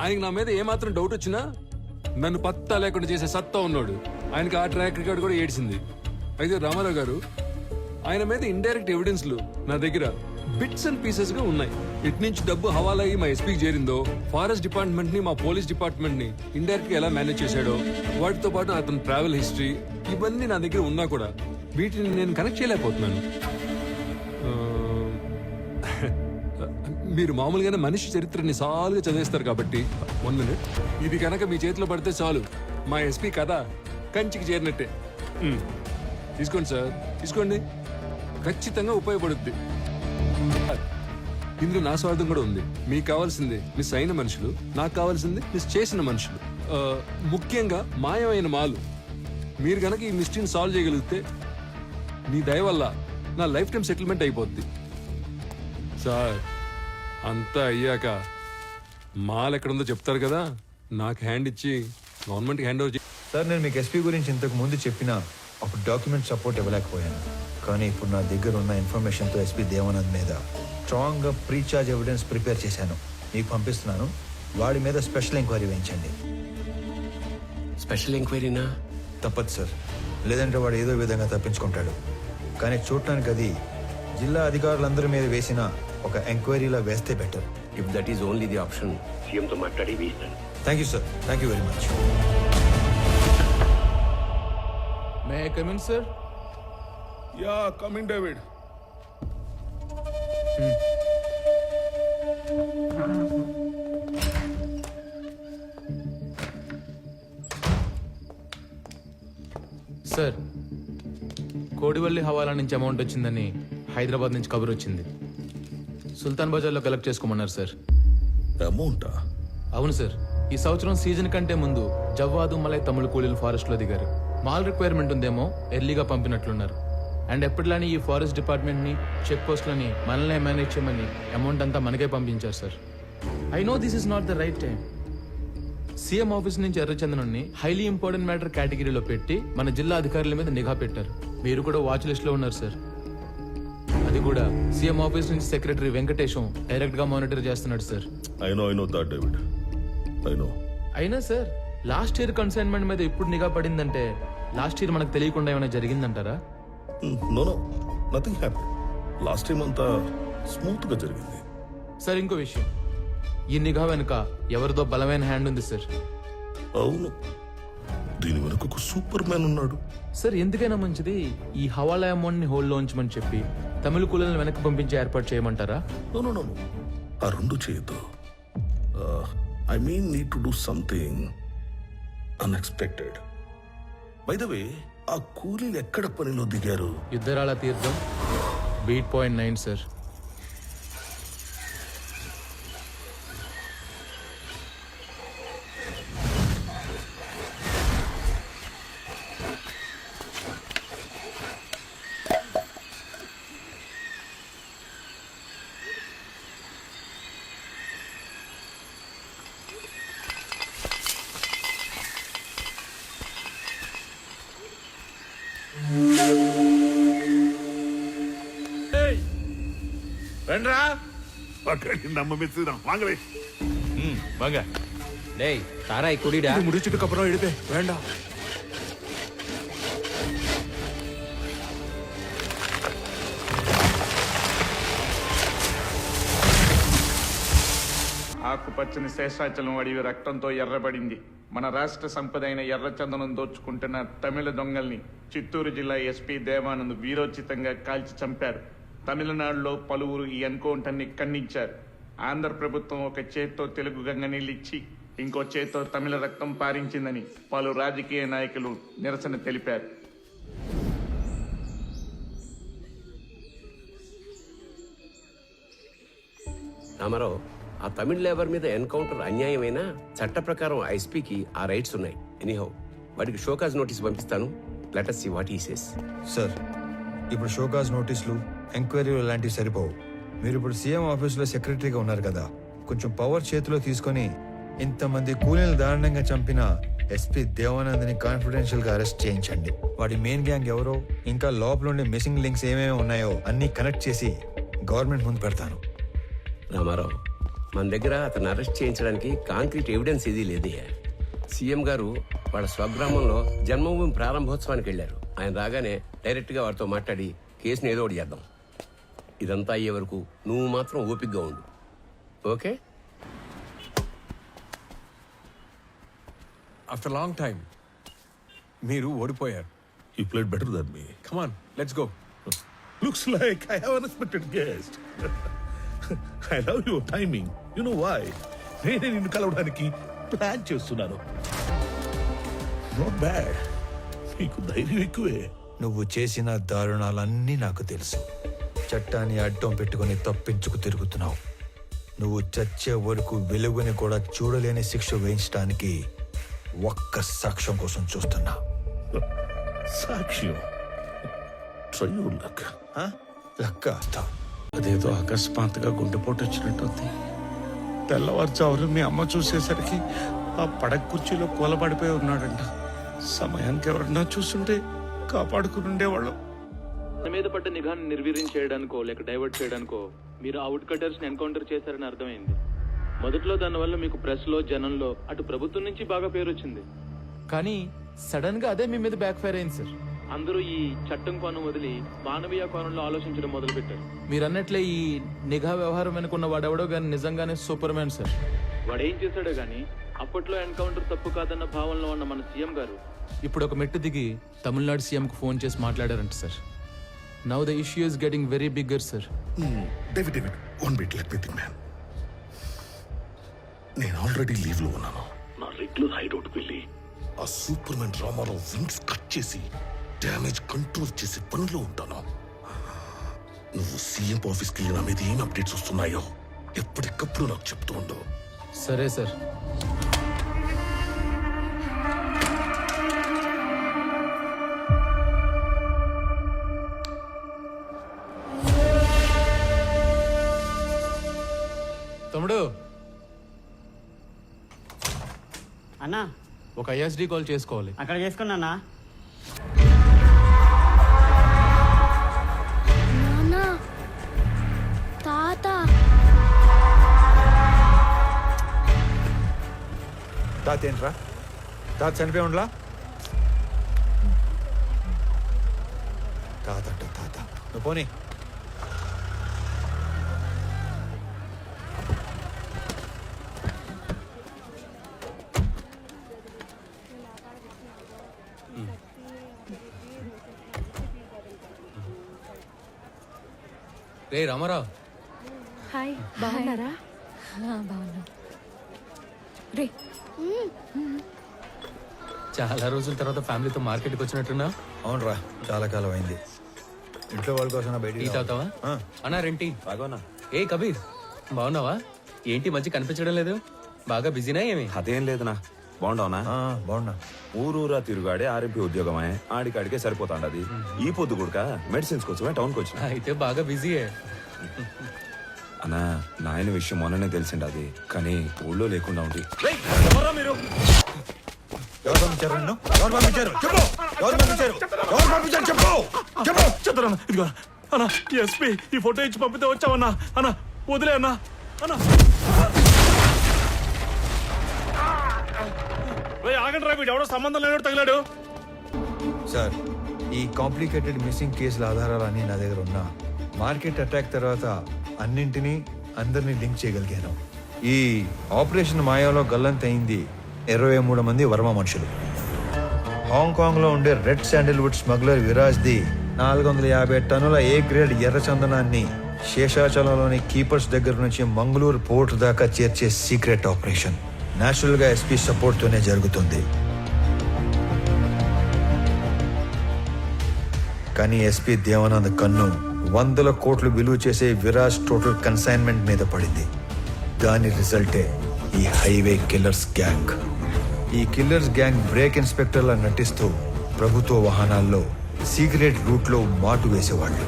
Speaker 13: ఆయనకి నా మీద ఏమాత్రం డౌట్ వచ్చినా నన్ను పత్తా లేకుండా చేసే సత్తా ఉన్నాడు. ఆయనకి ఆ ట్రాక్ రికార్డ్ కూడా ఏడ్చింది. అయితే రామారావు గారు, ఆయన మీద ఇండైరెక్ట్ ఎవిడెన్స్లు నా దగ్గర బిట్స్ అండ్ పీసెస్ గా ఉన్నాయి. ఇటు నుంచి డబ్బు హవాలా అయ్యి మా ఎస్పీకి చేరిందో, ఫారెస్ట్ డిపార్ట్మెంట్ ని మా పోలీస్ డిపార్ట్మెంట్ ని ఇండైరెక్ట్ గా ఎలా మేనేజ్ చేశాడో, వాటితో పాటు అతని ట్రావెల్ హిస్టరీ, ఇవన్నీ నా దగ్గర ఉన్నా కూడా వీటిని నేను కనెక్ట్ చేయలేకపోతున్నాను. మీరు మామూలుగానే మనిషి చరిత్రని సాలుగా చదివేస్తారు కాబట్టి 1 minute, ఇది కనుక మీ చేతిలో పడితే చాలు, మా ఎస్పీ కథ కంచికి చేరినట్టే. తీసుకోండి సార్, తీసుకోండి, ఖచ్చితంగా ఉపయోగపడుద్ది. ఇందులో నా స్వార్థం కూడా ఉంది. మీకు కావాల్సింది మిస్ అయిన మనుషులు, నాకు కావాల్సింది మిస్ చేసిన మనుషులు, ముఖ్యంగా మాయమైన మాలు. మీరు గనక ఈ మిస్టరీని సాల్వ్ చేయగలిగితే మీ దయ వల్ల నా లైఫ్ టైం సెటిల్మెంట్ అయిపోద్ది. సార్ అంతా అయ్యాక మాల్ ఎక్కడుందో చెప్తారు కదా, నాకు హ్యాండ్ ఇచ్చి గవర్నమెంట్కి హ్యాండ్ ఓవర్.
Speaker 4: సార్ నేను మీకు ఎస్పీ గురించి ఇంతకు ముందు చెప్పినా అప్పుడు డాక్యుమెంట్ సపోర్ట్ ఇవ్వలేకపోయాను. కానీ ఇప్పుడు నా దగ్గర ఉన్న ఇన్ఫర్మేషన్తో ఎస్పీ దేవానంద్ మీద స్ట్రాంగ్గా ప్రీఛార్జ్ ఎవిడెన్స్ ప్రిపేర్ చేశాను. మీకు పంపిస్తున్నాను. వాడి మీద స్పెషల్ ఎంక్వైరీ వేయించండి.
Speaker 20: స్పెషల్ ఎంక్వైరీనా?
Speaker 4: తప్పదు సార్, లేదంటే వాడు ఏదో విధంగా తప్పించుకుంటాడు. కానీ చూడటానికి అది జిల్లా అధికారులందరి మీద వేసిన ఒక ఎంక్వైరీలా వేస్తే better.
Speaker 20: If that is only the option, సీఎంతో మాట్లాడి వేస్తాను.
Speaker 4: Thank you sir, thank you very much.
Speaker 10: May I come in sir?
Speaker 22: Yeah coming David.
Speaker 10: Sir, Kodivalli హవాలా నుంచి అమౌంట్ వచ్చిందని హైదరాబాద్ నుంచి కబురు వచ్చింది. సుల్తాన్ బజార్లో కలెక్ట్ చేసుకోమన్నారు సార్.
Speaker 22: అమౌంటా?
Speaker 10: అవును సార్. ఈ సంవత్సరం సీజన్ కంటే ముందు జవ్వాదు మలై తమిళ కూలీలు ఫారెస్ట్ లో దిగారు. మాల్ రిక్వైర్మెంట్ ఉందేమో ఎర్లీగా పంపినట్లున్నారు. అండ్ ఎప్పటిలానే ఈ ఫారెస్ట్ డిపార్ట్మెంట్ ని, చెక్ పోస్ట్లని మనల్ని మేనేజ్ చేయమని అమౌంట్ అంతా మనకే పంపించారు sir. I no this is not the right time. CM office నుంచి ఎర్రచందనాన్ని హైలీ ఇంపార్టెంట్ మ్యాటర్ కేటగిరీలో పెట్టి మన జిల్లా అధికారుల మీద నిఘా పెట్టారు. మీరు కూడా వాచ్ లిస్ట్ లో ఉన్నారు సార్. అది కూడా సీఎం ఆఫీస్ నుంచి సెక్రటరీ వెంకటేశం డైరెక్ట్ గా మానిటర్ చేస్తున్నాడు sir.
Speaker 22: I know that David, I know.
Speaker 10: అయినా సార్, లాస్ట్ ఇయర్ కన్సైన్మెంట్ మీద ఇప్పుడు నిఘా పడిందంటే లాస్ట్ ఇయర్ మనకు తెలియకుండా ఏమైనా జరిగిందంటారా?
Speaker 22: No, nothing happen. Last time అంతా స్మూత్ గా జరిగింది.
Speaker 10: సార్ ఇంకో విషయం, ఈ నిఘా వెనుక ఎవరిదో బలమైన హ్యాండ్ ఉంది సార్.
Speaker 22: అవును, దీని వెనుక ఒక సూపర్ మ్యాన్ ఉన్నాడు.
Speaker 10: సార్ ఎందుకైనా మంచిది ఈ హవాలా అమౌంట్ ని హోల్డ్ లో ఉంచమని చెప్పి తమిళ కూలీలను వెనక్కి పంపించే ఏర్పాటు చేయమంటారా?
Speaker 22: నో, ఆ రెండు చేయొద్దు. I mean need to do something unexpected. By the way, ఆ కూలీలు ఎక్కడ పనిలో దిగారు?
Speaker 10: యుద్ధరాల తీర్థం బీట్ పాయింట్ 9 సార్.
Speaker 22: రండ్రా, நம்ம மிஸ் தான். வாங்களே.
Speaker 10: வாங்க. டேய், தாராய் குடிடா.
Speaker 8: இது முடிச்சிட்டு அப்புறம் எடுப்பே. வேண்டாம்.
Speaker 3: ఆకుపచ్చని శేషాచలం అడవి రక్తంతో ఎర్రబడింది. మన రాష్ట్ర సంపద అయిన ఎర్రచందనం దోచుకుంటున్న తమిళ దొంగల్ని చిత్తూరు జిల్లా ఎస్పీ దేవానంద్ వీరోచితంగా కాల్చి చంపారు. తమిళనాడులో పలువురు ఈ ఎన్కౌంటర్ని ఖండించారు. ఆంధ్ర ప్రభుత్వం ఒక చేత్తో తెలుగు గంగ నీళ్ళిచ్చి ఇంకో చేత్తో తమిళ రక్తం పారించిందని పలు రాజకీయ నాయకులు నిరసన తెలిపారు.
Speaker 20: రామారావు, ఆ తమిళ లేబర్ మీద ఎన్కౌంటర్ అన్యాయమైన చట్ట ప్రకారం ఐఎస్పీకి ఆ రైట్స్ ఉన్నాయి. ఎనీహౌ, వాడికి షోకాజ్ నోటీస్ పంపిస్తాను. Let us see what he says.
Speaker 4: Sir, ఇప్పుడు షోకాజ్ నోటీసులు, ఎంక్వైరీలు లాంటివి సరిపోవు. మీరు ఇప్పుడు సీఎం ఆఫీసులో సెక్రటరీగా ఉన్నారు కదా, కొంచెం పవర్ చేతిలో తీసుకొని ఇంతమంది కూలీలు దారుణంగా చంపిన ఎస్పీ దేవానంద్ని కాన్ఫిడెన్షియల్ గా అరెస్ట్ చేయించండి. వాడి మెయిన్ గ్యాంగ్ ఎవరో, ఇంకా లోపల ఉండే మిస్సింగ్ లింక్స్ ఏమేమి ఉన్నాయో అన్ని కనెక్ట్ చేసి గవర్నమెంట్ ముందు పెడతాను.
Speaker 20: రామారావు, మన దగ్గర అతను అరెస్ట్ చేయించడానికి కాంక్రీట్ ఎవిడెన్స్ ఏదీ లేదే. సీఎం గారు వాళ్ళ స్వగ్రామంలో జన్మభూమి ప్రారంభోత్సవానికి వెళ్లారు. ఆయన రాగానే డైరెక్ట్ గా వారితో మాట్లాడి కేసుని ఏదో ఒకటి చేద్దాం.
Speaker 2: ఇదంతా అయ్యే వరకు నువ్వు మాత్రం ఓపికగా ఉండు. ఓకే?
Speaker 17: ఆఫ్టర్ లాంగ్ టైం మీరు ఓడిపోయారు.
Speaker 21: You played better than me.
Speaker 17: Come on, let's go.
Speaker 21: Looks like I have an unexpected guest. I love your timing. You know why? నేనే నిన్ను కలవడానికి ప్లాన్ చేస్తున్నాను. Not bad. నీకు ధైర్యం ఎక్కువే.
Speaker 4: నువ్వు చేసిన దారుణాలన్నీ నాకు తెలుసు. చట్టాన్ని అడ్డం పెట్టుకుని తప్పించుకు తిరుగుతున్నావు. నువ్వు చచ్చే వరకు వెలుగుని కూడా చూడలేని శిక్ష వేయించడానికి ఒక్క సాక్ష్యం కోసం చూస్తున్నా.
Speaker 21: సాక్ష్యం? Try your luck.
Speaker 4: లక్క
Speaker 20: అదేదో అకస్మాత్తుగా గుండెపోటు వచ్చినట్టుంది. తెల్లవారుజామున మీ అమ్మ చూసేసరికి ఆ పడక కుర్చీలో కూలబడిపోయి ఉన్నాడంట. సమయానికి ఎవరన్నా చూస్తుంటే కాపాడుకుని ఉండేవాళ్ళం.
Speaker 14: తన మీద పడ్డ నిఘాను నిర్వీర్యం చేయడానికో లేక డైవర్ట్ చేయడానికో మీరు ఆ వుడ్ కటర్స్ ని ఎన్కౌంటర్ చేశారని అర్థమైంది. మొదట్లో దానివల్ల మీకు ప్రెస్ లో జనంలో అటు ప్రభుత్వం నుంచి బాగా పేరు వచ్చింది. కానీ సడన్ గా అదే మీ మీద బ్యాక్ ఫైర్ అయింది సార్. అందరూ ఈ చట్టం కోణం వదిలి మానవీయ కోణంలో ఆలోచించడం మొదలు పెట్టారు. మీరు అన్నట్లే ఈ నిఘా వ్యవహారం వెనుకున్న వాడెవడో గాని నిజంగానే సూపర్ మ్యాన్ సార్. వాడేం చేశాడో గానీ అప్పట్లో ఎన్కౌంటర్ తప్పు కాదన్న భావనలో ఉన్న మన సీఎం గారు ఇప్పుడు ఒక మెట్టు దిగి తమిళనాడు సీఎం కు ఫోన్ చేసి మాట్లాడారంట sir. Now the issue is getting very bigger sir.
Speaker 21: David, one bit, let me think, man. నేను ఆల్రెడీ లీవ్ లో ఉన్నాను. నా రెగ్యులర్ హైడౌట్ వెళ్ళి ఆ superman Ramarao wings cut చేసి డ్యామేజ్ కంట్రోల్ చేసే పనిలో ఉంటాను. నువ్వు సీఎం ఆఫీస్కి వెళ్ళి నా మీద ఏం అప్డేట్స్ వస్తున్నాయో ఎప్పటికప్పుడు నాకు చెప్తూ ఉండు.
Speaker 14: సరే సార్. తమ్ముడు
Speaker 7: అన్నా
Speaker 14: ఒక ఐఎస్డి కాల్ చేసుకోవాలి.
Speaker 7: అక్కడ చేసుకున్నా
Speaker 15: నాన్న తాత
Speaker 4: తాత ఏంట్రా? తాత చనిపోయి ఉండలా? తాత అంట తాత. నువ్వు పోనీ.
Speaker 14: రే రామారావు.
Speaker 6: హాయ్, బాగున్నారా?
Speaker 11: బాగున్నా. రే
Speaker 14: చాలా రోజుల తర్వాత ఫ్యామిలీతో మార్కెట్కి వచ్చినట్టున్నా?
Speaker 4: అవునరా, చాలా కాలం అయింది. ఇంట్లో వాళ్ళ కోసం
Speaker 14: టీ తాగుతావా? అన్నా రెంటి
Speaker 23: బాగోనా?
Speaker 14: ఏ కబీర్, బాగున్నావా? ఏంటి మధ్య కనిపించడం లేదు? బాగా బిజీనా ఏమి?
Speaker 23: అదేం లేదునా. బాగుండవునా?
Speaker 4: బాగున్నా.
Speaker 23: ఊరూరా తిరుగాడే ఆర్ఎంపీ ఉద్యోగమే. ఆడికాడికే సరిపోతాండి. అది ఈ పొద్దు కూడా మెడిసిన్స్ కోసమే టౌన్కి వచ్చిన.
Speaker 14: అయితే బాగా బిజీయే.
Speaker 23: అన్నా, నాయన విషయం మొన్ననే తెలిసిండి. అది కానీ ఊళ్ళో లేకుండా ఉంది.
Speaker 4: మీరు ఎవరు పంపించారు? నిన్ను ఎవరు పంపించారు? చెప్పు. ఎవరు పంపించారు? ఎవరు పంపించారు? చెప్పు. చెప్పు.
Speaker 21: చెప్తారన్నా. ఇదిగో అన్నా, ఎస్పీ ఈ ఫోటో ఇచ్చి పంపితే వచ్చావన్నా. అన్నా వదిలే అన్నా. అన్నా ఆగండి రా, వీడు ఎవడో సంబంధం లేనోడు తగిలాడు.
Speaker 4: సార్, ఈ కాంప్లికేటెడ్ మిస్సింగ్ కేసుల ఆధారాలన్నీ నా దగ్గర ఉన్నా. మార్కెట్ అటాక్ తర్వాత అన్నింటినీ అందరినీ లింక్ చేయగలిగాను. ఈ ఆపరేషన్ మాయాలో గల్లంతయింది 23 మంది వర్మ మనుషులు. హాంకాంగ్ లో ఉండే red Sandalwood smuggler Viraj the 450 టన్నుల ఏ గ్రేడ్ ఎర్ర చందనాన్ని శేషాచలంలోని కీపర్స్ దగ్గర నుంచి మంగళూరు పోర్ట్ దాకా చేర్చే సీక్రెట్ ఆపరేషన్ నేచురల్ గా ఎస్పీ సపోర్ట్ తోనే జరుగుతుంది. కానీ ఎస్పీ దేవానంద్ కన్ను 100 కోట్లు విలువ చేసే విరాజ్ టోటల్ కన్సైన్మెంట్ మీద పడింది. దాని రిజల్టే ఈ హైవే కిల్లర్స్ గ్యాంగ్. ఈ కిల్లర్స్ గ్యాంగ్ బ్రేక్ ఇన్స్పెక్టర్లా నటిస్తూ ప్రభుత్వ వాహనాల్లో సీక్రెట్ రూట్ లో మాటు వేసేవాళ్ళు.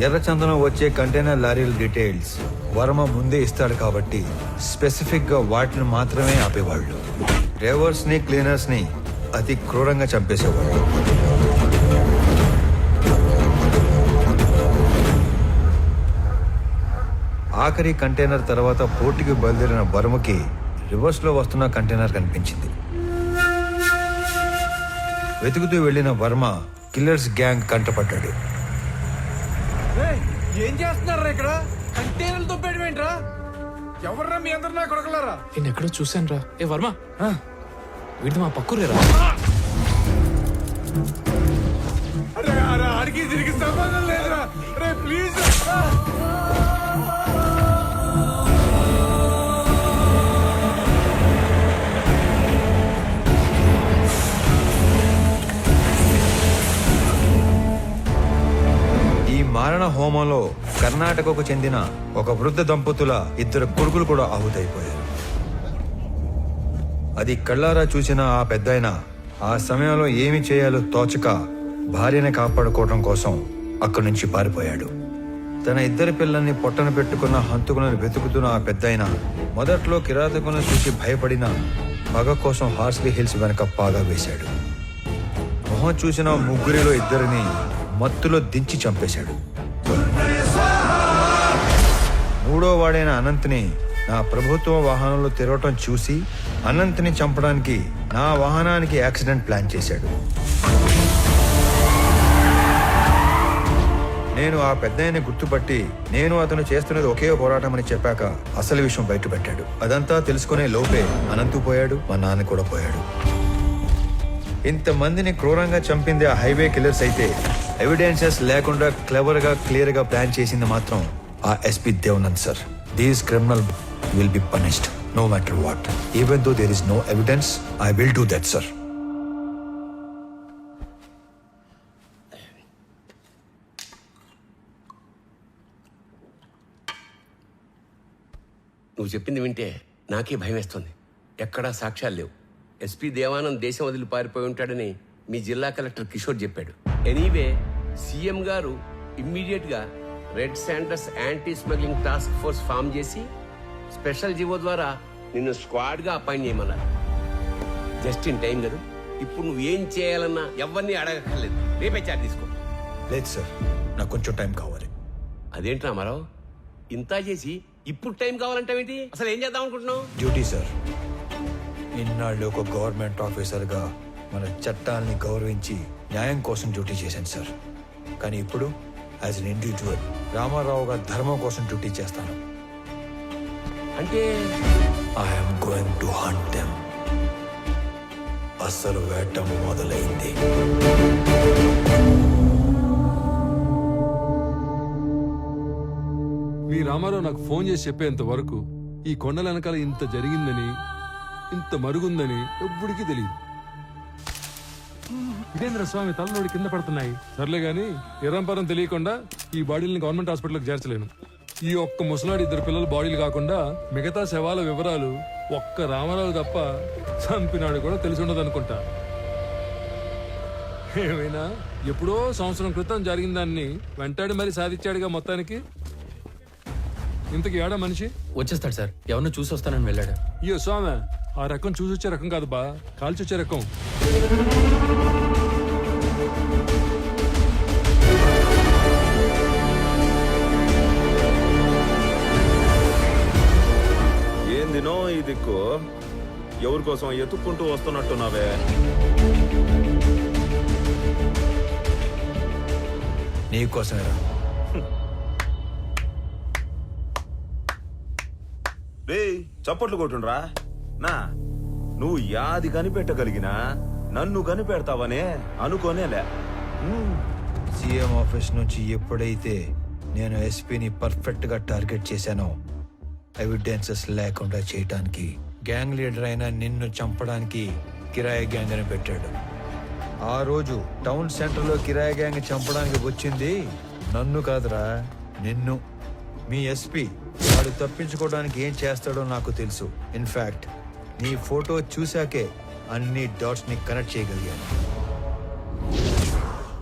Speaker 4: ఎర్రచందనం వచ్చే కంటైనర్ లారీల డీటెయిల్స్ వర్మ ముందే ఇస్తాడు కాబట్టి స్పెసిఫిక్ గా వాటిని మాత్రమే ఆపేవాళ్ళు. డ్రైవర్స్ ని క్లీనర్స్ ని అతి క్రూరంగా చంపేసేవాళ్ళు. ఆఖరి కంటైనర్ తర్వాత పోర్టుకి బయలుదేరిన వర్మకి రివర్స్ లో వస్తున్న కంటైనర్ కనిపించింది. వెతుకుతూ వెళ్లిన వర్మ కిల్లర్స్ గ్యాంగ్ కంటపడ్డాడు.
Speaker 17: ఏం చేస్తున్నారా ఇక్కడ? కంటైనర్లతో పెట్టమేంట్రా? ఎవర్రా మీ అందరు నా కొడకలారా?
Speaker 14: నేను ఎక్కడో చూశాను రా. ఏ వర్మ, వీడిది మా పక్కురేరా.
Speaker 17: అరే అడిగి తిరిగి సంబంధం లేదురా. అరే ప్లీజ్.
Speaker 4: ఈ మారణ హోమంలో కర్ణాటకకు చెందిన ఒక వృద్ధ దంపతుల 2 కొడుకులు కూడా ఆహుతైపోయారు. అది కళ్ళారా చూసిన ఆ పెద్దాయన ఆ సమయంలో ఏమి చేయాలో తోచక భార్యని కాపాడుకోవడం కోసం అక్కడి నుంచి పారిపోయాడు. తన 2 పిల్లల్ని పొట్టన పెట్టుకున్న హంతకులను వెతుకుతున్న ఆ పెద్దాయన మొదట్లో కిరాతకులను చూసి భయపడిన పగ కోసం హార్స్లీ హిల్స్ వెనక పాగా వేశాడు. మొహం చూసిన 3 2 మత్తులో దించి చంపేశాడు. 3వ వాడైన అనంత్ని నా ప్రభుత్వ వాహనంలో తిరగటం చూసి అనంత్ని చంపడానికి నా వాహనానికి యాక్సిడెంట్ ప్లాన్ చేశాడు. నేను ఆ పెద్దయ్యని గుర్తుపట్టి నేను అతను చేస్తున్నది ఒకే పోరాటం అని చెప్పాక అసలు విషయం బయటపెట్టాడు. అదంతా తెలుసుకునే లోపే అనంతు పోయాడు, మా నాన్న కూడా పోయాడు. ఇంతమందిని క్రూరంగా చంపింది ఆ హైవే కిల్లర్స్ అయితే ఎవిడెన్సెస్ లేకుండా క్లియర్ గా ప్లాన్ చేసింది మాత్రం ఆ SP Devanand sir. These criminal will be punished no matter what. Even though there is no evidence I will do that sir.
Speaker 2: నువ్వు చెప్పింది వింటే నాకే భయం వేస్తుంది. ఎక్కడా సాక్ష్యాలు లేవు. ఎస్పీ దేవానంద్ దేశం వదిలి పారిపోయి ఉంటాడని మీ జిల్లా కలెక్టర్ కిషోర్ చెప్పాడు. ఎనీవే సీఎం గారు ఇమ్మీడియట్గా red sanders anti smuggling task force form చేసి స్పెషల్ జీవో ద్వారా నిన్ను స్క్వాడ్గా అపాయింట్ చేయమన్నారు. జస్ట్ ఇన్ టైం కదా. ఇప్పుడు నువ్వు ఏం చేయాలన్నా ఎవరిని అడగక్కర్లేదు. రేపే చార్జ్ తీసుకో.
Speaker 4: లేదు సార్, నాకు కొంచెం టైం కావాలి.
Speaker 2: అదేంటి రామారావు, ఇంత చేసి ఇప్పుడు టైం కావాలంటావేంటి? అసలు ఏం చేద్దాం అనుకుంటున్నావు?
Speaker 4: Duty sir. ఇన్నాళ్ళు ఒక గవర్నమెంట్ ఆఫీసర్గా మన చట్టాలని గౌరవించి న్యాయం కోసం డ్యూటీ చేశాను సార్. కానీ ఇప్పుడు యాజ్ అన్ ఇండివిజువల్ రామారావు గారి ధర్మం కోసం డ్యూటీ చేస్తాను.
Speaker 2: అంటే
Speaker 4: I'm going to hunt them. అసలు వేట మొదలైంది.
Speaker 13: మీ రామారావు నాకు ఫోన్ చేసి చెప్పేంత వరకు ఈ కొండల వెనకాల ఇంత జరిగిందని, ఇంత మరుగుందని ఎవ్వడికి తెలియదు. ఇదేంద్ర స్వామి తలనోడి కింద పడుతున్నాయి. సర్లే గాని ఎర్రంపరం తెలియకుండా ఈ బాడీని గవర్నమెంట్ హాస్పిటల్కి చేర్చలేను. ఈ ఒక్క ముసలాడి 2 పిల్లల బాడీలు కాకుండా మిగతా శవాల వివరాలు ఒక్క రామారావు తప్ప చంపినాడు కూడా తెలిసి ఉండదు అనుకుంటా. ఏమైనా ఎప్పుడో సంవత్సరం క్రితం జరిగిన దాన్ని వెంటాడి మరీ సాధించాడుగా మొత్తానికి. ఇంతకి ఏడా మనిషి
Speaker 14: వచ్చేస్తాడు సార్. ఎవరిని చూసి వస్తానని వెళ్ళాడు.
Speaker 13: అయ్యో స్వామి, ఆ రకం చూసి వచ్చే రకం కాదు బా, కాల్చి వచ్చే రకం.
Speaker 23: ఏందినో ఈ దిక్కు ఎవరి కోసం ఎత్తుక్కుంటూ వస్తున్నట్టున్నావే?
Speaker 4: నీకోసమేరా.
Speaker 23: రే చప్పట్లు కొట్టుండ్రా. నా నువ్వు యాది కనిపెట్టగలిగినా నన్ను కనిపెడతావనే అనుకోనేలే.
Speaker 4: సీఎం ఆఫీస్ నుంచి ఎప్పుడైతే నేను ఎస్పీని పర్ఫెక్ట్ గా టార్గెట్ చేశానో ఎవిడెన్సెస్ లేకుండా చేయటానికి గ్యాంగ్ లీడర్ అయిన నిన్ను చంపడానికి కిరాయి గ్యాంగ్ అని పెట్టాడు. ఆ రోజు టౌన్ సెంటర్ లో కిరాయి గ్యాంగ్ చంపడానికి వచ్చింది నన్ను కాదురా, నిన్ను. మీ ఎస్పీ వాడు తప్పించుకోవడానికి ఏం చేస్తాడో నాకు తెలుసు. ఇన్ఫాక్ట్ నీ ఫోటో చూశాకే అన్ని డాట్స్ ని కనెక్ట్ చేయగలిగాను.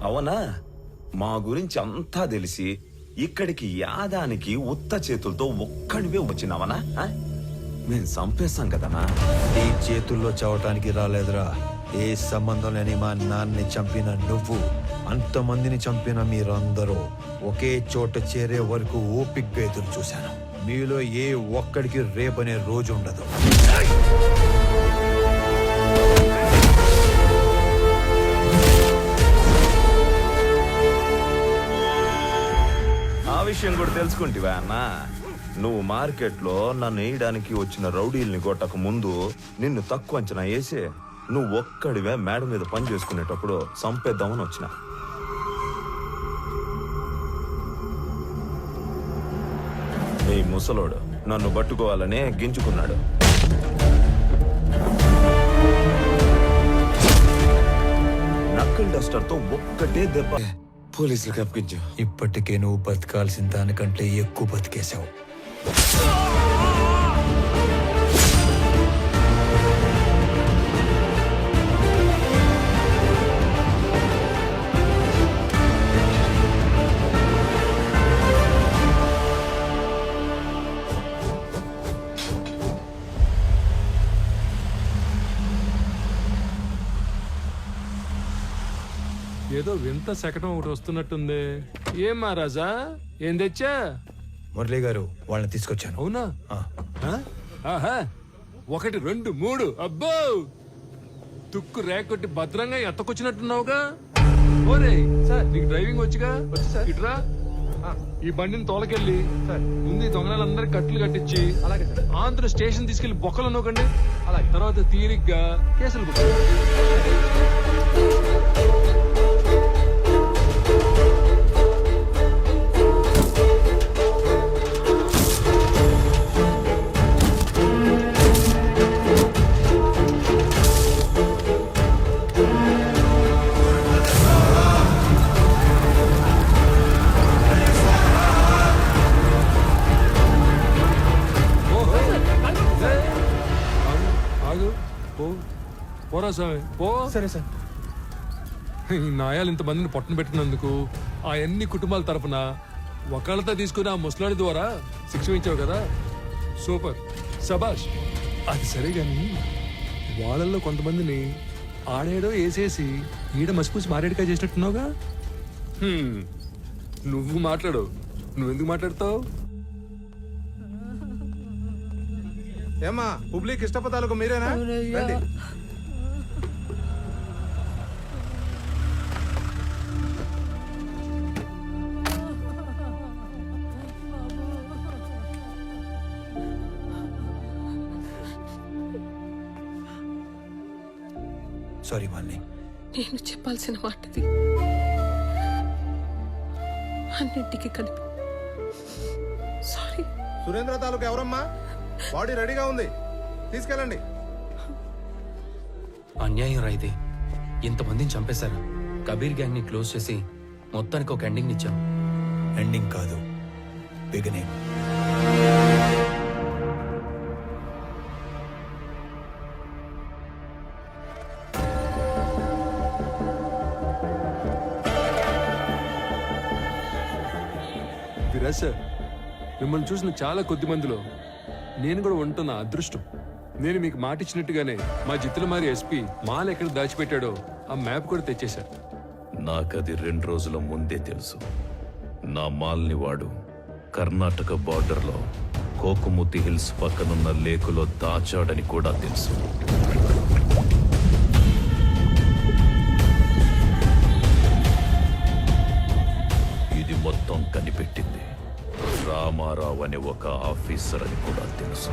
Speaker 23: అవునా? మా గురించి అంతా తెలిసి ఇక్కడికి యాదానికి ఉత్త చేతులతో ఒక్కడివే వచ్చినావనా? మేము చంపేస్తాం కదనా?
Speaker 4: ఈ చేతుల్లో చావటానికి రాలేదురా. ఏ సంబంధం లేని మా నాన్నని చంపిన నువ్వు, అంతమందిని చంపిన మీరందరూ ఒకే చోట చేరే వరకు ఓపిగ్గా ఎదురు చూశాను. మీలో ఏ ఒక్కడికి రేపనే రోజు ఉండదు.
Speaker 23: విషయం కూడా తెలుసుకుంటివా అన్న? నువ్వు మార్కెట్లో నన్ను వేయడానికి వచ్చిన రౌడీల్ని కొట్టక ముందు నిన్ను తక్కువ అంచనా వేసి నువ్వు ఒక్కడివే మేడ మీద పని చేసుకునేటప్పుడు సంపేద్దామని వచ్చిన. నీ ముసలోడు నన్ను పట్టుకోవాలనే గింజుకున్నాడు. నక్కల్ డస్టర్ తో ఒక్కటే దెబ్బ పోలీసులకు అప్పగించు.
Speaker 18: ఇప్పటికే నువ్వు బతకాల్సిన దానికంటే ఎక్కువ బతికేశావు.
Speaker 13: ఏదో వింత శకటం ఒకటి వస్తున్నట్టుంది. ఏం మహారాజా, ఏం తెచ్చా?
Speaker 18: మురళి గారు వాళ్ళని తీసుకొచ్చాను.
Speaker 13: అవునా? ఆహా, 1 2 3 అబ్బో, తుక్కు రేకొట్టి భద్రంగా ఎత్తకొచ్చినట్టున్నావుగా. ఓరే నీకు డ్రైవింగ్ వచ్చుగా? ఇట్రా, ఈ బండిని తోలకెళ్ళి ముందు ఈ దొంగలందరికి కట్లు కట్టించి ఆంధ్ర స్టేషన్ తీసుకెళ్లి బొక్కలు నూకండి. తర్వాత తీరిగ్గా కేసులు బుక్. పోరా స్వామి పో.
Speaker 1: సరే సార్.
Speaker 13: ఈ నాయాలు ఇంతమందిని పొట్టన పెట్టినందుకు ఆ అన్ని కుటుంబాల తరపున ఒకళ్ళతో తీసుకుని ఆ ముసలాడి ద్వారా శిక్ష ఇచ్చావు కదా, సూపర్, శబాష్. అది సరే గాని వాళ్ళల్లో కొంతమందిని ఆడేడో వేసేసి ఈడ మసిపూసి మారేడుకాయ చేసినట్టున్నావుగా. నువ్వు మాట్లాడు, నువ్వెందుకు మాట్లాడతావు?
Speaker 8: ఏమ్మా పబ్లిక్ ఇష్టపతాలకు మీరేనా? రండి.
Speaker 18: సారీ మాలిని.
Speaker 19: నేను చెప్పాల్సిన మాటది అన్నింటికి కలిపి సారీ.
Speaker 8: సురేంద్ర తాలూకు ఎవరమ్మా? బాడీ రెడీగా ఉంది, తీసుకెళ్ళండి.
Speaker 14: అన్యాయం రా ఇది. ఇంతమందిని చంపేశారు. కబీర్ గ్యాంగ్ ని క్లోజ్ చేసి మొత్తానికి ఒక ఎండింగ్ ఇచ్చాం.
Speaker 18: ఎండింగ్ కాదు, బిగినింగ్.
Speaker 13: విరాజ్ సార్, మిమ్మల్ని చూసిన చాలా కొద్ది మందిలో నేను కూడా ఉంటున్న అదృష్టం. నేను మీకు మాట ఇచ్చినట్టుగానే మా జిత్తులమారి ఎస్పీ మాల్ ఎక్కడ దాచిపెట్టాడో ఆ మ్యాప్ కూడా తెచ్చేశారు.
Speaker 22: నాకది 2 రోజుల ముందే తెలుసు. నా మాల్ని వాడు కర్ణాటక బార్డర్లో కోకుముతి హిల్స్ పక్కనున్న లేకులో దాచాడని కూడా తెలుసు. ఇది మొత్తం కనిపెట్టింది రామారావు అనే ఒక ఆఫీసర్ అని కూడా తెలుసు.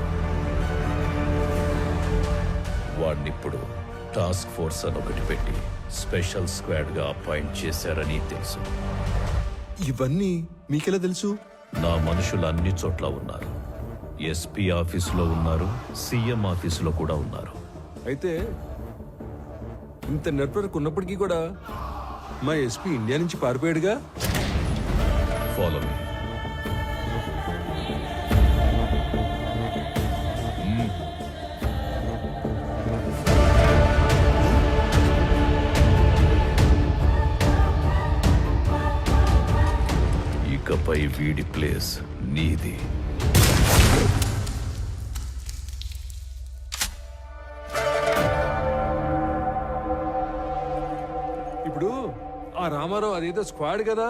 Speaker 22: వాడినిప్పుడు టాస్క్ ఫోర్స్ అని ఒకటి పెట్టి స్పెషల్ స్క్వాడ్ గా అపాయింట్ చేశారని తెలుసు.
Speaker 17: ఇవన్నీ మీకెలా తెలుసు?
Speaker 22: నా మనుషులు అన్ని చోట్ల ఉన్నారు. ఎస్పీ ఆఫీసులో ఉన్నారు, సీఎం ఆఫీసులో కూడా ఉన్నారు.
Speaker 13: అయితే ఇంత నెట్వర్క్ ఉన్నప్పటికీ కూడా మా ఎస్పీ ఇండియా నుంచి పారిపోయాడుగా.
Speaker 22: Follow me. ఇకపై వీడి ప్లేస్ నీది.
Speaker 13: ఇప్పుడు ఆ రామారావు అదేదో స్క్వాడ్ కదా,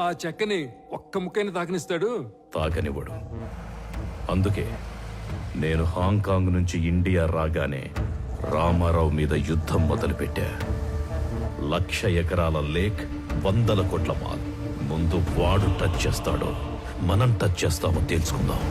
Speaker 13: ఆ చెక్కని ఒక్క ముక్కైనా తాకనిస్తాడు.
Speaker 22: తాకనివ్వడు. అందుకే నేను హాంకాంగ్ నుంచి ఇండియా రాగానే రామారావు మీద యుద్ధం మొదలుపెట్టా. 1,00,000 ఎకరాల లేక్, 100 కోట్ల మాల్, ముందు వాడు టచ్ చేస్తాడో మనం టచ్ చేస్తామో తెలుసుకుందాం